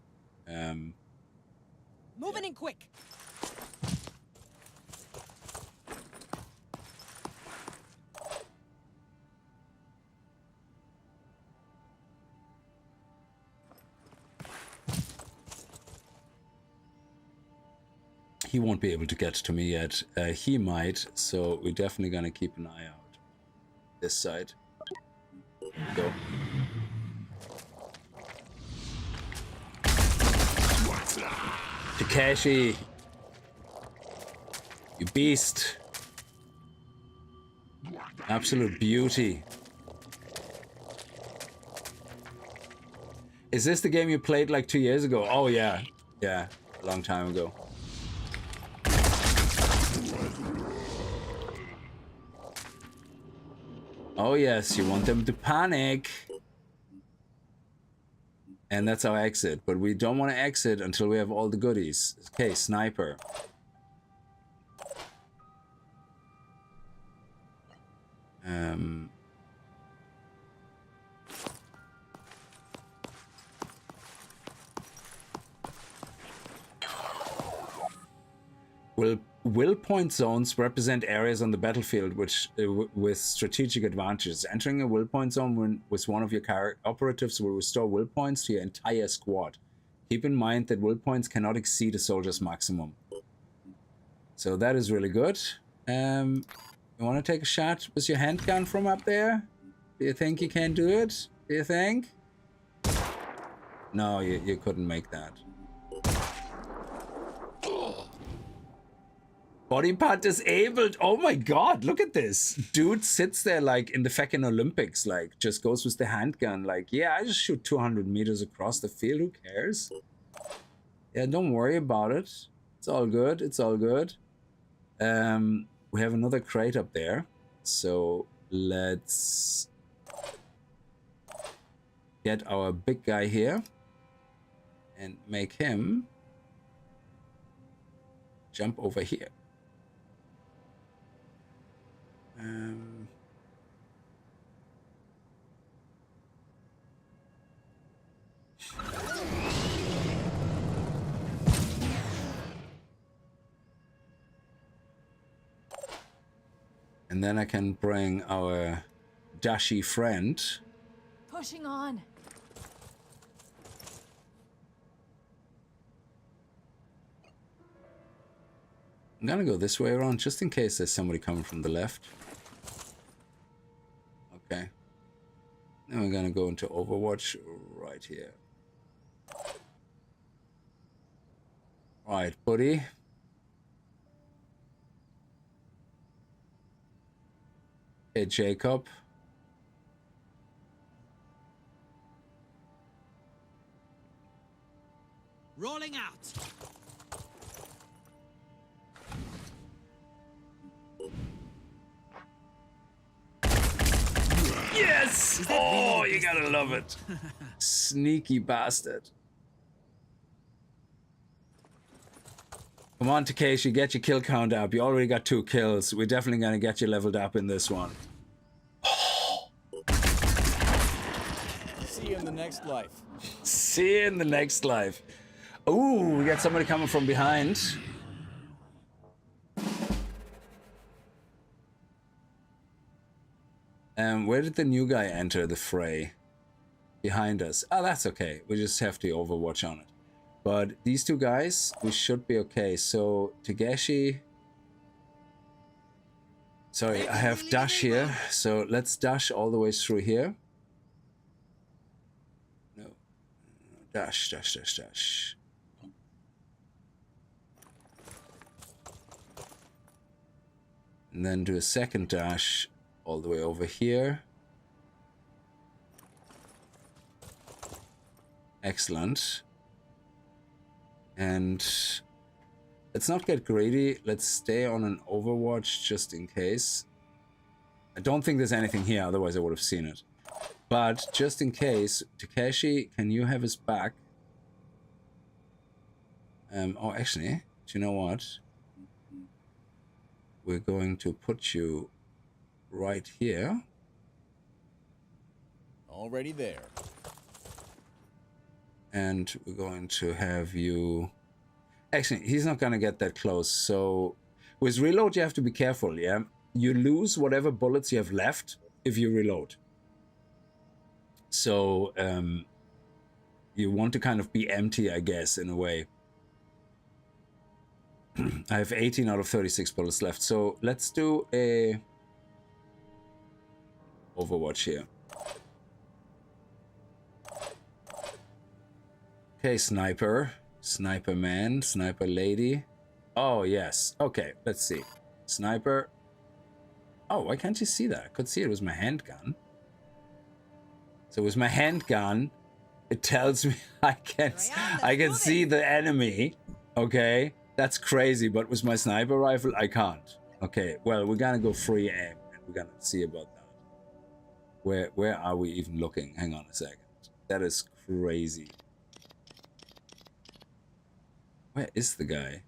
Moving in quick. He won't be able to get to me yet. He might, so we're definitely gonna keep an eye out. This side. Go. Takeshi! You beast! Absolute beauty. Is this the game you played like 2 years ago? Oh yeah. Yeah, a long time ago. Oh yes, you want them to panic. And that's our exit, but we don't want to exit until we have all the goodies. Okay, sniper. Will point zones represent areas on the battlefield which with strategic advantages. Entering a will point zone with one of your operatives will restore will points to your entire squad. Keep in mind that will points cannot exceed a soldier's maximum. So that is really good. You want to take a shot with your handgun from up there? Do you think you can do it? Do you think? No, you couldn't make that. Body part disabled. Oh my god, look at this. Dude sits there like in the fucking Olympics, like just goes with the handgun. Like, yeah, I just shoot 200 meters across the field. Who cares? Yeah, don't worry about it. It's all good. It's all good. We have another crate up there. So let's get our big guy here. and make him jump over here. And then I can bring our dashy friend. Pushing on. I'm gonna go this way around just in case there's somebody coming from the left. Okay. Then we're gonna go into Overwatch right here. Right, buddy. Hey, Jacob. Rolling out. Yes! Oh, you gotta love it. Sneaky bastard. Come on, Takeshi, get your kill count up. You already got 2 kills. We're definitely gonna get you leveled up in this one. See you in the next life. See you in the next life. Ooh, we got somebody coming from behind. Where did the new guy enter the fray? Behind us. Oh, that's okay. We just have the Overwatch on it. But these 2 guys, we should be okay. So, Takeshi... Sorry, I have dash here. So, let's dash all the way through here. No. Dash, dash, dash, dash. And then do a second dash all the way over here. Excellent. And let's not get greedy. Let's stay on an Overwatch just in case. I don't think there's anything here, otherwise I would have seen it. But just in case, Takeshi, can you have his back? Oh, actually, do you know what? We're going to put you right here. Already there. And we're going to have you... Actually, he's not going to get that close. So with reload, you have to be careful, yeah? You lose whatever bullets you have left if you reload. So you want to kind of be empty, I guess, in a way. I have 18 out of 36 bullets left. So let's do a Overwatch here. Okay, sniper. Sniper man, sniper lady. Oh, yes. Okay, let's see. Sniper. Oh, why can't you see that? I could see it was my handgun. So with my handgun, it tells me I can see the enemy. Okay, that's crazy. But with my sniper rifle, I can't. Okay, well, we're gonna go free aim and we're gonna see about that. Where are we even looking? Hang on a second. That is crazy. Where is the guy?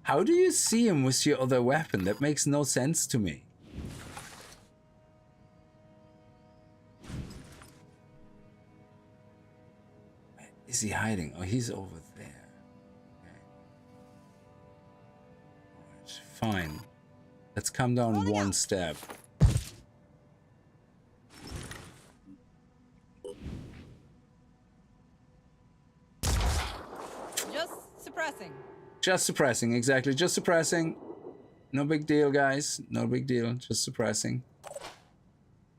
How do you see him with your other weapon? That makes no sense to me. Where is he hiding? Oh, he's over there. Okay. Alright, fine. Let's come down one step. Suppressing. Just suppressing, exactly. Just suppressing. No big deal, guys. No big deal. Just suppressing.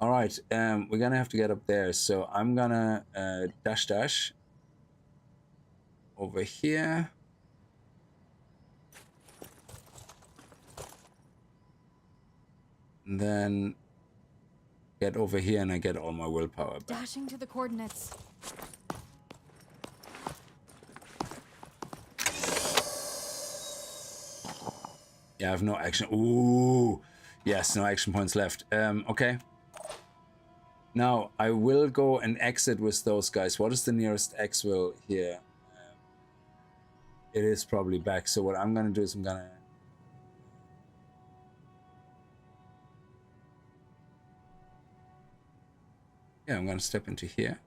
All right. We're gonna have to get up there. So I'm gonna dash over here. And then get over here, and I get all my willpower back. Dashing to the coordinates. Yeah, I have no action. Ooh, yes, no action points left. Okay. Now, I will go and exit with those guys. What is the nearest exfil here? It is probably back. So what I'm going to do is I'm going to... Yeah, I'm going to step into here.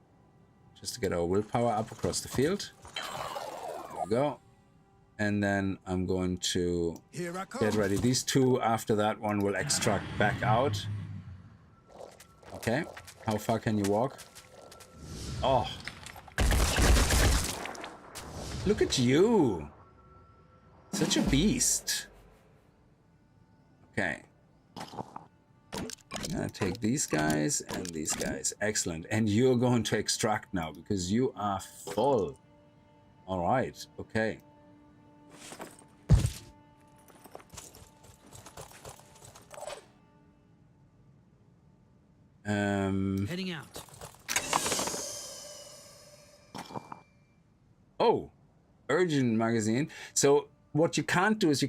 Just to get our willpower up across the field. There we go. And then I'm going to get ready. These two after that one will extract back out. Okay. How far can you walk? Oh. Look at you. Such a beast. Okay. I'm gonna take these guys and these guys. Excellent. And you're going to extract now because you are full. All right. Okay. Heading out. Oh, urgent magazine. So what you can't do is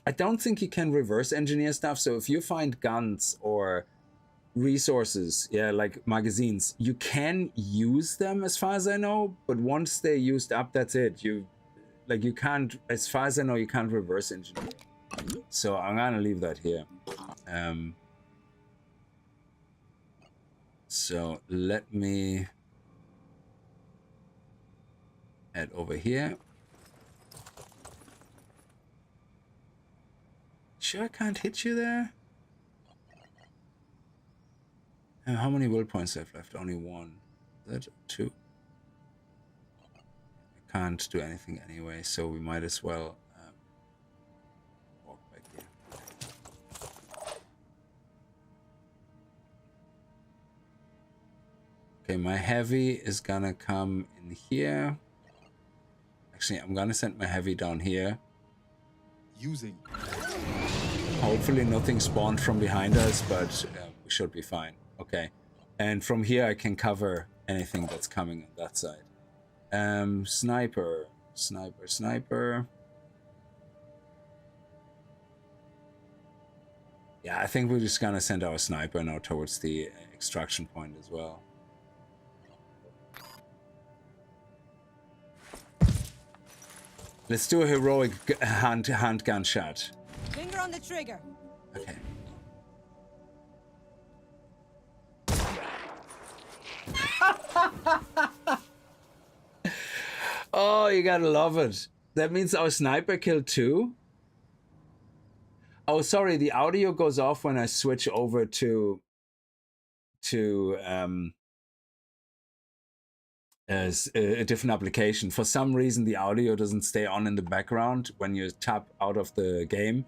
I don't think you can reverse engineer stuff. So if you find guns or resources, yeah, like magazines, you can use them as far as I know, but once they're used up, that's it. You can't, as far as I know, you can't reverse engineer. So I'm gonna leave that here. So let me head over here. Sure I can't hit you there? How many will points have left? Only one. Is that two? I can't do anything anyway, so we might as well walk back here. Okay, my heavy is gonna come in here. Actually, I'm gonna send my heavy down here. Using. Hopefully nothing spawned from behind us, but we should be fine. Okay. And from here I can cover anything that's coming on that side. Sniper. Yeah, I think we're just gonna send our sniper now towards the extraction point as well. Let's do a heroic handgun shot. Finger on the trigger. Okay. Oh, you gotta love it. That means our sniper killed two? Oh, sorry, the audio goes off when I switch over to as a different application. For some reason, the audio doesn't stay on in the background when you tap out of the game.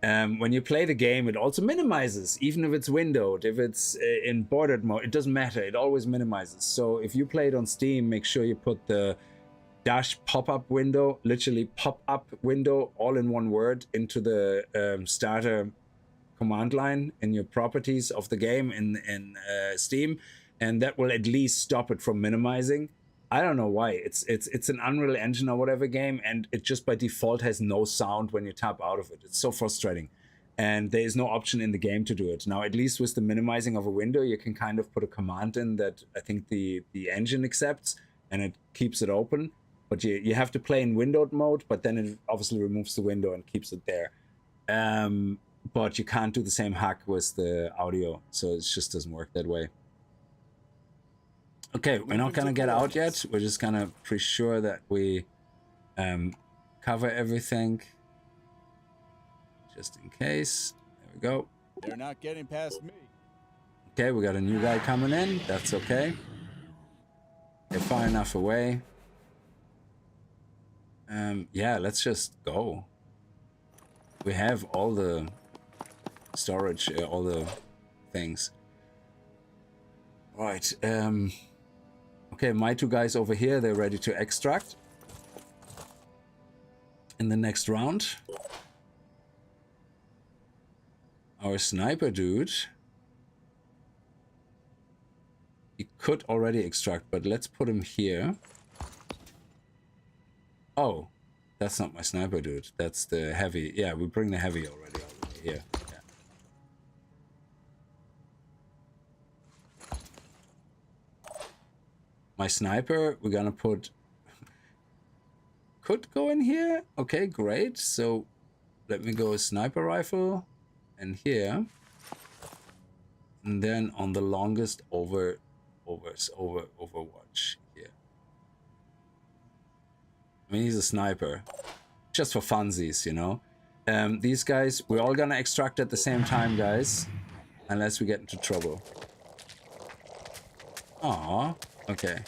When you play the game, it also minimizes, even if it's windowed. If it's in bordered mode, it doesn't matter. It always minimizes. So if you play it on Steam, make sure you put the dash pop-up window, literally pop-up window, all in one word, into the starter command line in your properties of the game in Steam, and that will at least stop it from minimizing. I don't know why. It's an Unreal Engine or whatever game, and it just by default has no sound when you tap out of it. It's so frustrating. And there is no option in the game to do it. Now, at least with the minimizing of a window, you can kind of put a command in that I think the engine accepts, and it keeps it open. But you have to play in windowed mode, but then it obviously removes the window and keeps it there. But you can't do the same hack with the audio, so it just doesn't work that way. Okay, we're not gonna get out yet. We're just gonna pre-sure that we cover everything, just in case. There we go. They're not getting past me. Okay, we got a new guy coming in. That's okay. They're far enough away. Yeah, let's just go. We have all the storage, all the things. Right. Okay, my two guys over here, they're ready to extract in the next round. Our sniper dude, he could already extract, but let's put him here. Oh, that's not my sniper dude. That's the heavy. Yeah, we bring the heavy already over here. Yeah. My sniper, we're gonna put... Could go in here. Okay, great. So let me go sniper rifle and here. And then on the longest Overwatch here. I mean, he's a sniper. Just for funsies, you know. These guys, we're all gonna extract at the same time, guys. Unless we get into trouble. Aw, okay.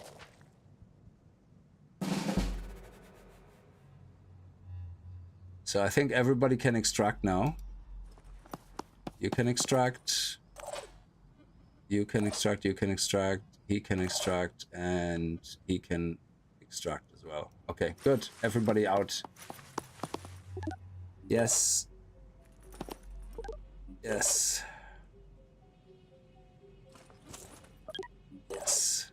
So I think everybody can extract now. You can extract. You can extract, you can extract, he can extract, and he can extract as well. Okay, good. Everybody out. Yes. Yes. Yes.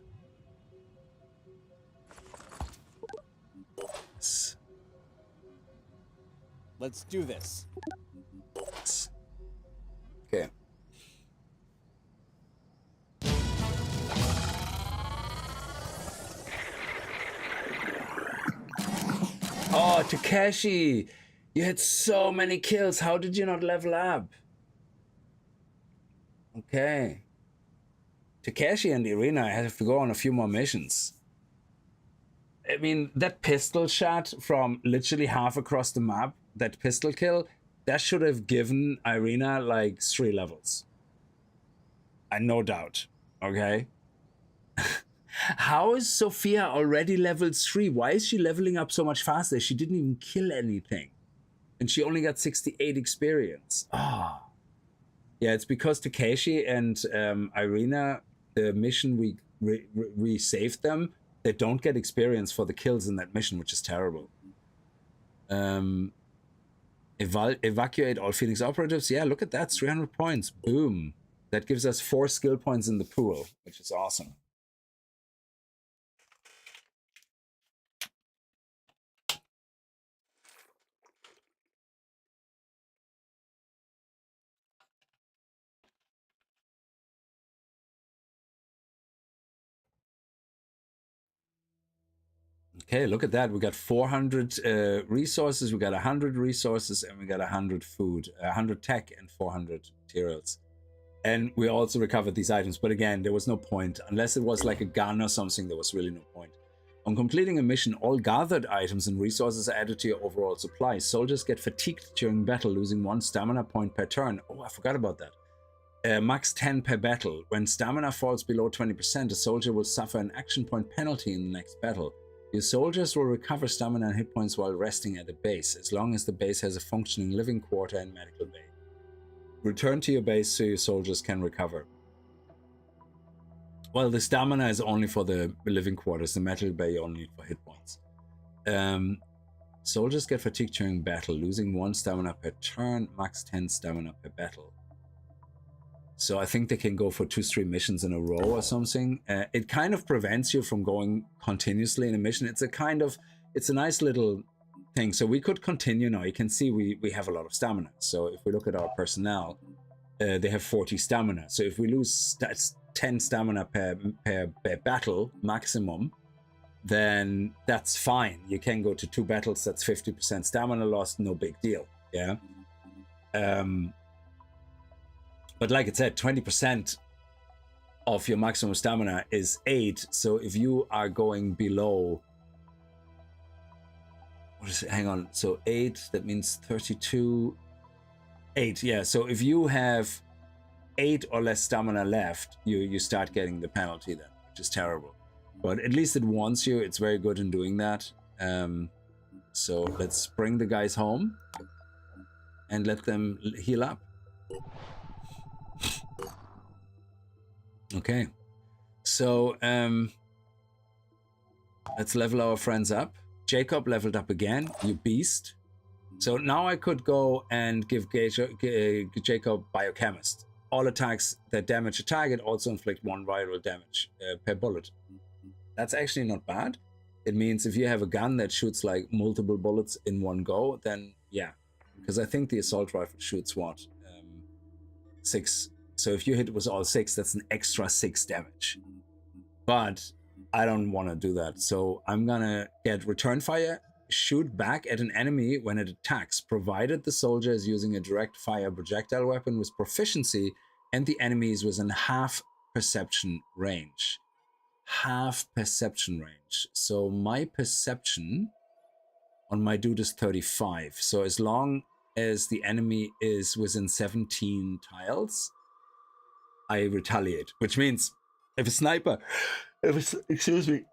Yes. Let's do this. Yes. Okay. Oh, Takeshi! You had so many kills. How did you not level up? Okay. Takeshi and Irina have to go on a few more missions. I mean, that pistol shot from literally half across the map, that pistol kill, that should have given Irina like 3 levels. No doubt. Okay? How is Sophia already level 3? Why is she leveling up so much faster? She didn't even kill anything. And she only got 68 experience. Ah. Oh. Yeah, it's because Takeshi and Irina, the mission we saved them, they don't get experience for the kills in that mission, which is terrible. Evacuate all Phoenix operatives. Yeah, look at that. 300 points. Boom. That gives us 4 skill points in the pool, which is awesome. Okay, look at that. We got 400 resources, we got 100 resources, and we got 100 food, 100 tech, and 400 materials. And we also recovered these items. But again, there was no point. Unless it was like a gun or something, there was really no point. On completing a mission, all gathered items and resources are added to your overall supply. Soldiers get fatigued during battle, losing 1 stamina point per turn. Oh, I forgot about that. Max 10 per battle. When stamina falls below 20%, a soldier will suffer an action point penalty in the next battle. Your soldiers will recover stamina and hit points while resting at a base, as long as the base has a functioning living quarter and medical bay. Return to your base so your soldiers can recover. Well, the stamina is only for the living quarters, the medical bay only for hit points. Soldiers get fatigued during battle, losing 1 stamina per turn, max 10 stamina per battle. So I think they can go for 2-3 missions in a row or something. It kind of prevents you from going continuously in a mission. It's a nice little thing. So we could continue now. You can see we have a lot of stamina. So if we look at our personnel, they have 40 stamina. So if we lose 10 stamina per battle maximum, then that's fine. You can go to 2 battles. That's 50% stamina lost. No big deal. Yeah. But like I said, 20% of your maximum stamina is 8. So if you are going below, what is it? Hang on. So 8, that means 32. 8, yeah. So if you have 8 or less stamina left, you start getting the penalty then, which is terrible. But at least it warns you. It's very good in doing that. So let's bring the guys home and let them heal up. Okay, so let's level our friends up. Jacob leveled up again, you beast. So now I could go and give Jacob Biochemist. All attacks that damage a target also inflict 1 viral damage per bullet. That's actually not bad. It means if you have a gun that shoots like multiple bullets in one go, then yeah. Because I think the assault rifle shoots what? 6. So if you hit with all 6, that's an extra 6 damage. But I don't want to do that. So I'm gonna get return fire, shoot back at an enemy when it attacks, provided the soldier is using a direct fire projectile weapon with proficiency and the enemy is within half perception range. Half perception range. So my perception on my dude is 35. So as long as the enemy is within 17 tiles, I retaliate, which means if a sniper, excuse me,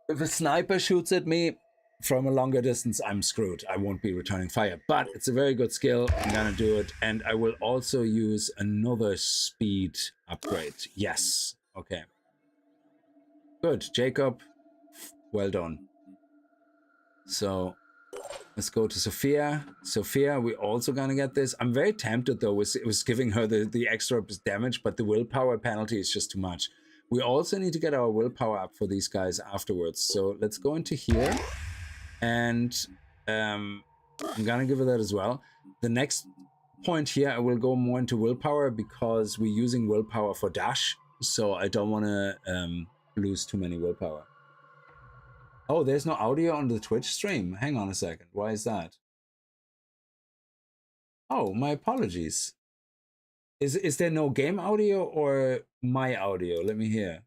if a sniper shoots at me from a longer distance, I'm screwed. I won't be returning fire, but it's a very good skill. I'm gonna do it, and I will also use another speed upgrade. Yes, okay, good, Jacob, well done. So let's go to Sophia. Sophia, we're also gonna get this. I'm very tempted though. It was giving her the extra damage, but the willpower penalty is just too much. We also need to get our willpower up for these guys afterwards. So let's go into here, and I'm gonna give her that as well. The next point here, I will go more into willpower because we're using willpower for dash. So I don't want to lose too many willpower. Oh, there's no audio on the Twitch stream. Hang on a second. Why is that? Oh, my apologies. Is there no game audio or my audio? Let me hear.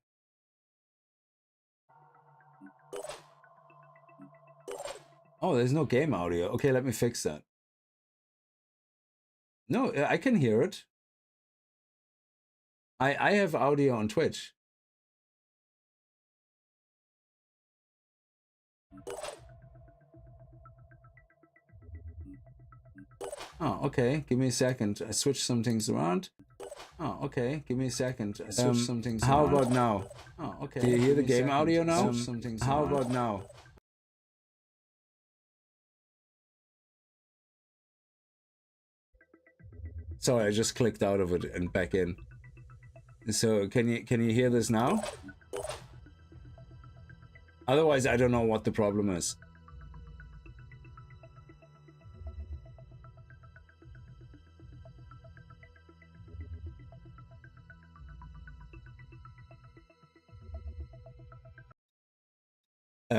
Oh, there's no game audio. Okay, let me fix that. No, I can hear it. I have audio on Twitch. Oh, okay. Give me a second. I switch some things around. Oh, okay. Give me a second. I switch some things around. How about now? Oh, okay. Do you hear the game audio now? How about now? Sorry, I just clicked out of it and back in. So can you hear this now? Otherwise, I don't know what the problem is.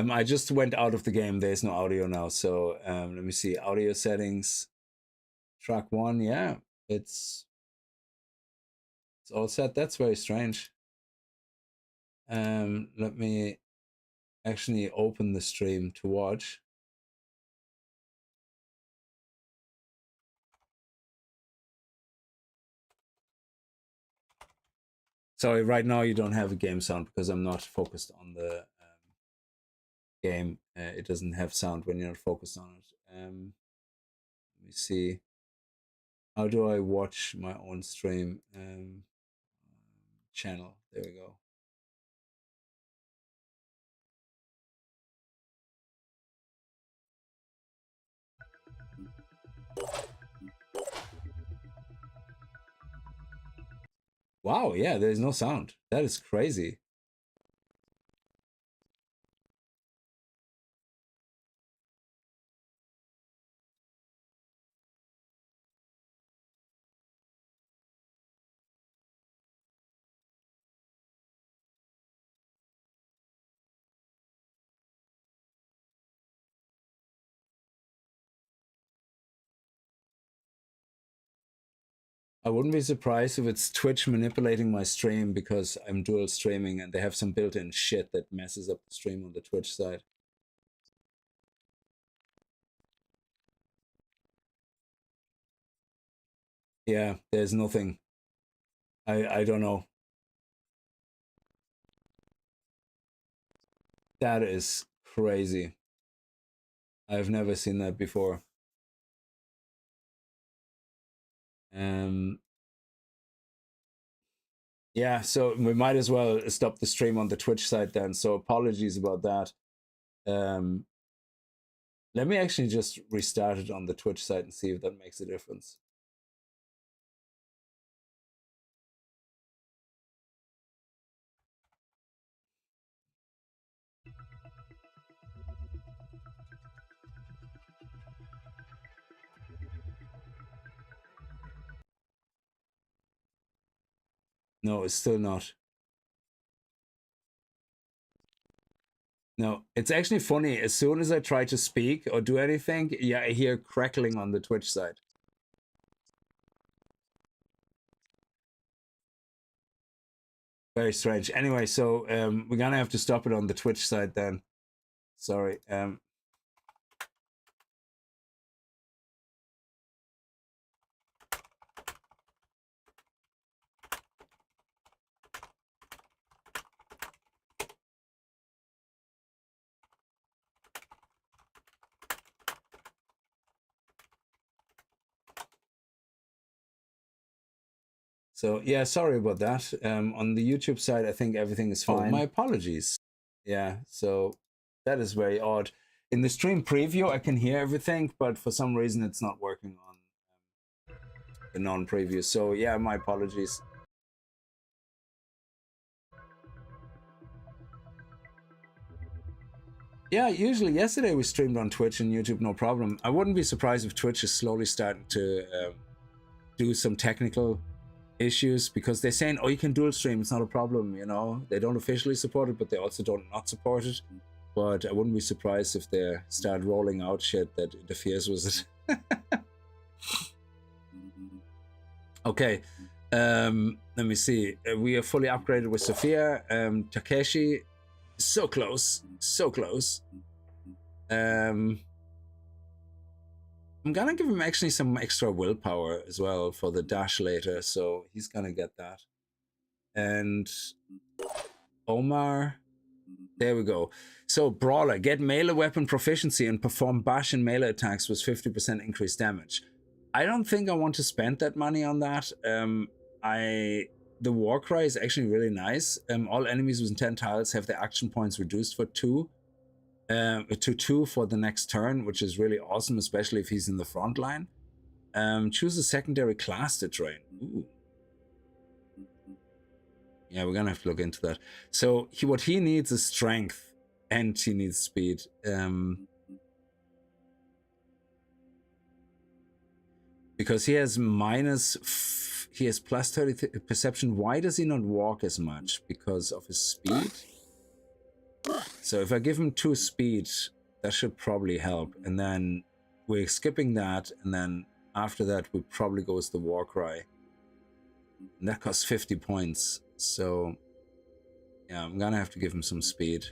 I just went out of the game. There's no audio now. So let me see. Audio settings. Track 1. Yeah, it's all set. That's very strange. Let me actually open the stream to watch. Sorry, right now you don't have a game sound because I'm not focused on the game. It doesn't have sound when you're not focused on it. Let me see. How do I watch my own stream? Channel. There we go. Wow, yeah, there's no sound. That is crazy. I wouldn't be surprised if it's Twitch manipulating my stream because I'm dual streaming and they have some built-in shit that messes up the stream on the Twitch side. Yeah, there's nothing. I don't know. That is crazy. I've never seen that before. Yeah, so we might as well stop the stream on the Twitch side then. So apologies about that. Let me actually just restart it on the Twitch side and see if that makes a difference. No, it's still not. No, it's actually funny. As soon as I try to speak or do anything, yeah, I hear crackling on the Twitch side. Very strange. Anyway, so we're gonna have to stop it on the Twitch side then. Sorry. So yeah, sorry about that. On the YouTube side, I think everything is fine. My apologies. Yeah, so that is very odd. In the stream preview, I can hear everything, but for some reason, it's not working on the non-preview. So yeah, my apologies. Yeah, usually yesterday we streamed on Twitch and YouTube, no problem. I wouldn't be surprised if Twitch is slowly starting to do some technical issues, because they're saying, oh, you can dual stream, it's not a problem, you know. They don't officially support it, but they also don't not support it. But I wouldn't be surprised if they start rolling out shit that interferes with it. Okay, let me see. We are fully upgraded with Sophia. Takeshi, so close, so close. I'm gonna give him actually some extra willpower as well for the dash later, so he's gonna get that. And Omar, there we go. So Brawler, get melee weapon proficiency and perform bash and melee attacks with 50% increased damage. I don't think I want to spend that money on that. The Warcry is actually really nice. All enemies within 10 tiles have their action points reduced for 2. To 2 for the next turn, which is really awesome, especially if he's in the front line. Choose a secondary class to train. Ooh. Yeah, we're gonna have to look into that. So what he needs is strength, and he needs speed. Because he has he has plus 30 perception. Why does he not walk as much? Because of his speed? So if I give him 2 speed, that should probably help. And then we're skipping that, and then after that we probably go with the Warcry. And that costs 50 points. So yeah, I'm gonna have to give him some speed.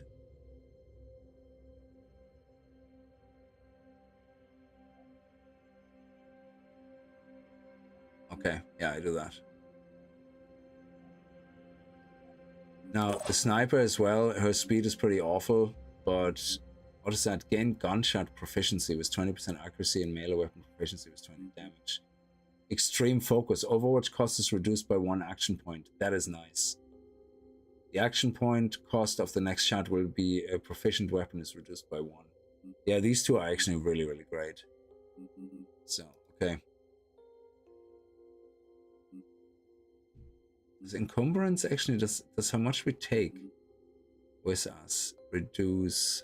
Okay, yeah, I do that. Now, the sniper as well, her speed is pretty awful, but what is that? Gain gunshot proficiency with 20% accuracy and melee weapon proficiency with 20 damage. Extreme focus. Overwatch cost is reduced by 1 action point. That is nice. The action point cost of the next shot will be a proficient weapon is reduced by 1. Yeah, these two are actually really, really great. So, okay. Does encumbrance actually, does how much we take with us reduce?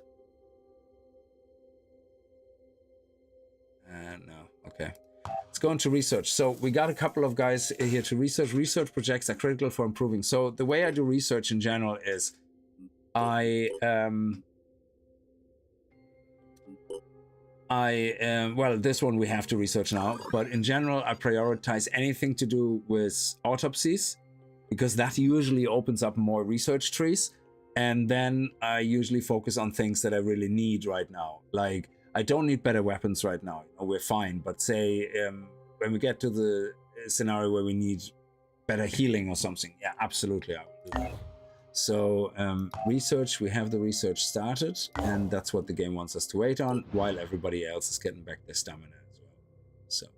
No, okay. Let's go into research. So we got a couple of guys here to research. Research projects are critical for improving. So the way I do research in general is well, this one we have to research now, but in general, I prioritize anything to do with autopsies, because that usually opens up more research trees. And then I usually focus on things that I really need right now. Like, I don't need better weapons right now. We're fine. But say, when we get to the scenario where we need better healing or something, yeah, absolutely, I will do that. So, research, we have the research started, and that's what the game wants us to wait on, while everybody else is getting back their stamina as well.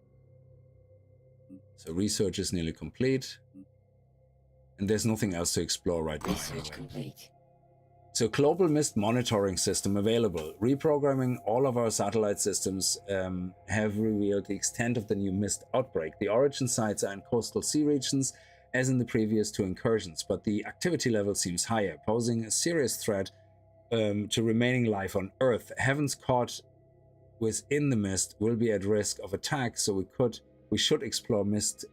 So research is nearly complete. And there's nothing else to explore right now. Research complete. So global mist monitoring system available. Reprogramming all of our satellite systems have revealed the extent of the new mist outbreak. The origin sites are in coastal sea regions, as in the previous 2 incursions, but the activity level seems higher, posing a serious threat to remaining life on Earth. Heavens caught within the mist will be at risk of attack, so we should explore mist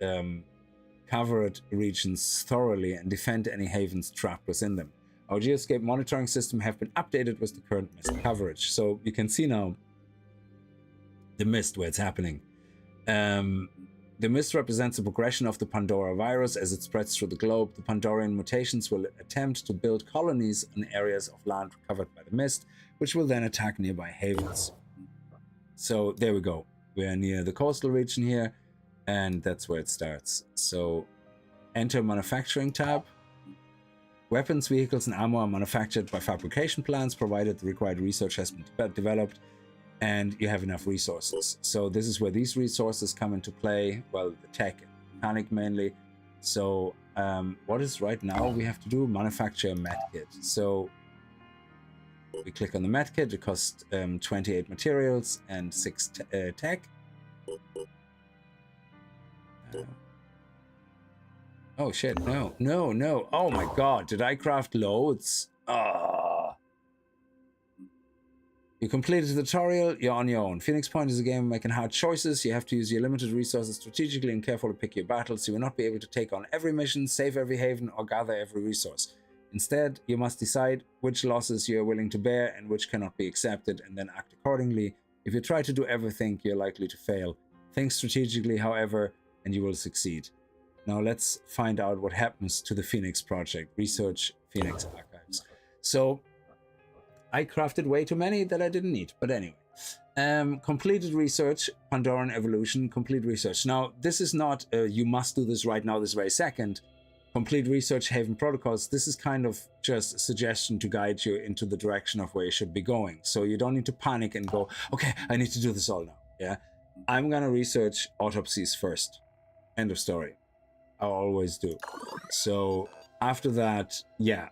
covered regions thoroughly and defend any havens trapped within them. Our Geoscape monitoring system have been updated with the current mist coverage. So you can see now the mist where it's happening. The mist represents the progression of the Pandora virus as it spreads through the globe. The Pandorian mutations will attempt to build colonies in areas of land covered by the mist, which will then attack nearby havens. So there we go. We're near the coastal region here, and that's where it starts. So enter manufacturing tab. Weapons, vehicles, and armor are manufactured by fabrication plants, provided the required research has been developed and you have enough resources. So this is where these resources come into play. Well, the tech and mechanic mainly. So what is right now we have to do? Manufacture a medkit. So we click on the medkit. It costs 28 materials and 6 tech. Oh shit, no. Oh my god, did I craft loads? You completed the tutorial, you're on your own. Phoenix Point is a game making hard choices. You have to use your limited resources strategically and carefully pick your battles. You will not be able to take on every mission, save every haven, or gather every resource. Instead, you must decide which losses you are willing to bear and which cannot be accepted, and then act accordingly. If you try to do everything, you're likely to fail. Think strategically, however, and you will succeed. Now let's find out what happens to the Phoenix project. Research Phoenix Archives. So I crafted way too many that I didn't need, but anyway. Completed research, Pandoran evolution, complete research. Now this is not you must do this right now, this very second. Complete research, Haven protocols. This is kind of just a suggestion to guide you into the direction of where you should be going. So you don't need to panic and go, okay, I need to do this all now. Yeah, I'm gonna research autopsies first. End of story. I always do. So after that, yeah,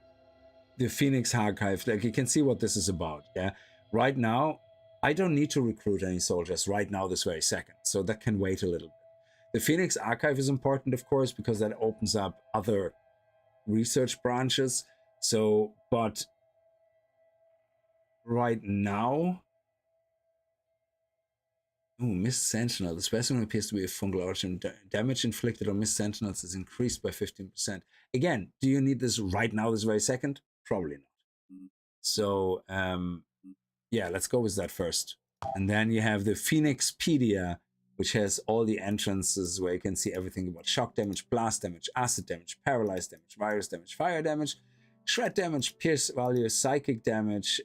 the Phoenix Archive, like you can see what this is about. Yeah, right now I don't need to recruit any soldiers right now this very second, so that can wait a little bit. The Phoenix Archive is important, of course, because that opens up other research branches. So, but right now, ooh, Mist Sentinel. The specimen appears to be a fungal origin. Damage inflicted on Mist Sentinels is increased by 15%. Again, do you need this right now, this very second? Probably not. So, yeah, let's go with that first. And then you have the Phoenixpedia, which has all the entrances where you can see everything about shock damage, blast damage, acid damage, paralyzed damage, virus damage, fire damage, shred damage, pierce value, psychic damage,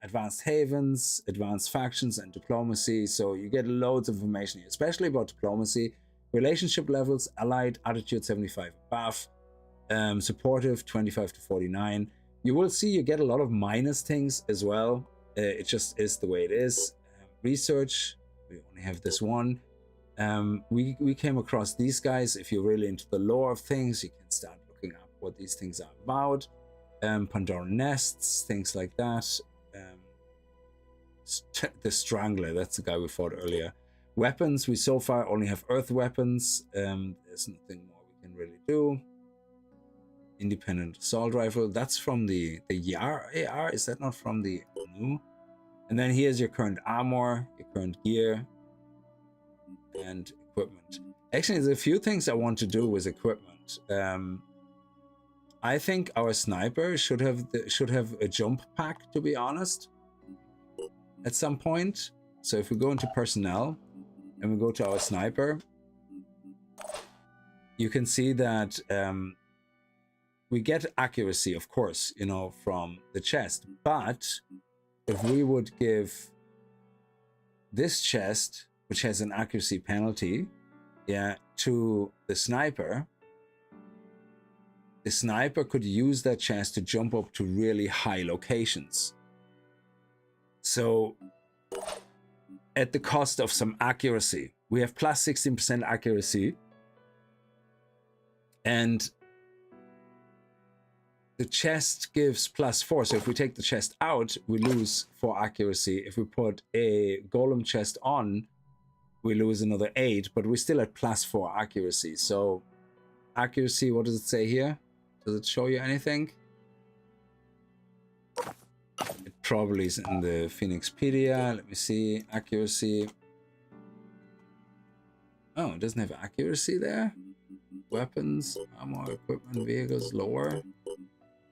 advanced havens, advanced factions, and diplomacy. So you get loads of information here, especially about diplomacy, relationship levels, allied, attitude 75 above, supportive 25 to 49. You will see you get a lot of minus things as well. It just is the way it is. Research, we only have this one. We came across these guys. If you're really into the lore of things, you can start looking up what these things are about. Pandoran nests, things like that. The Strangler, that's the guy we fought earlier. Weapons, we so far only have earth weapons. There's nothing more we can really do. Independent assault rifle, that's from the Yar AR, is that not from the new? And then here's your current armor, your current gear, and equipment. Actually, there's a few things I want to do with equipment. I think our sniper should have a jump pack, to be honest, at some point. So if we go into personnel and we go to our sniper, you can see that we get accuracy, of course, you know, from the chest. But if we would give this chest, which has an accuracy penalty, yeah, to the sniper could use that chest to jump up to really high locations. So at the cost of some accuracy, we have plus 16% accuracy, and the chest gives +4, so if we take the chest out, we lose 4 accuracy. If we put a golem chest on, we lose another 8, but we're still at +4 accuracy. So accuracy, what does it say here? Does it show you anything? It probably is in the Phoenixpedia. Let me see, accuracy. Oh, it doesn't have accuracy there. Weapons, armor, equipment, vehicles, lower.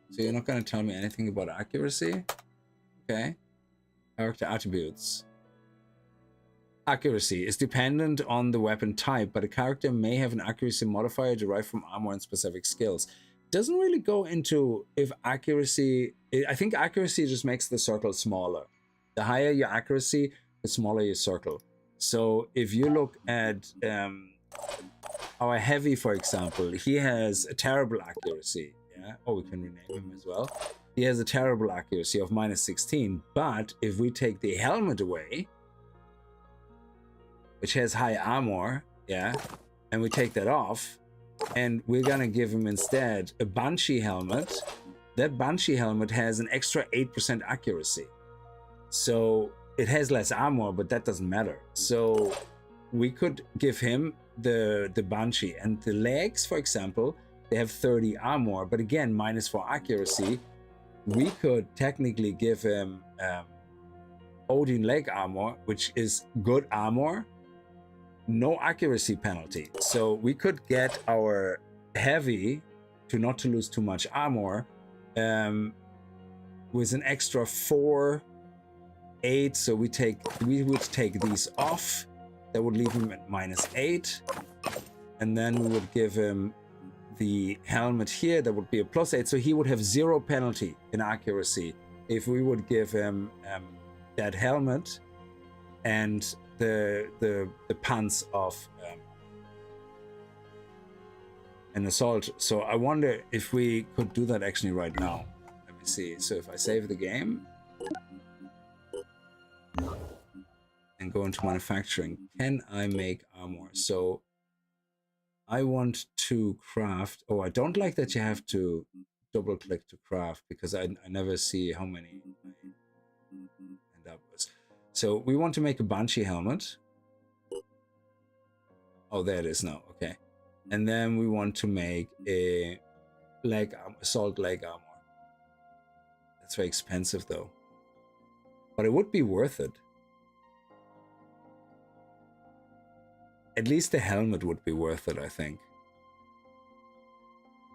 So you're not going to tell me anything about accuracy? Okay. Character attributes. Accuracy is dependent on the weapon type, but a character may have an accuracy modifier derived from armor and specific skills. Doesn't really go into if accuracy... I think accuracy just makes the circle smaller. The higher your accuracy, the smaller your circle. So if you look at our heavy, for example, he has a terrible accuracy. Yeah. Oh, we can rename him as well. He has a terrible accuracy of -16. But if we take the helmet away, which has high armor, yeah, and we take that off, and we're gonna give him instead a Banshee helmet. That Banshee helmet has an extra 8% accuracy. So it has less armor, but that doesn't matter. So we could give him the Banshee, and the legs, for example, they have 30 armor, but again, -4 accuracy. We could technically give him Odin leg armor, which is good armor, no accuracy penalty. So we could get our heavy not to lose too much armor with an extra 4, 8. So we would take these off. That would leave him at -8, and then we would give him the helmet here. That would be a +8. So he would have 0 penalty in accuracy if we would give him that helmet and the pants of an assault. So I wonder if we could do that actually right now. Let me see. So if I save the game and go into manufacturing, can I make armor? So I want to craft. Oh, I don't like that you have to double click to craft, because I never see how many I end up with. So we want to make a Banshee helmet. Oh, there it is now. Okay. And then we want to make a assault leg armor. That's very expensive though. But it would be worth it. At least the helmet would be worth it, I think.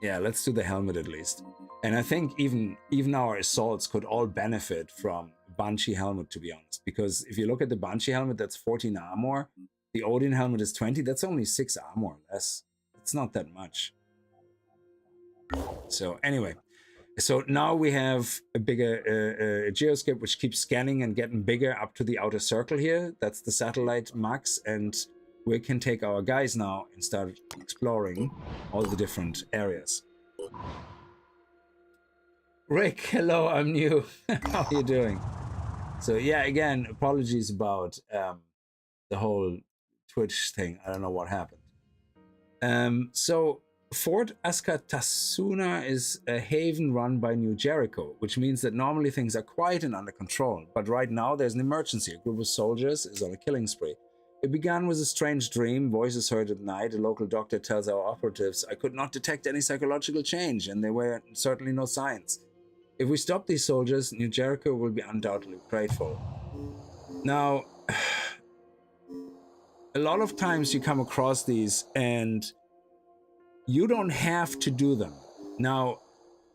Yeah, let's do the helmet at least. And I think even our assaults could all benefit from Banshee helmet, to be honest. Because if you look at the Banshee helmet, that's 14 armor. The Odin helmet is 20. That's only 6 armor less. It's not that much. So anyway, so now we have a bigger Geoscape, which keeps scanning and getting bigger up to the outer circle here. That's the satellite max, and we can take our guys now and start exploring all the different areas. Rick, hello, I'm new. How are you doing? So yeah, again, apologies about the whole Twitch thing. I don't know what happened. So Fort Askatasuna is a haven run by New Jericho, which means that normally things are quiet and under control. But right now there's an emergency. A group of soldiers is on a killing spree. It began with a strange dream, voices heard at night. A local doctor tells our operatives, I could not detect any psychological change, and there were certainly no signs. If we stop these soldiers, New Jericho will be undoubtedly grateful. Now, a lot of times you come across these and you don't have to do them. Now,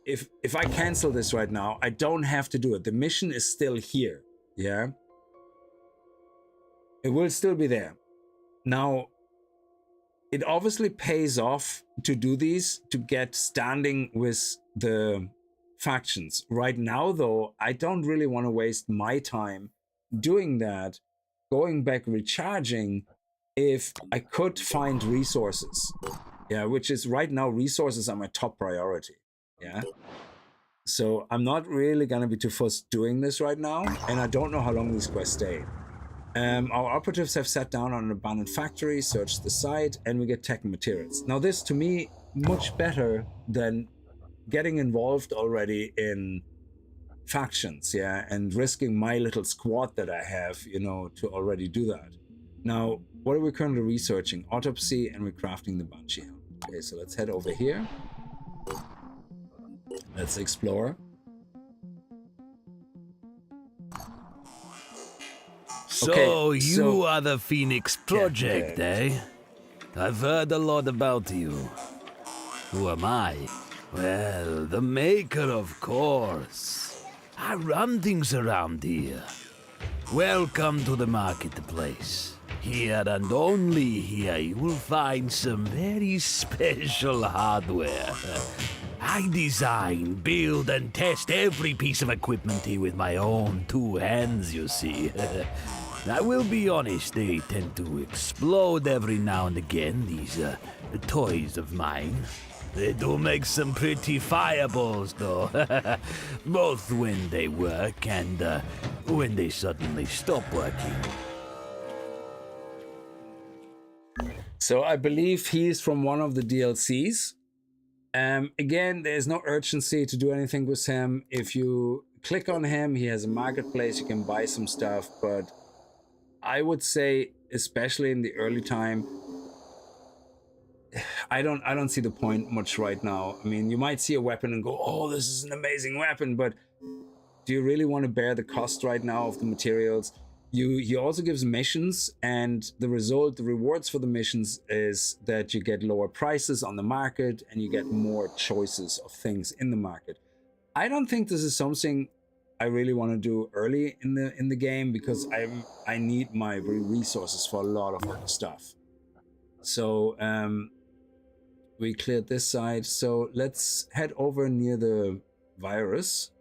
if I cancel this right now, I don't have to do it. The mission is still here, yeah? It will still be there. Now, it obviously pays off to do these to get standing with the factions. Right now, though, I don't really want to waste my time doing that, going back recharging, if I could find resources. Yeah, which is right now, resources are my top priority. Yeah. So I'm not really going to be too fussed doing this right now, and I don't know how long these quests stay. Our operatives have sat down on an abandoned factory, searched the site, and we get tech and materials. Now this, to me, much better than getting involved already in factions, yeah, and risking my little squad that I have, you know, to already do that. Now, what are we currently researching? Autopsy, and we're crafting the Banshee helmet. Okay, so let's head over here. Let's explore. So you are the Phoenix Project, eh? I've heard a lot about you. Who am I? Well, the maker, of course. I run things around here. Welcome to the marketplace. Here and only here you will find some very special hardware. I design, build, and test every piece of equipment here with my own 2 hands, you see. I will be honest, they tend to explode every now and again, these toys of mine. They do make some pretty fireballs, though. Both when they work and when they suddenly stop working. So I believe he's from one of the DLCs. Again, there's no urgency to do anything with him. If you click on him, he has a marketplace, you can buy some stuff, but I would say, especially in the early time, I don't see the point much right now. I mean, you might see a weapon and go, oh, this is an amazing weapon, but do you really want to bear the cost right now of the materials? He also gives missions, and the rewards for the missions is that you get lower prices on the market and you get more choices of things in the market. I don't think this is something I really want to do early in the game, because I need my resources for a lot of other stuff. So we cleared this side, so let's head over near the virus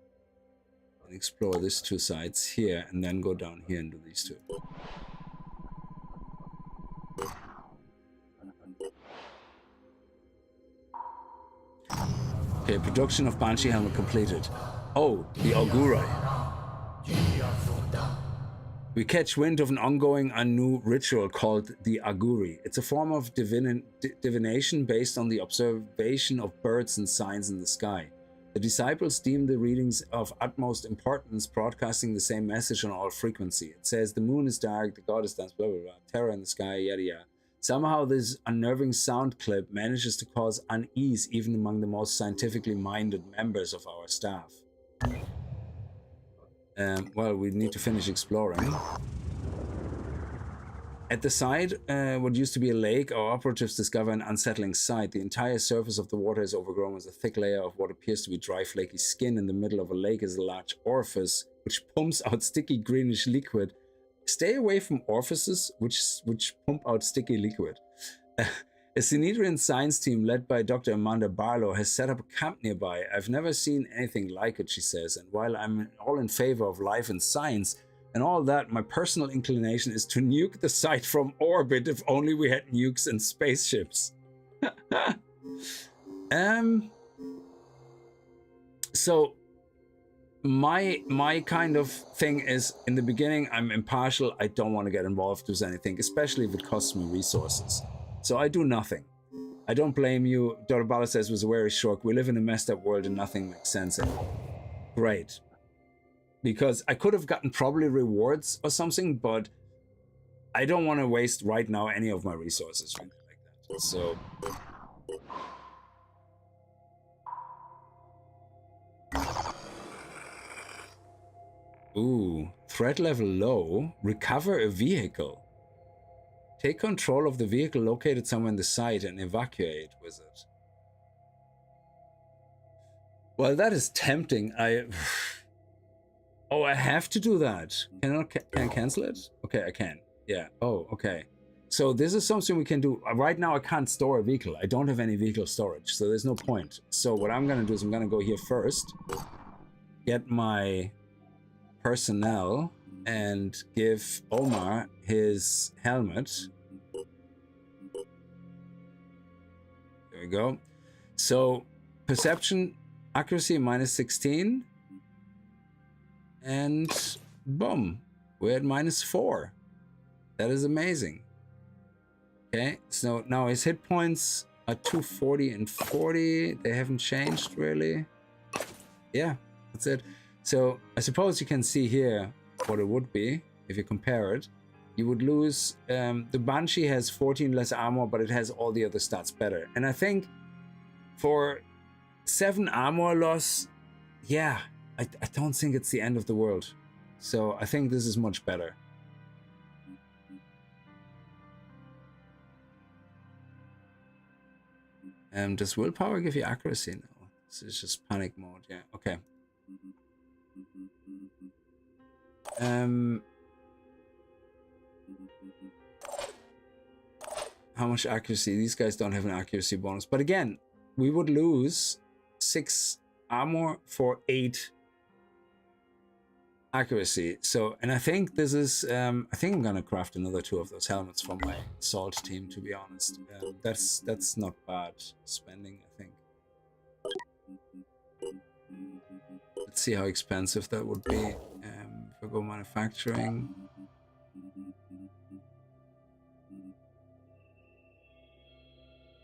and explore these 2 sides here, and then go down here and do these 2. Okay, production of Banshee helmet completed. Oh, the Augurai. We catch wind of an ongoing Anu ritual called the Aguri. It's a form of divination based on the observation of birds and signs in the sky. The disciples deem the readings of utmost importance, broadcasting the same message on all frequency. It says the moon is dark, the god is dance, blah blah blah, terror in the sky, yada yada. Somehow this unnerving sound clip manages to cause unease even among the most scientifically minded members of our staff. Well, we need to finish exploring. At the side, what used to be a lake, our operatives discover an unsettling sight. The entire surface of the water is overgrown with a thick layer of what appears to be dry, flaky skin. In the middle of a lake is a large orifice, which pumps out sticky greenish liquid. Stay away from orifices which pump out sticky liquid. A Sinedrian science team led by Dr. Amanda Barlow has set up a camp nearby. I've never seen anything like it, she says, and while I'm all in favor of life and science and all that, my personal inclination is to nuke the site from orbit if only we had nukes and spaceships. So my kind of thing is, in the beginning, I'm impartial. I don't want to get involved with anything, especially if it costs me resources. So I do nothing. I don't blame you. Dr. Barlow says was very shocked. We live in a messed up world and nothing makes sense anymore. Great. Because I could have gotten probably rewards or something, but I don't want to waste right now any of my resources or anything like that. So ooh, threat level low. Recover a vehicle. Take control of the vehicle located somewhere in the site and evacuate with it. Well, that is tempting. Oh, I have to do that. Can I cancel it? Okay, I can. Yeah. Oh, okay. So this is something we can do. Right now, I can't store a vehicle. I don't have any vehicle storage, so there's no point. So what I'm going to do is I'm going to go here first, get my personnel, and give Omar his helmet. There we go. So perception, accuracy -16. And boom, we're at -4. That is amazing. Okay, so now his hit points are 240 and 40. They haven't changed really. Yeah, that's it. So I suppose you can see here what it would be if you compare it. You would lose, the Banshee has 14 less armor, but it has all the other stats better. And I think for 7 armor loss, yeah, I don't think it's the end of the world. So I think this is much better. Does willpower give you accuracy now? This is just panic mode. Yeah. Okay. How much accuracy? These guys don't have an accuracy bonus, but again, we would lose 6 armor for 8 accuracy. So, and I think this is, I think I'm gonna craft another 2 of those helmets for my assault team, to be honest. That's not bad spending, I think. Let's see how expensive that would be. If I go manufacturing.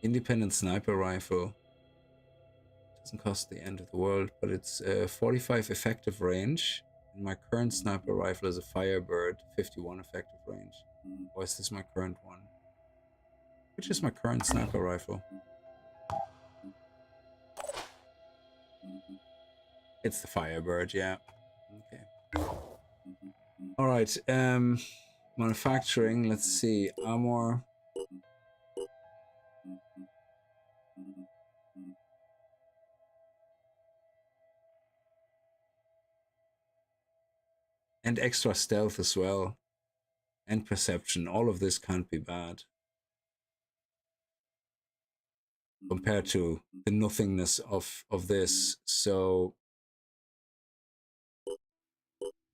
Independent sniper rifle. Doesn't cost the end of the world, but it's 45 effective range. And my current sniper rifle is a Firebird, 51 effective range. Or is this my current one? Which is my current sniper rifle? It's the Firebird, yeah. Okay. Alright, manufacturing, let's see. Armor. And extra stealth as well. And perception. All of this can't be bad. Compared to the nothingness of this. So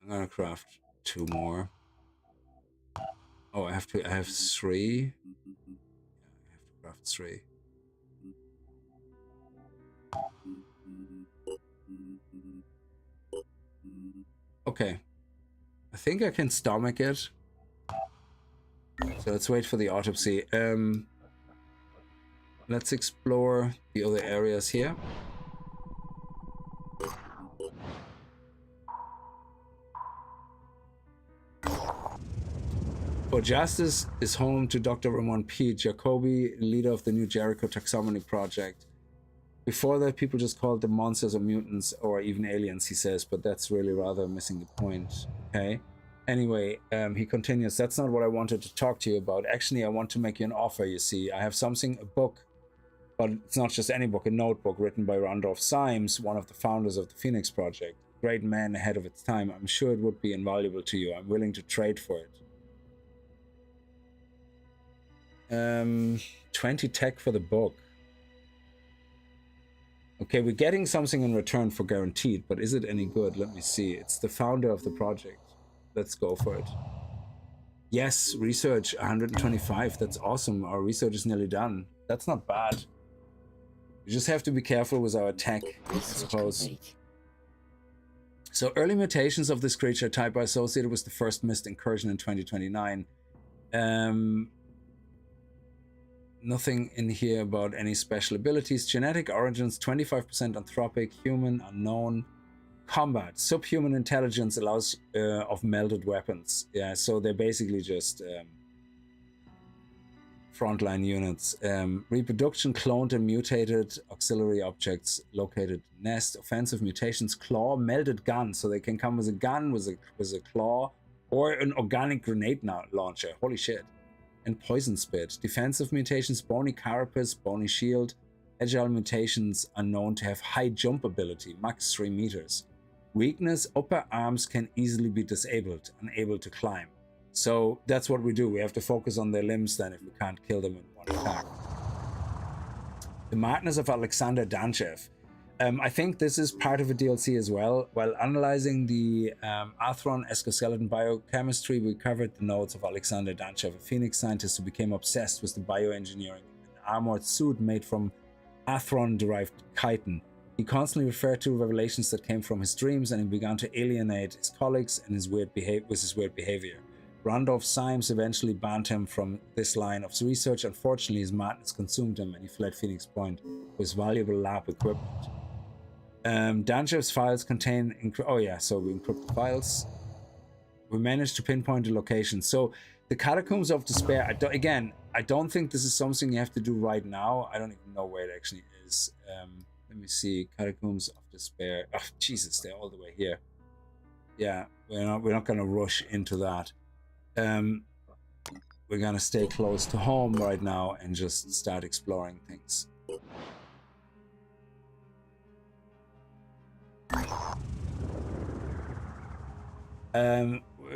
I'm gonna craft 2 more. Oh, I have 3. Yeah, I have to craft 3. Okay. I think I can stomach it. So let's wait for the autopsy. Let's explore the other areas here. For Justice is home to Dr. Ramon P. Jacoby, leader of the New Jericho Taxonomy Project. Before that, people just called them monsters or mutants or even aliens, he says, but that's really rather missing the point. Okay. Anyway, he continues, that's not what I wanted to talk to you about. Actually, I want to make you an offer, you see. I have something, a book, but it's not just any book, a notebook written by Randolph Symes, one of the founders of the Phoenix Project. Great man ahead of its time. I'm sure it would be invaluable to you. I'm willing to trade for it. 20 tech for the book. Okay, we're getting something in return for guaranteed, but is it any good? Let me see. It's the founder of the project. Let's go for it. Yes, research 125. That's awesome. Our research is nearly done. That's not bad. We just have to be careful with our tech, I suppose. So early mutations of this creature type are associated with the first missed incursion in 2029. Nothing in here about any special abilities. Genetic origins, 25% anthropic, human, unknown. Combat, subhuman intelligence allows of melded weapons. Yeah, so they're basically just frontline units. Reproduction, cloned and mutated auxiliary objects located nest. Offensive mutations, claw, melded gun. So they can come with a gun, with a claw, or an organic grenade launcher. Holy shit. And poison spit. Defensive mutations, bony carapace, bony shield. Agile mutations are known to have high jump ability, max 3 meters. Weakness, upper arms can easily be disabled, unable to climb. So that's what we do. We have to focus on their limbs then if we can't kill them in one attack. The Madness of Alexander Danchev. I think this is part of a DLC as well. While analyzing the Athron exoskeleton biochemistry, we covered the notes of Alexander Danchev, a Phoenix scientist who became obsessed with the bioengineering an armored suit made from Athron-derived chitin. He constantly referred to revelations that came from his dreams, and he began to alienate his colleagues and his weird behavior. Randolph Symes eventually banned him from this line of research. Unfortunately, his madness consumed him, and he fled Phoenix Point with valuable lab equipment. Danchev's files contain... so we encrypt the files. We managed to pinpoint the location. So the Catacombs of Despair, I don't think this is something you have to do right now. I don't even know where it actually is. Let me see. Catacombs of Despair. Oh, Jesus, they're all the way here. Yeah, we're not going to rush into that. We're going to stay close to home right now and just start exploring things.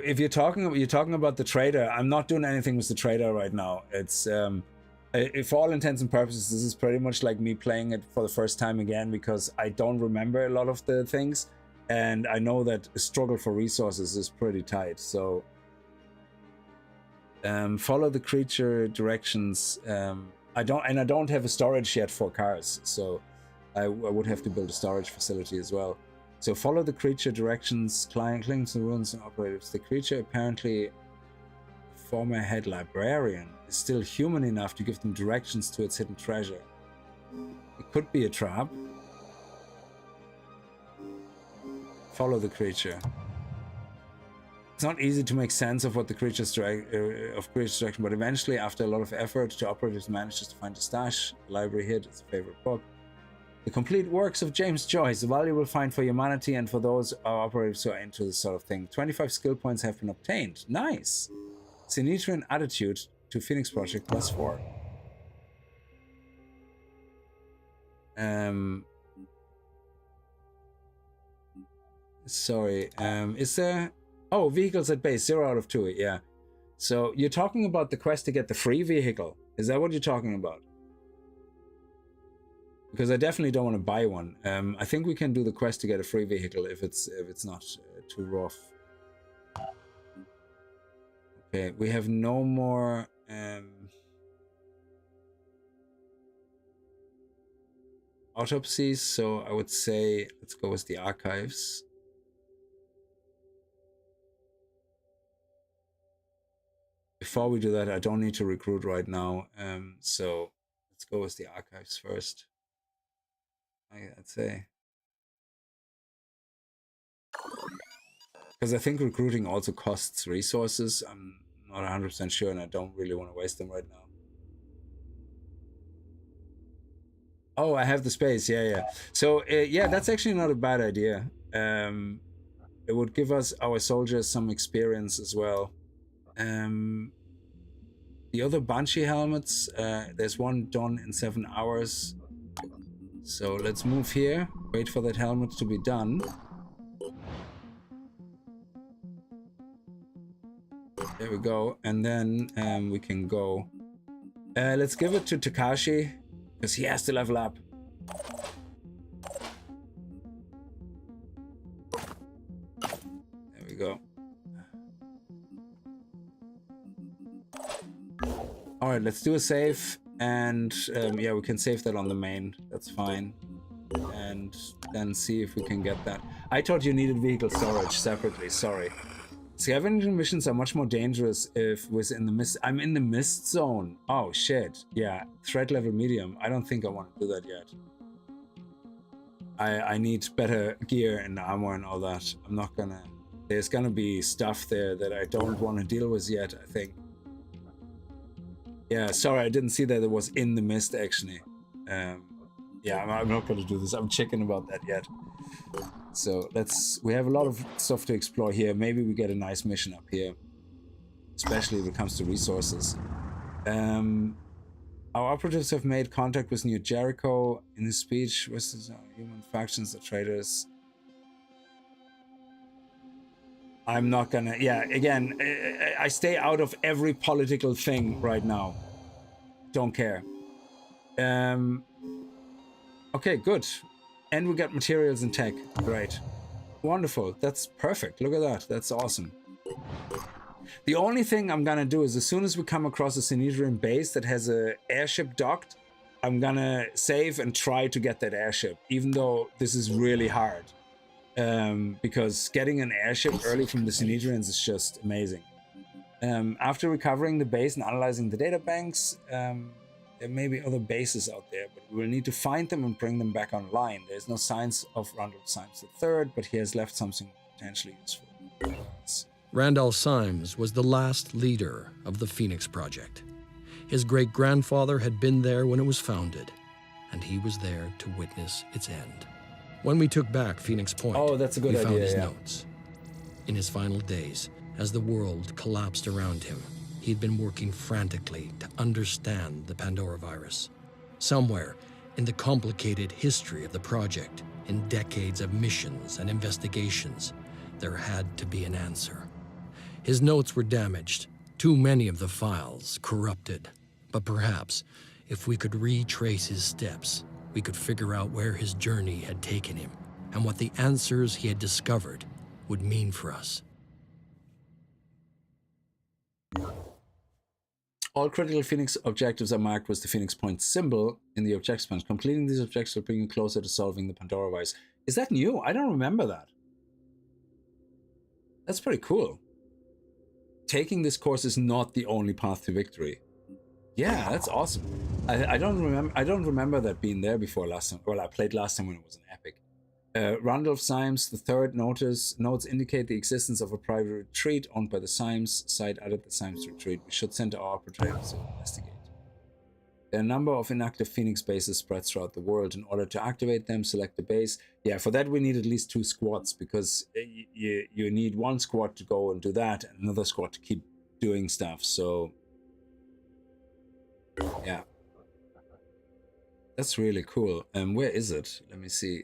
If you're talking about the trader, I'm not doing anything with the trader right now. It's for all intents and purposes, this is pretty much like me playing it for the first time again, because I don't remember a lot of the things, and I know that the struggle for resources is pretty tight. So follow the creature directions. I don't have a storage yet for cars, so I would have to build a storage facility as well. So follow the creature directions, cling to the ruins and operatives. The creature, apparently former head librarian, is still human enough to give them directions to its hidden treasure. It could be a trap. Follow the creature. It's not easy to make sense of what the creature's direction, but eventually, after a lot of effort, the operatives manages to find a stash. The library hid its favorite book. The complete works of James Joyce, a valuable find for humanity and for those operatives who are into this sort of thing. 25 skill points have been obtained. Nice. Sinitran attitude to Phoenix Project +4. Sorry. Is there... Oh, vehicles at base, 0 out of 2. Yeah. So you're talking about the quest to get the free vehicle. Is that what you're talking about? Because I definitely don't want to buy one. I think we can do the quest to get a free vehicle if it's not too rough. Okay, we have no more autopsies, so I would say let's go with the archives. Before we do that, I don't need to recruit right now, so let's go with the archives first. I'd say, because I think recruiting also costs resources. I'm not 100% sure, and I don't really want to waste them right now. Oh, I have the space. Yeah. So yeah, that's actually not a bad idea. It would give us, our soldiers, some experience as well. The other Banshee helmets, there's one done in 7 hours. So let's move here, wait for that helmet to be done. There we go, and then we can go. Let's give it to Takashi, because he has to level up. There we go. Alright, let's do a save. And yeah, we can save that on the main. That's fine. And then see if we can get that. I thought you needed vehicle storage separately. Sorry. Scavenging missions are much more dangerous if within the mist. I'm in the mist zone. Oh shit. Yeah. Threat level medium. I don't think I want to do that yet. I need better gear and armor and all that. I'm not gonna. There's gonna be stuff there that I don't want to deal with yet, I think. Yeah, sorry, I didn't see that it was in the mist, actually. Yeah, I'm not going to do this. I'm checking about that yet. So we have a lot of stuff to explore here. Maybe we get a nice mission up here, especially if it comes to resources. Our operatives have made contact with New Jericho. In his speech, with his human factions, the traders. I'm not gonna, yeah, again, I stay out of every political thing right now. Don't care. Okay, good. And we got materials and tech. Great. Wonderful. That's perfect. Look at that. That's awesome. The only thing I'm gonna do is as soon as we come across a Sinedrian base that has an airship docked, I'm gonna save and try to get that airship, even though this is really hard. Because getting an airship early from the Sinedrians is just amazing. After recovering the base and analyzing the data banks, there may be other bases out there, but we will need to find them and bring them back online. There's no signs of Randall Symes III, but he has left something potentially useful. Randall Symes was the last leader of the Phoenix Project. His great-grandfather had been there when it was founded, and he was there to witness its end. When we took back Phoenix Point, we found his notes. In his final days, as the world collapsed around him, he'd been working frantically to understand the Pandora virus. Somewhere in the complicated history of the project, in decades of missions and investigations, there had to be an answer. His notes were damaged, too many of the files corrupted. But perhaps, if we could retrace his steps, we could figure out where his journey had taken him and what the answers he had discovered would mean for us. All critical Phoenix objectives are marked with the Phoenix Point symbol in the objectives panel. Completing these objectives will bring you closer to solving the Pandora virus. Is that new? I don't remember that. That's pretty cool. Taking this course is not the only path to victory. Yeah, that's awesome. I don't remember that being there before last time. Well, I played last time when it was an epic. Randolph Symes III notes indicate the existence of a private retreat owned by the Symes site added the Symes retreat. We should send our operatives to investigate. There are a number of inactive Phoenix bases spread throughout the world. In order to activate them, select the base. Yeah, for that we need at least 2 squads, because you need 1 squad to go and do that, and another squad to keep doing stuff. So yeah, that's really cool. Where is it? Let me see.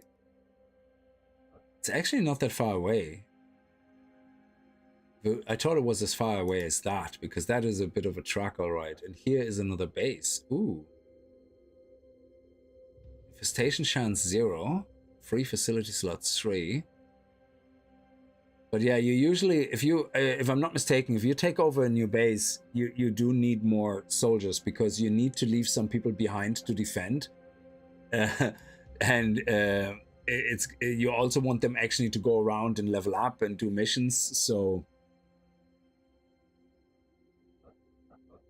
It's actually not that far away. I thought it was as far away as that, because that is a bit of a track, all right. And here is another base. Ooh. Infestation chance 0. Free facility slots 3. But yeah, you usually, if I'm not mistaken, if you take over a new base, you do need more soldiers, because you need to leave some people behind to defend. You also want them actually to go around and level up and do missions. So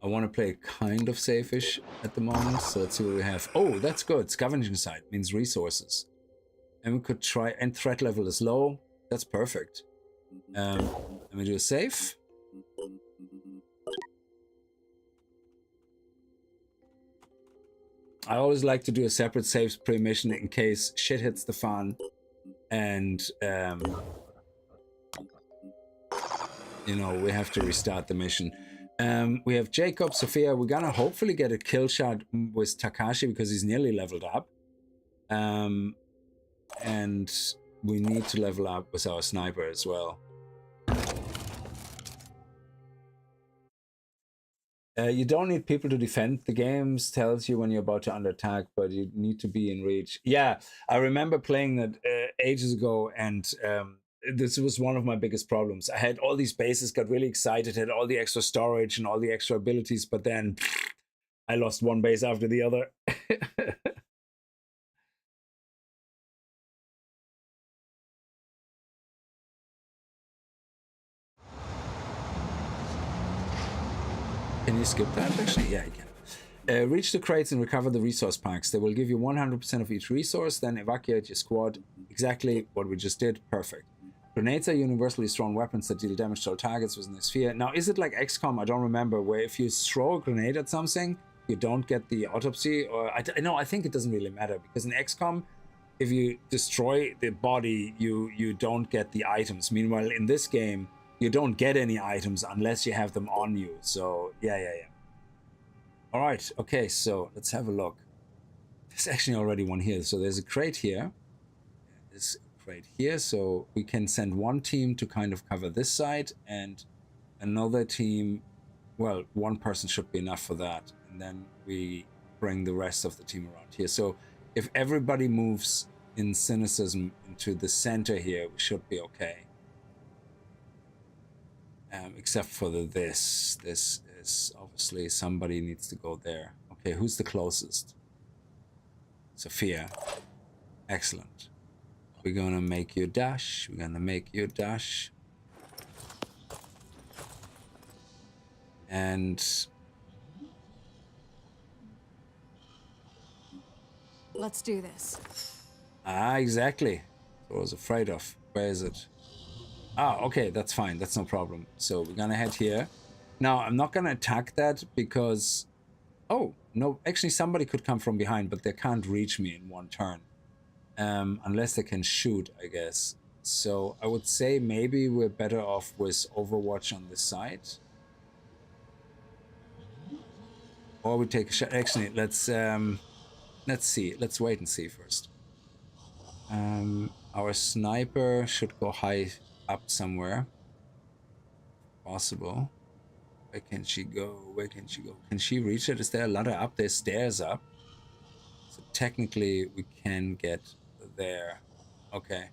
I want to play kind of safe-ish at the moment. So let's see what we have. Oh, that's good. Scavenging site means resources. And we could try, and threat level is low. That's perfect. Let me do a save. I always like to do a separate saves pre-mission in case shit hits the fan and you know, we have to restart the mission. We have Jacob, Sophia. We're gonna hopefully get a kill shot with Takashi because he's nearly leveled up. And we need to level up with our sniper as well. You don't need people to defend. The game tells you when you're about to under attack, but you need to be in reach. Yeah, I remember playing that ages ago, and this was one of my biggest problems. I had all these bases, got really excited, had all the extra storage and all the extra abilities, but then I lost one base after the other. Can you skip that actually? Yeah, you can. Reach the crates and recover the resource packs. They will give you 100% of each resource, then evacuate your squad. Exactly what we just did. Perfect. Grenades are universally thrown weapons that deal damage to all targets within the sphere. Now, is it like XCOM? I don't remember, where if you throw a grenade at something, you don't get the autopsy? Or I think it doesn't really matter, because in XCOM, if you destroy the body, you don't get the items. Meanwhile, in this game, you don't get any items unless you have them on you. So, yeah. All right, okay, so let's have a look. There's actually already one here. So there's a crate here. There's a crate here. So we can send one team to kind of cover this side, and another team, well, one person should be enough for that. And then we bring the rest of the team around here. So if everybody moves in cynicism into the center here, we should be okay. Except for this is obviously somebody needs to go there. Okay, who's the closest? Sophia. Excellent. We're gonna make you dash. We're gonna make you dash. And let's do this. Exactly. What I was afraid of. Where is it? Okay, that's fine. That's no problem. So we're gonna head here. Now, I'm not gonna attack that because... Oh, no, actually somebody could come from behind, but they can't reach me in one turn. Unless they can shoot, I guess. So I would say maybe we're better off with Overwatch on this side. Or we take a shot. Actually, let's see. Let's wait and see first. Our sniper should go high up somewhere. Possible. Where can she go? Where can she go? Can she reach it? Is there a ladder up? There's stairs up. So technically we can get there. Okay.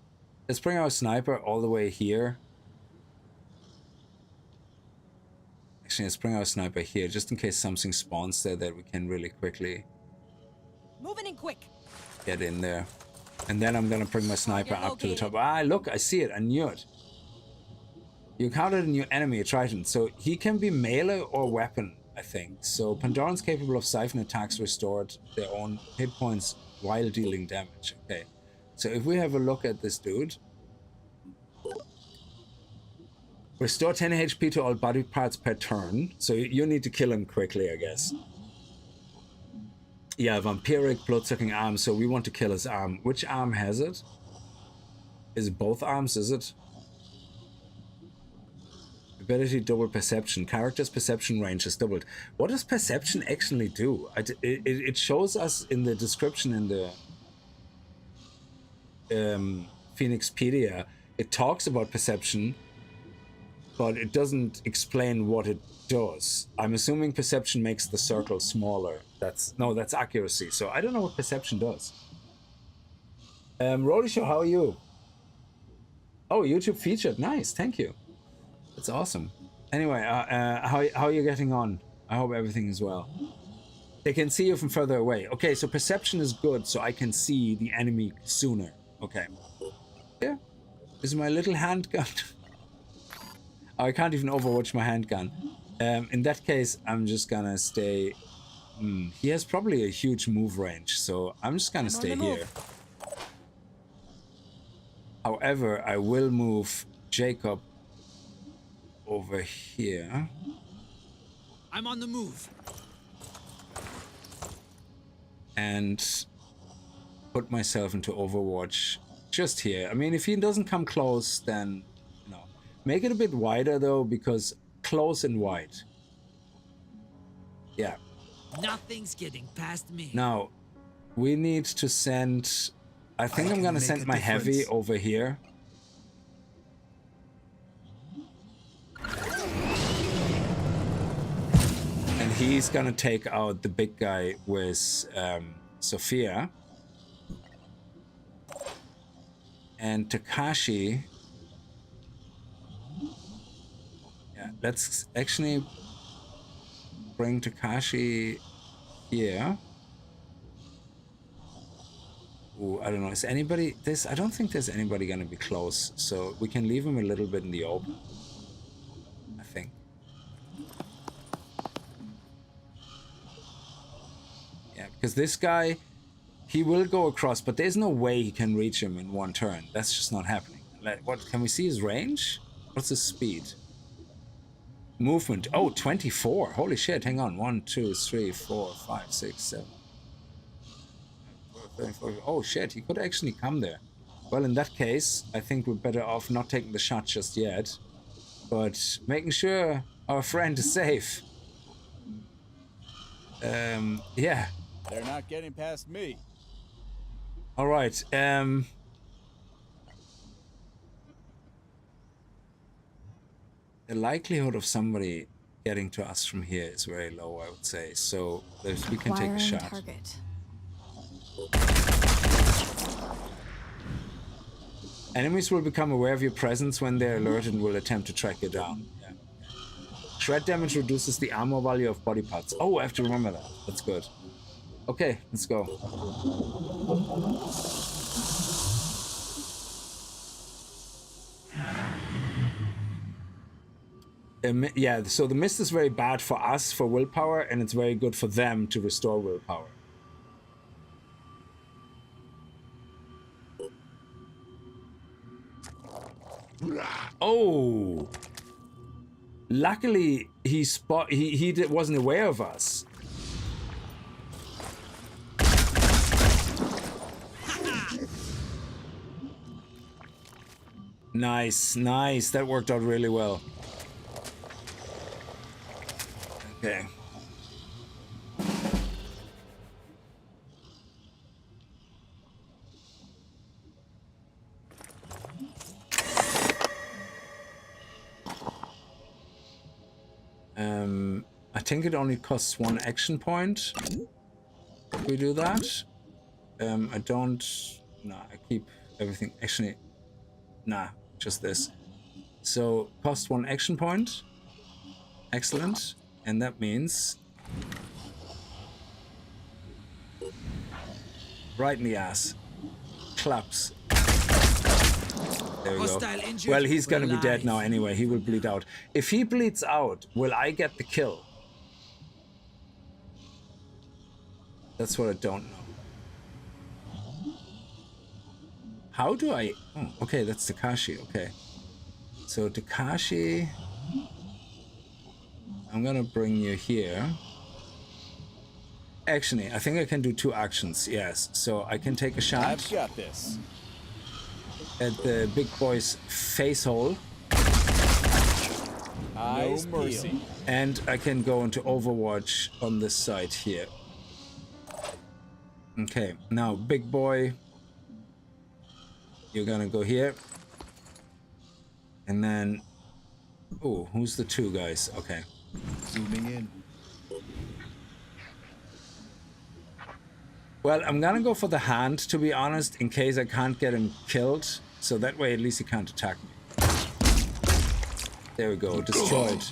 Let's bring our sniper all the way here. Actually, let's bring our sniper here just in case something spawns there that we can really quickly Moving in quick. get in there. And then I'm gonna bring my sniper up to the top. Ah, look, I see it. I knew it. You encountered a new enemy, a Triton. So he can be melee or weapon, I think. So Pandorans capable of siphon attacks restored their own hit points while dealing damage. Okay. So if we have a look at this dude. Restore 10 HP to all body parts per turn. So you need to kill him quickly, I guess. Yeah, vampiric, blood-sucking arm. So we want to kill his arm. Which arm has it? Is it both arms, is it? Ability double perception. Character's perception range is doubled. What does perception actually do? It shows us in the description in the Phoenixpedia. It talks about perception, but it doesn't explain what it does. I'm assuming perception makes the circle smaller. That's accuracy. So I don't know what perception does. Rolly Show, how are you? Oh, YouTube featured. Nice, thank you. That's awesome. Anyway, how are you getting on? I hope everything is well. They can see you from further away. Okay, so perception is good, so I can see the enemy sooner. Okay. Yeah. This is my little handgun. Oh, I can't even overwatch my handgun. In that case, I'm just gonna stay. He has probably a huge move range, so I'm just gonna stay here. However, I will move Jacob over here. I'm on the move. And put myself into Overwatch just here. I mean, if he doesn't come close, then no. Make it a bit wider though, because close and wide. Yeah. Nothing's getting past me. Now, we need to send. I think I'm gonna send my heavy over here. And he's gonna take out the big guy with Sophia. And Takashi. Yeah, let's actually bring Takashi here. Ooh, I don't know. Is anybody this? I don't think there's anybody gonna be close, so we can leave him a little bit in the open. I think. Yeah, because this guy, he will go across, but there's no way he can reach him in one turn. That's just not happening. Like, what? Can we see his range? What's his speed? Movement. Oh, 24. Holy shit. Hang on. 1, 2, 3, 4, 5, 6, 7. Oh shit, he could actually come there. Well, in that case, I think we're better off not taking the shot just yet, but making sure our friend is safe. Yeah. They're not getting past me. All right. The likelihood of somebody getting to us from here is very low, I would say. So we can take a shot. Target. Enemies will become aware of your presence when they're alerted and will attempt to track you down. Yeah. Shred damage reduces the armor value of body parts. Oh, I have to remember that. That's good. Okay, let's go. Yeah, so the mist is very bad for us for willpower, and it's very good for them to restore willpower. Oh, luckily he wasn't aware of us. Nice, nice. That worked out really well. Okay. I think it only costs 1 action point if we do that. I don't... No, I keep everything... Actually, nah, just this. So, cost 1 action point. Excellent. And that means... right in the ass. Claps. There we go. Well, he's gonna be dead now anyway. He will bleed out. If he bleeds out, will I get the kill? That's what I don't know. How do I... Oh, okay, that's Takashi. Okay. So, Takashi... I'm gonna bring you here. Actually, I think I can do 2 actions. Yes. So, I can take a shot. I've got this. At the big boy's face hole. No mercy. And I can go into Overwatch on this side here. Okay, now big boy, you're gonna go here. And then, oh, who's the 2 guys? Okay. Zooming in. Well, I'm gonna go for the hand, to be honest, in case I can't get him killed. So that way, at least he can't attack me. There we go, destroyed.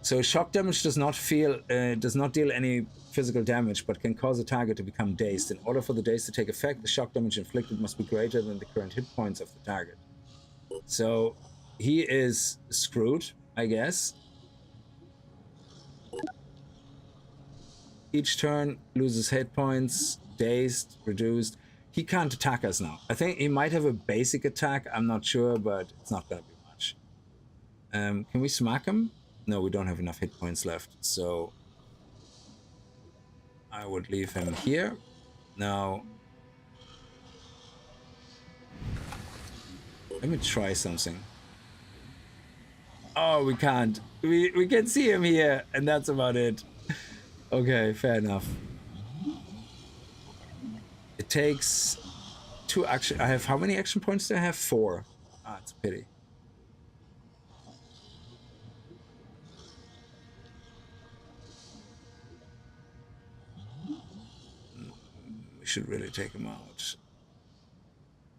So shock damage does not deal any physical damage, but can cause a target to become dazed. In order for the daze to take effect, the shock damage inflicted must be greater than the current hit points of the target. So he is screwed, I guess. Each turn loses hit points, dazed, reduced. He can't attack us now. I think he might have a basic attack. I'm not sure, but it's not going to be much. Can we smack him? No, we don't have enough hit points left. So I would leave him here. Now, let me try something. Oh, we can't. We can see him here, and that's about it. Okay, fair enough. It takes 2 action. I have how many action points do I have? 4. Ah, it's a pity. We should really take him out.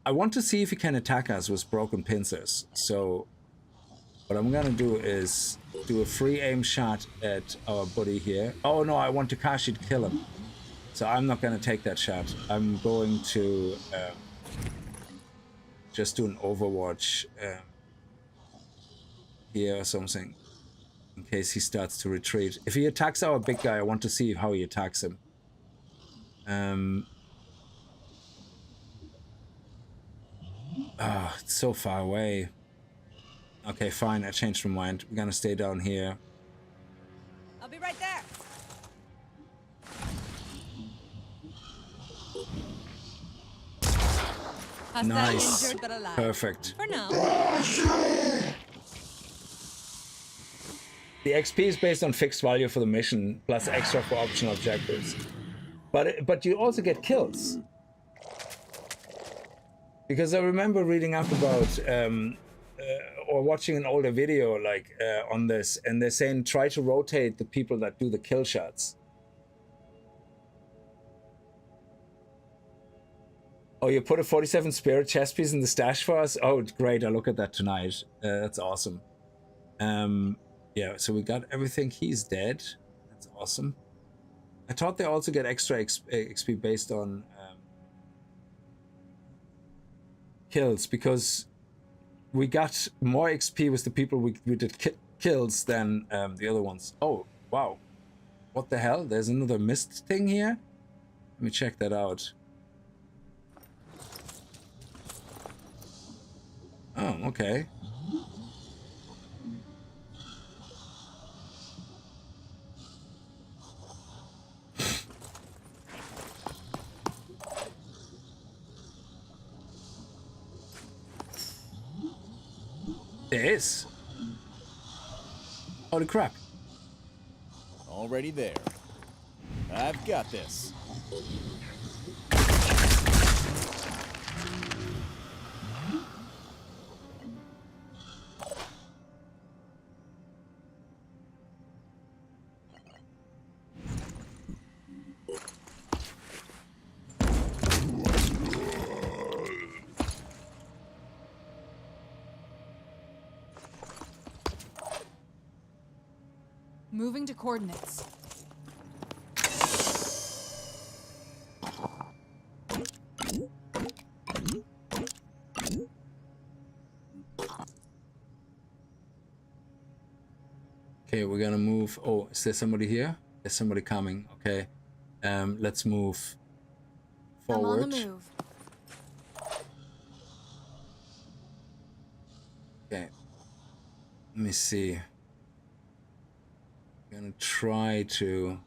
I want to see if he can attack us with broken pincers. So what I'm gonna do is do a free aim shot at our buddy here. Oh no, I want Takashi to kill him. So I'm not gonna take that shot. I'm going to just do an Overwatch here or something, in case he starts to retreat. If he attacks our big guy, I want to see how he attacks him. Oh, it's so far away. Okay, fine, I changed my mind. We're gonna stay down here. I'll be right there. Nice. Injured, but alive. Perfect. For now. The XP is based on fixed value for the mission, plus extra for optional objectives. But you also get kills. Because I remember reading up about or watching an older video like on this, and they're saying try to rotate the people that do the kill shots. Oh, you put a 47 spirit chest piece in the stash for us? Oh, great, I'll look at that tonight. That's awesome. Yeah, so we got everything. He's dead. That's awesome. I thought they also get extra XP based on kills, because we got more XP with the people we did kills than the other ones. Oh, wow. What the hell? There's another mist thing here? Let me check that out. Oh, okay. It is. Holy crap. Already there. I've got this. Moving to coordinates. Okay, we're gonna move. Oh, is there somebody here? There's somebody coming. Okay, let's move forward. I'm on the move. Okay, let me see. I'm gonna try to.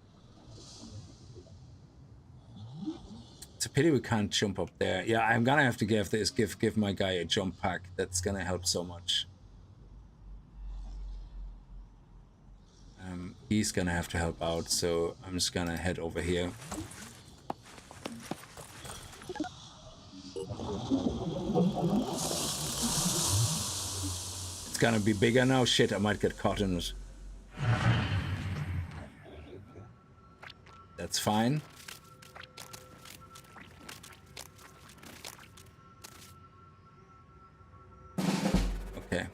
It's a pity we can't jump up there. Yeah, I'm gonna have to give my guy a jump pack. That's gonna help so much. He's gonna have to help out, so I'm just gonna head over here. It's gonna be bigger now. Shit, I might get caught in it. That's fine. Okay.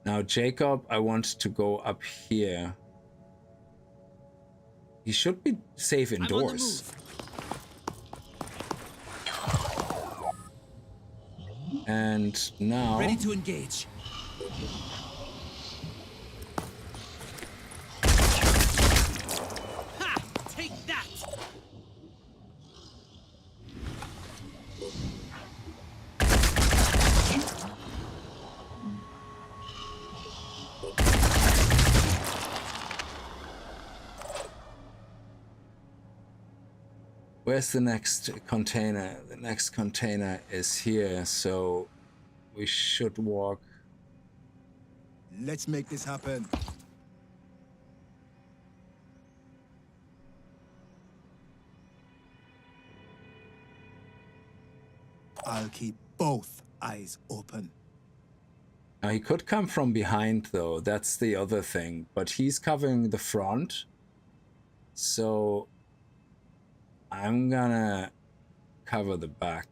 Now, Jacob, I want to go up here. He should be safe indoors. And now... Ready to engage. Ha! Take that! Where's the next container? The next container is here, so we should walk. Let's make this happen. I'll keep both eyes open. Now, he could come from behind, though. That's the other thing. But he's covering the front. So I'm gonna cover the back.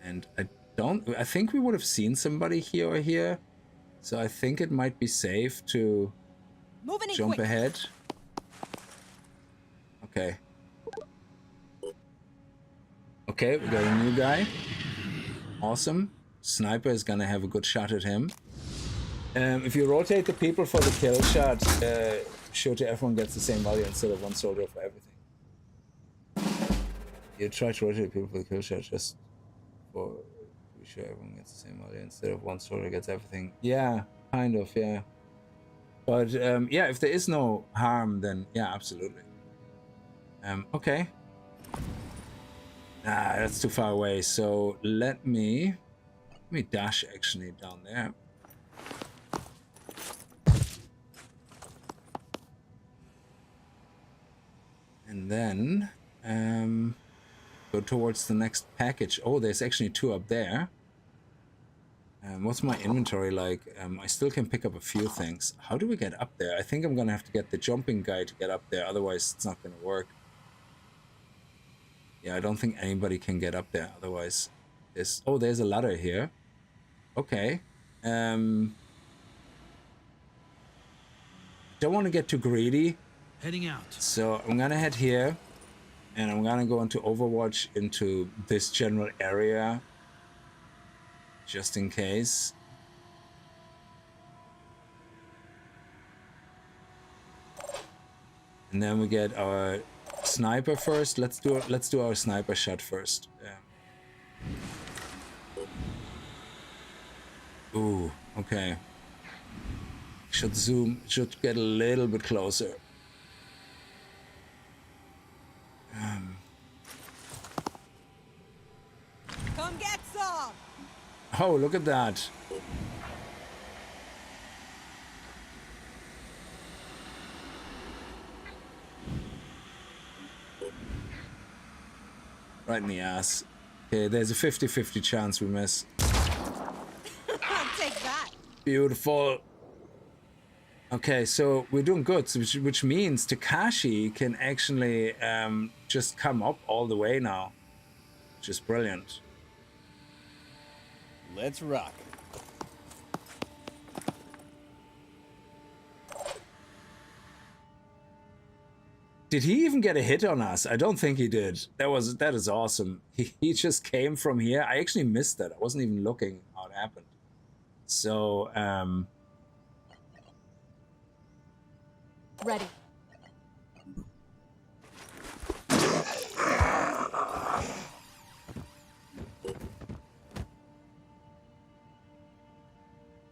And I think we would have seen somebody here or here. So I think it might be safe to jump ahead. Okay. Okay, we got a new guy. Awesome. Sniper is gonna have a good shot at him. If you rotate the people for the kill shot, sure to everyone gets the same value instead of one soldier for everything. You try to rotate people for the kill shot just for to be sure everyone gets the same value instead of one soldier gets everything. Yeah, kind of, yeah. But yeah, if there is no harm, then yeah, absolutely. Okay. Ah, that's too far away. So let me dash actually down there. And then go towards the next package. Oh, there's actually two up there. What's my inventory like? I still can pick up a few things. How do we get up there? I think I'm gonna have to get the jumping guy to get up there, otherwise it's not gonna work. Yeah, I don't think anybody can get up there otherwise. There's a ladder here. Okay. Don't want to get too greedy. Heading out. So I'm gonna head here, and I'm gonna go into Overwatch into this general area, just in case. And then we get our sniper first. Let's do our sniper shot first. Ooh, okay. Should get a little bit closer. Come get some. Oh, look at that. Right in the ass. Okay, there's a 50-50 chance we miss. Take that. Beautiful. Okay, so we're doing good, so which means Takashi can actually just come up all the way now, which is brilliant. Let's rock. Did he even get a hit on us? I don't think he did. That is awesome. He just came from here. I actually missed that. I wasn't even looking how it happened. So Ready.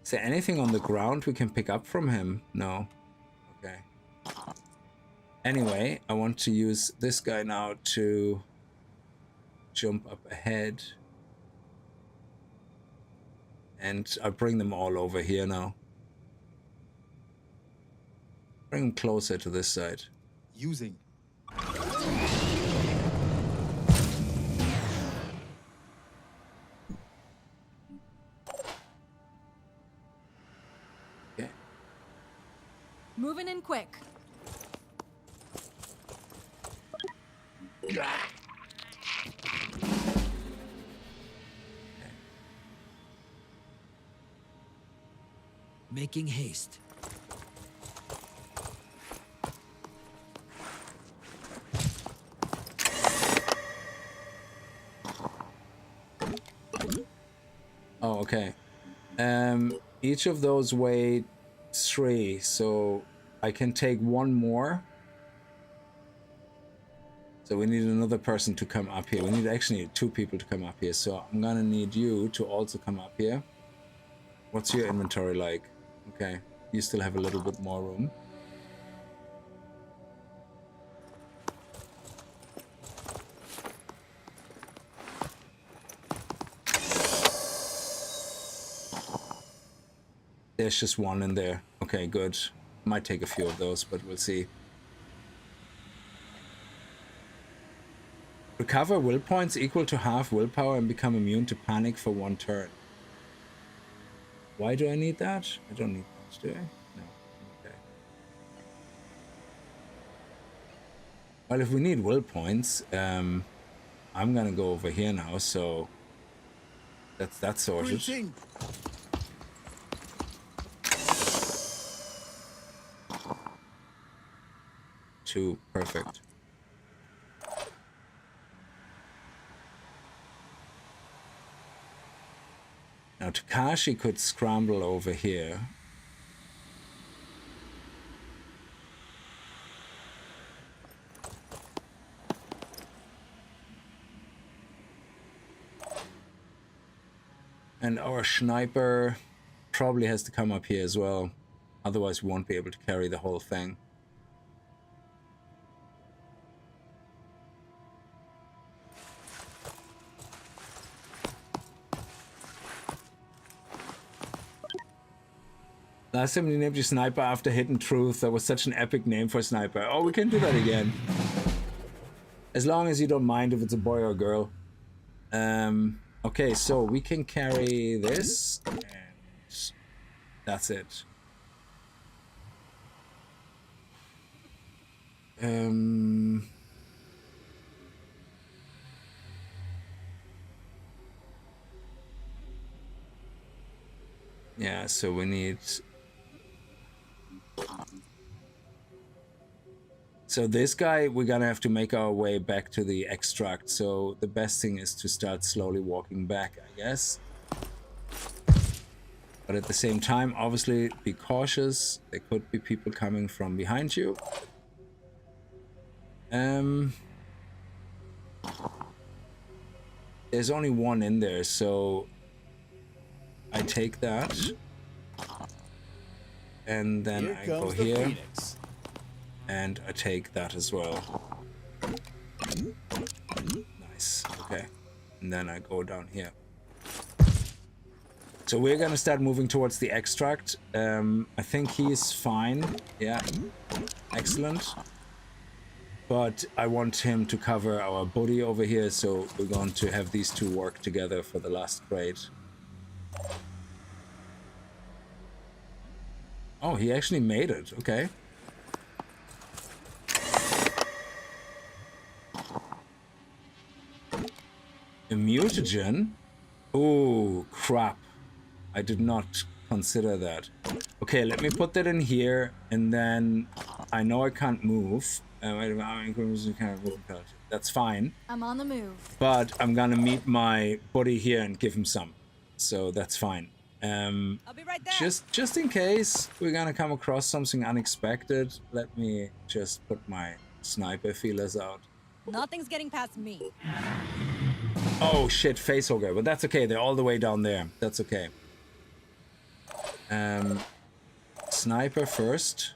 is there anything on the ground we can pick up from him? No. Okay. Anyway, I want to use this guy now to jump up ahead. And I'll bring them all over here now. Bring them closer to this side. Using. Okay. Moving in quick. Making haste. Oh, okay. Each of those weigh 3, so I can take one more. So we need another person to come up here. We need actually 2 people to come up here. So I'm gonna need you to also come up here. What's your inventory like? Okay, you still have a little bit more room. There's just one in there. Okay, good. Might take a few of those, but we'll see. Recover will points equal to half willpower and become immune to panic for 1 turn. Why do I need that? I don't need that, do I? No. Okay. Well, if we need will points, I'm gonna go over here now, so that's sorted. Breaching. 2, perfect. Now Takashi could scramble over here. And our sniper probably has to come up here as well. Otherwise we won't be able to carry the whole thing. Last time you named your sniper after Hidden Truth. That was such an epic name for a sniper. Oh, we can do that again. As long as you don't mind if it's a boy or a girl. Okay, so we can carry this. And that's it. Yeah, so we need... So this guy, we're gonna have to make our way back to the extract. So the best thing is to start slowly walking back, I guess. But at the same time, obviously, be cautious. There could be people coming from behind you. There's only one in there, so I take that. And then I go here. Phoenix. And I take that as well. Nice, okay. And then I go down here. So we're gonna start moving towards the extract. I think he's fine. Yeah, excellent. But I want him to cover our body over here, so we're going to have these 2 work together for the last crate. Oh, he actually made it. Okay. A mutagen? Oh, crap. I did not consider that. Okay, let me put that in here, and then I know I can't move. That's fine. I'm on the move. But I'm gonna meet my buddy here and give him some. So that's fine. I'll be right there. Just in case we're gonna come across something unexpected, let me just put my sniper feelers out. Nothing's getting past me. Oh shit, facehugger, but that's okay. They're all the way down there. That's okay. Sniper first.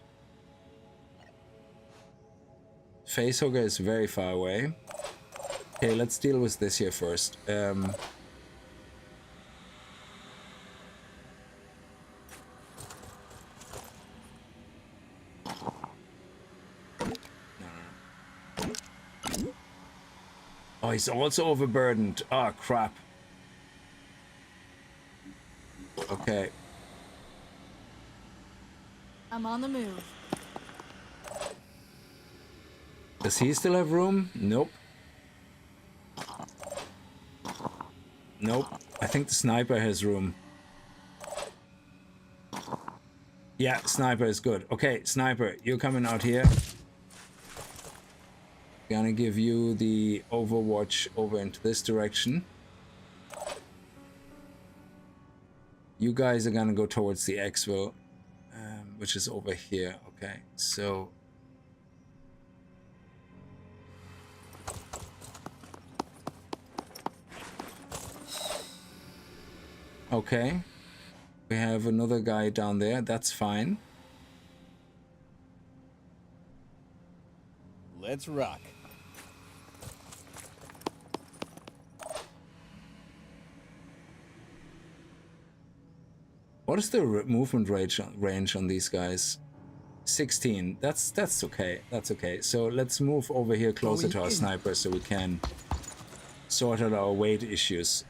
Facehugger is very far away. Okay, let's deal with this here first. Oh, he's also overburdened. Oh, crap. Okay. I'm on the move. Does he still have room? Nope. Nope. I think the sniper has room. Yeah, sniper is good. Okay, sniper, you're coming out here. Gonna give you the overwatch over into this direction. You guys are gonna go towards the exfil, which is over here. Okay, so okay, we have another guy down there. That's fine. Let's rock. What is the movement range on these guys? 16. That's okay. That's okay. So let's move over here closer to our sniper so we can sort out our weight issues.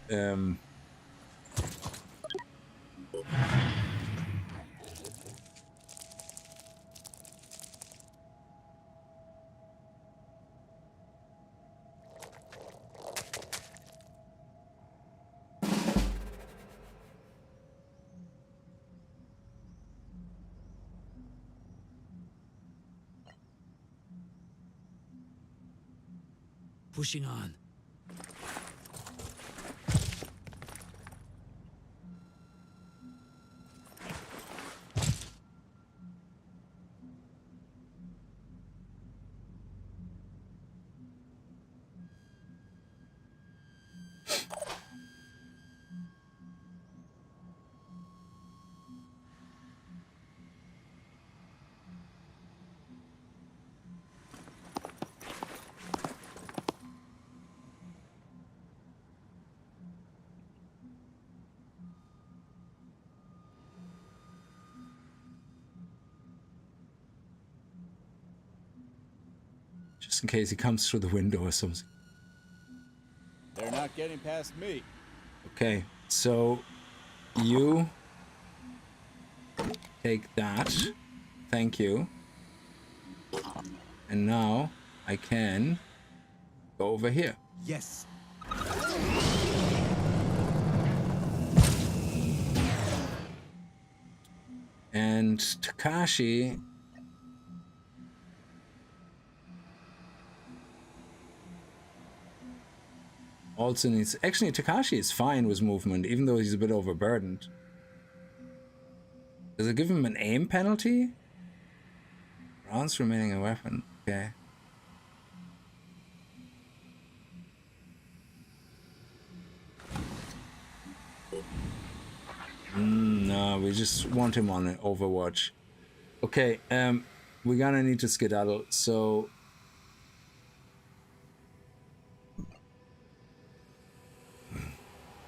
Pushing on. Just in case he comes through the window or something. They're not getting past me. Okay, so you take that. Thank you. And now I can go over here. Yes. And Takashi also needs... Actually, Takashi is fine with movement, even though he's a bit overburdened. Does it give him an aim penalty? Rounds remaining a weapon. Okay. No, we just want him on an Overwatch. Okay, we're gonna need to skedaddle, so...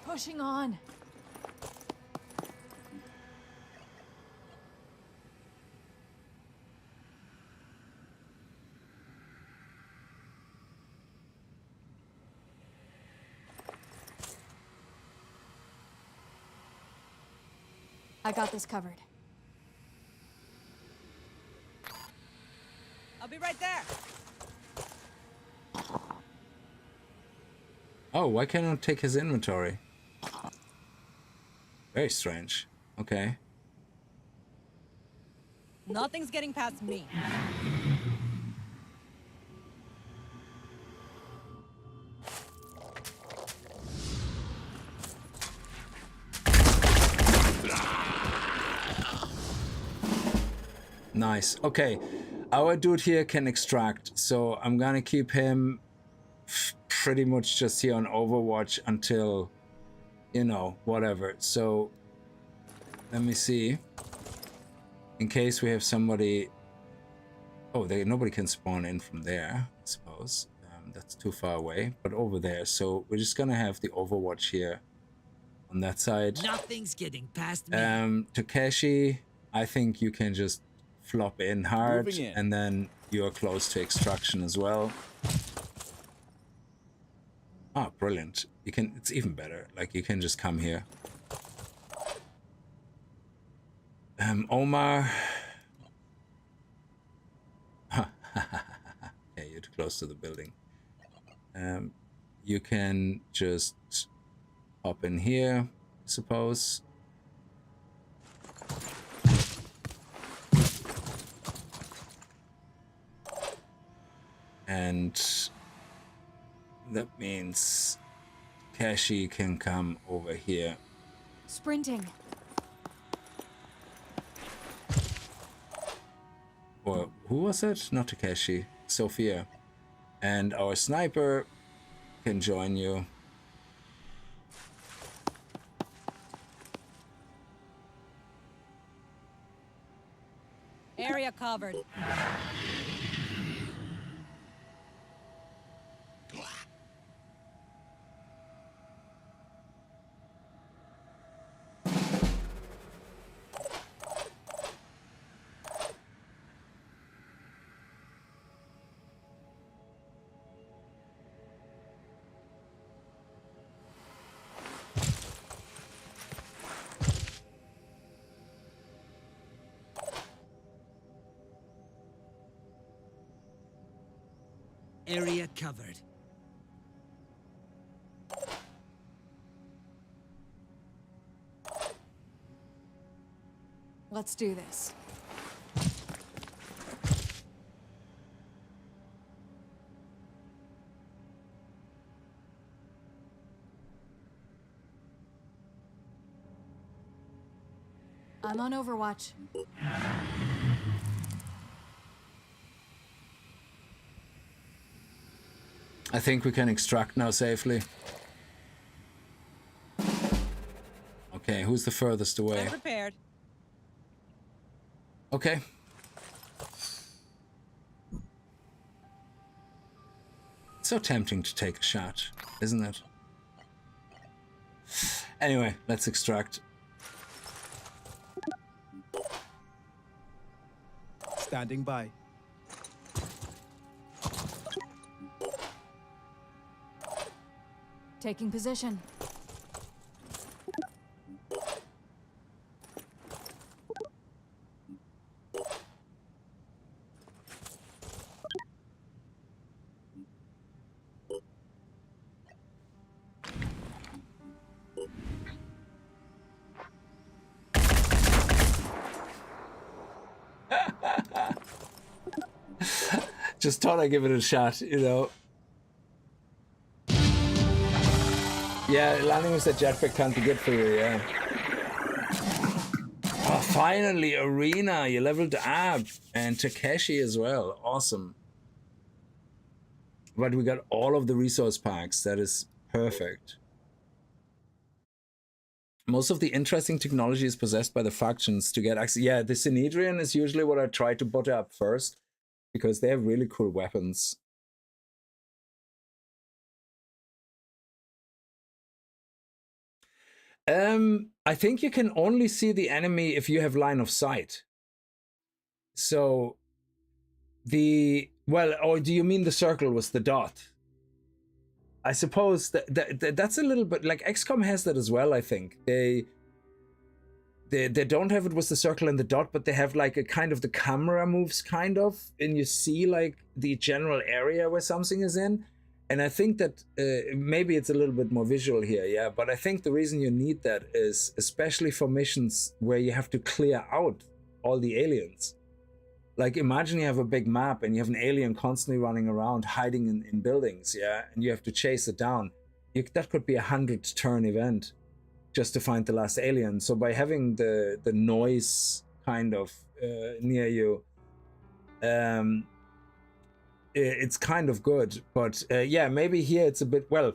Pushing on. I got this covered. Oh, why can't I take his inventory? Very strange. Okay. Nothing's getting past me. Nice. Okay. Our dude here can extract, so I'm gonna keep him pretty much just here on Overwatch until, you know, whatever. So let me see. In case we have somebody... Oh, nobody can spawn in from there, I suppose. That's too far away, but over there. So we're just gonna have the Overwatch here on that side. Nothing's getting past me. Takeshi, I think you can just flop in hard, Moving in. and then you're close to extraction as well. Oh, brilliant. You can, it's even better. Like, you can just come here. Omar. Yeah, you're too close to the building. You can just hop in here, I suppose. And that means Kashi can come over here. Sprinting. Or who was it? Not Takeshi. Sophia. And our sniper can join you. Area covered. Area covered. Let's do this. I'm on Overwatch. I think we can extract now safely. Okay, who's the furthest away? I'm prepared. Okay. It's so tempting to take a shot, isn't it? Anyway, let's extract. Standing by. Taking position. Just thought I'd give it a shot, you know. Yeah, landing with the jetpack can't be good for you, yeah. Oh, finally, Arena, you leveled up. And Takeshi as well, awesome. But we got all of the resource packs, that is perfect. Most of the interesting technology is possessed by the factions to get access. Yeah, the Synedrian is usually what I try to butter up first, because they have really cool weapons. I think you can only see the enemy if you have line of sight. So well, or do you mean the circle was the dot? I suppose that's a little bit like XCOM has that as well. I think they don't have it with the circle and the dot, but they have like a kind of the camera moves kind of, and you see like the general area where something is in. And I think that maybe it's a little bit more visual here, yeah, but I think the reason you need that is especially for missions where you have to clear out all the aliens. Like imagine you have a big map and you have an alien constantly running around hiding in buildings, yeah, and you have to chase it down. That could be a 100-turn event just to find the last alien. So by having the noise kind of near you, it's kind of good. But yeah, maybe here it's a bit, well,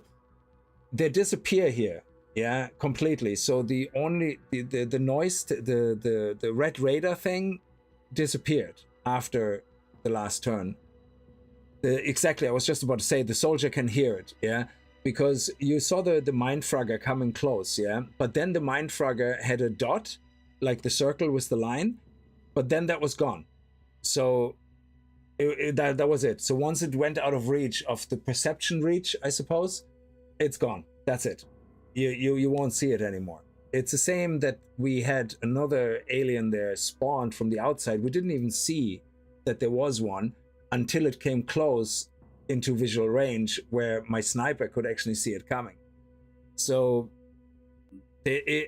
they disappear here, yeah, completely. So the only the noise, the red radar thing disappeared after the last turn. Exactly, I was just about to say the soldier can hear it, yeah, because you saw the mindfragger coming close, yeah, but then the mindfragger had a dot, like the circle was the line, but then that was gone. So that was it. So once it went out of reach of the perception reach, I suppose, it's gone. That's it. You won't see it anymore. It's the same that we had another alien there spawned from the outside. We didn't even see that there was one until it came close into visual range where my sniper could actually see it coming. So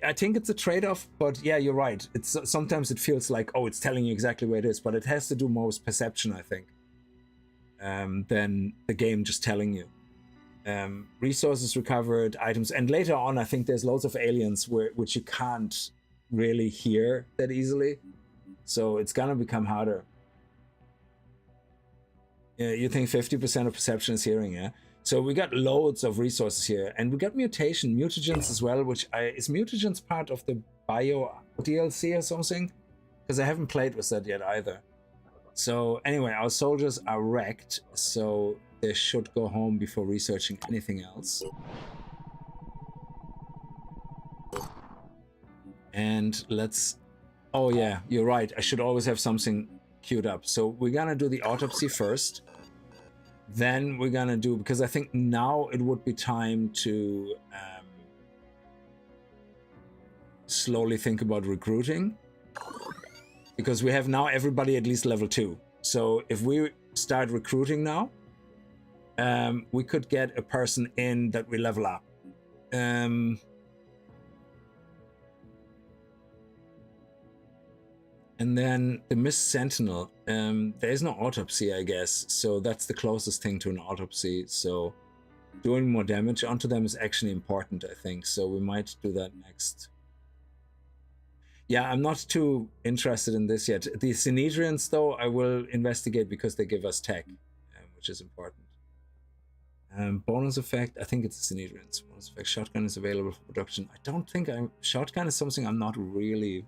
I think it's a trade-off, but yeah, you're right. Sometimes it feels like, oh, it's telling you exactly where it is, but it has to do more with perception, I think, than the game just telling you. Resources recovered, items, and later on I think there's loads of aliens which you can't really hear that easily, so it's gonna become harder. Yeah, you think 50% of perception is hearing, yeah? So we got loads of resources here, and we got mutagens as well, which is mutagens part of the bio DLC or something? Because I haven't played with that yet either. So anyway, our soldiers are wrecked, so they should go home before researching anything else. And let's... Oh yeah, you're right. I should always have something queued up. So we're gonna do the autopsy first. Then we're gonna do... Because I think now it would be time to slowly think about recruiting. Because we have now everybody at least level 2. So if we start recruiting now, we could get a person in that we level up. And then the Mist Sentinel, there is no autopsy, I guess, so that's the closest thing to an autopsy. So doing more damage onto them is actually important, I think, so we might do that next. Yeah, I'm not too interested in this yet. The Synedrians, though, I will investigate because they give us tech, which is important. Bonus effect, I think it's the Synedrians. Bonus effect, shotgun is available for production. I don't think shotgun is something I'm not really...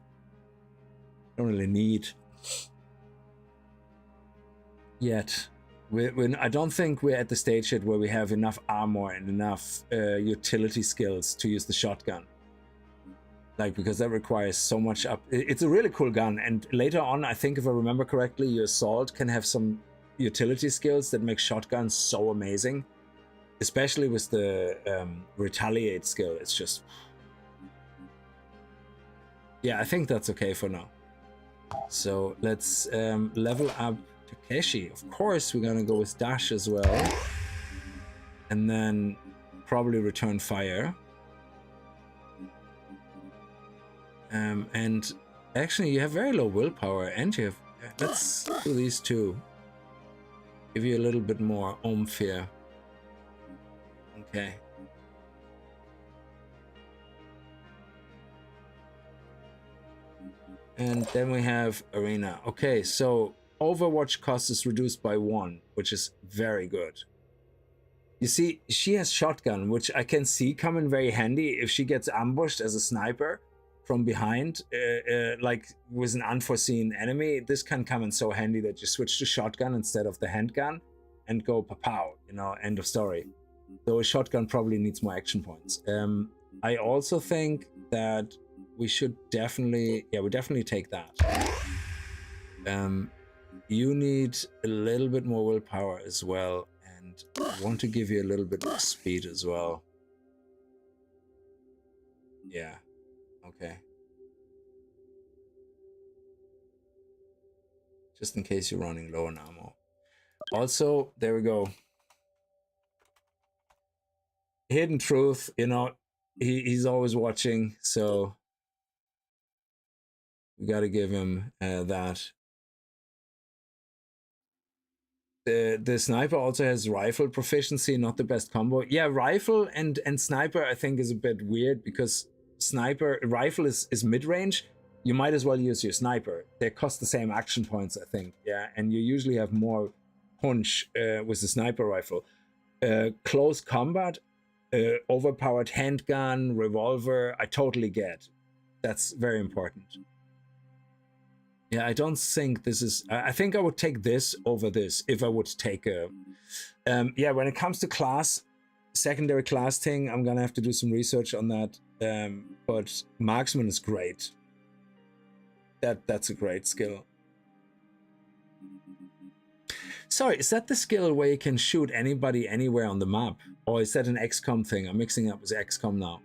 don't really need yet. I don't think we're at the stage yet where we have enough armor and enough utility skills to use the shotgun. Like, because that requires so much up. It's a really cool gun, and later on, I think if I remember correctly, your assault can have some utility skills that make shotguns so amazing. Especially with the retaliate skill, it's just... Yeah, I think that's okay for now. So let's level up Takeshi. Of course, we're gonna go with Dash as well. And then probably return fire. And actually, you have very low willpower, and you have... Let's do these two. Give you a little bit more oomph here. Okay. And then we have Arena. Okay, so Overwatch cost is reduced by 1, which is very good. You see, she has shotgun, which I can see come in very handy if she gets ambushed as a sniper from behind, like with an unforeseen enemy. This can come in so handy that you switch to shotgun instead of the handgun and go pow, you know, end of story. So a shotgun probably needs more action points. I also think that we should definitely, yeah, we definitely take that. You need a little bit more willpower as well, and I want to give you a little bit more speed as well. Yeah, okay. Just in case you're running low on ammo. Also, there we go. Hidden Truth, you know, he's always watching, so we got to give him that. The sniper also has rifle proficiency, not the best combo. Yeah, rifle and sniper I think is a bit weird, because rifle is mid-range. You might as well use your sniper. They cost the same action points, I think. Yeah, and you usually have more punch with the sniper rifle. Close combat, overpowered handgun, revolver, I totally get. That's very important. Yeah, I don't think this is... I think I would take this over this if I would take a... yeah, when it comes to class, secondary class thing, I'm gonna have to do some research on that. But marksman is great. That's a great skill. Sorry, is that the skill where you can shoot anybody anywhere on the map? Or is that an XCOM thing? I'm mixing up with XCOM now.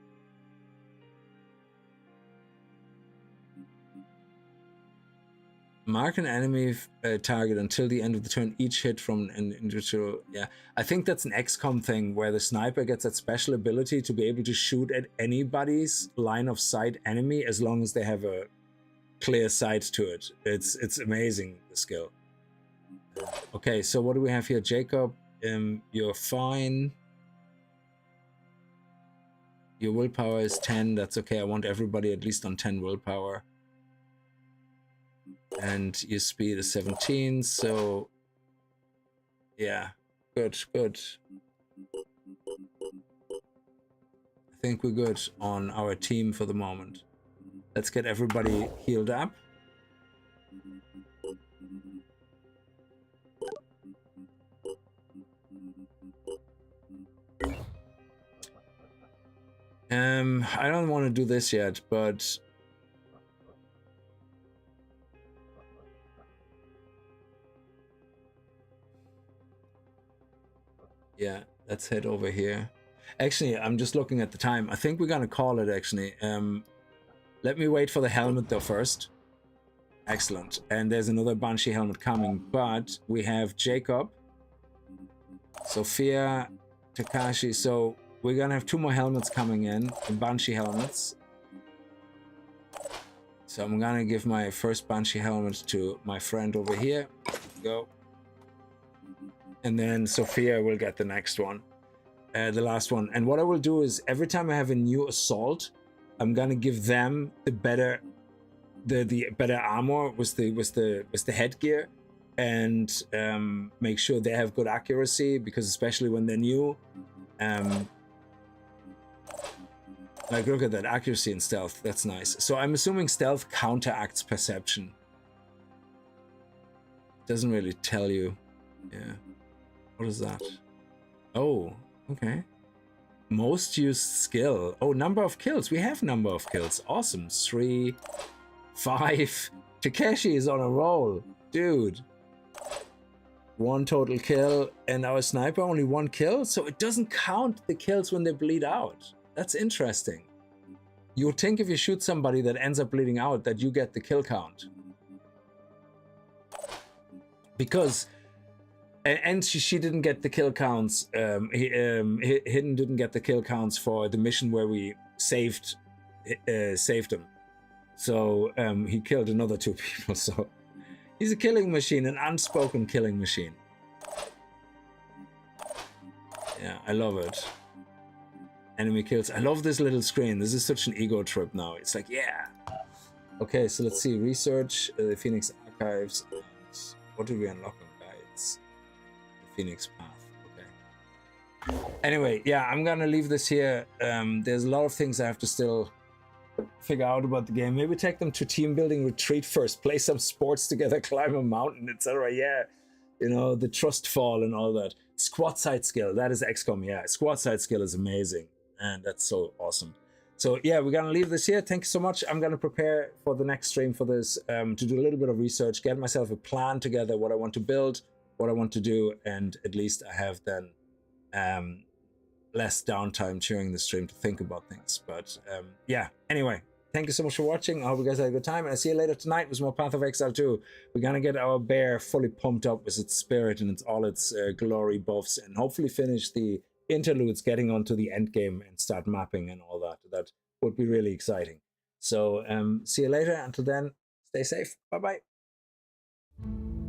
Mark an enemy target until the end of the turn, each hit from an individual. Yeah, I think that's an XCOM thing where the sniper gets that special ability to be able to shoot at anybody's line of sight enemy as long as they have a clear sight to it. It's amazing, the skill. Okay, so what do we have here? Jacob, you're fine. Your willpower is 10. That's okay. I want everybody at least on 10 willpower. And your speed is 17, so yeah, good. I think we're good on our team for the moment. Let's get everybody healed up. I don't want to do this yet, but yeah, let's head over here. Actually, I'm just looking at the time. I think we're gonna call it, actually. Let me wait for the helmet though first. Excellent. And there's another Banshee helmet coming, but we have Jacob, Sophia, Takashi. So we're gonna have 2 more helmets coming in, the Banshee helmets. So I'm gonna give my first Banshee helmet to my friend over here. Go. And then Sophia will get the next one, the last one. And what I will do is every time I have a new assault, I'm gonna give them the better armor with the headgear, and make sure they have good accuracy, because especially when they're new, like look at that accuracy and stealth. That's nice. So I'm assuming stealth counteracts perception. Doesn't really tell you. Yeah. What is that? Oh, okay. Most used skill. Oh, number of kills. We have number of kills. Awesome. 3, 5. Takeshi is on a roll. Dude. 1 total kill. And our sniper only 1 kill. So it doesn't count the kills when they bleed out. That's interesting. You would think if you shoot somebody that ends up bleeding out that you get the kill count. Because... And she didn't get the kill counts. Hidden didn't get the kill counts for the mission where we saved him. So he killed another 2 people. So he's a killing machine, an unspoken killing machine. Yeah, I love it. Enemy kills. I love this little screen. This is such an ego trip now. It's like, yeah. Okay, so let's see. Research the Phoenix Archives. And what do we unlock on guides? Phoenix Path. Okay. Anyway, yeah, I'm gonna leave this here. There's a lot of things I have to still figure out about the game. Maybe take them to team building retreat first, play some sports together, climb a mountain, etc. Yeah, you know, the trust fall and all that. Squad side skill, that is XCOM. Yeah, squad side skill is amazing, and that's so awesome. So yeah, we're gonna leave this here. Thank you so much. I'm gonna prepare for the next stream for this, to do a little bit of research, get myself a plan together, what I want to build, what I want to do, and at least I have then less downtime during the stream to think about things. But yeah, anyway, thank you so much for watching. I hope you guys had a good time, and I'll see you later tonight with more Path of Exile 2. We're gonna get our bear fully pumped up with its spirit and all its glory buffs, and hopefully finish the interludes getting onto the end game and start mapping and all that. That would be really exciting. So see you later. Until then, stay safe. Bye-bye.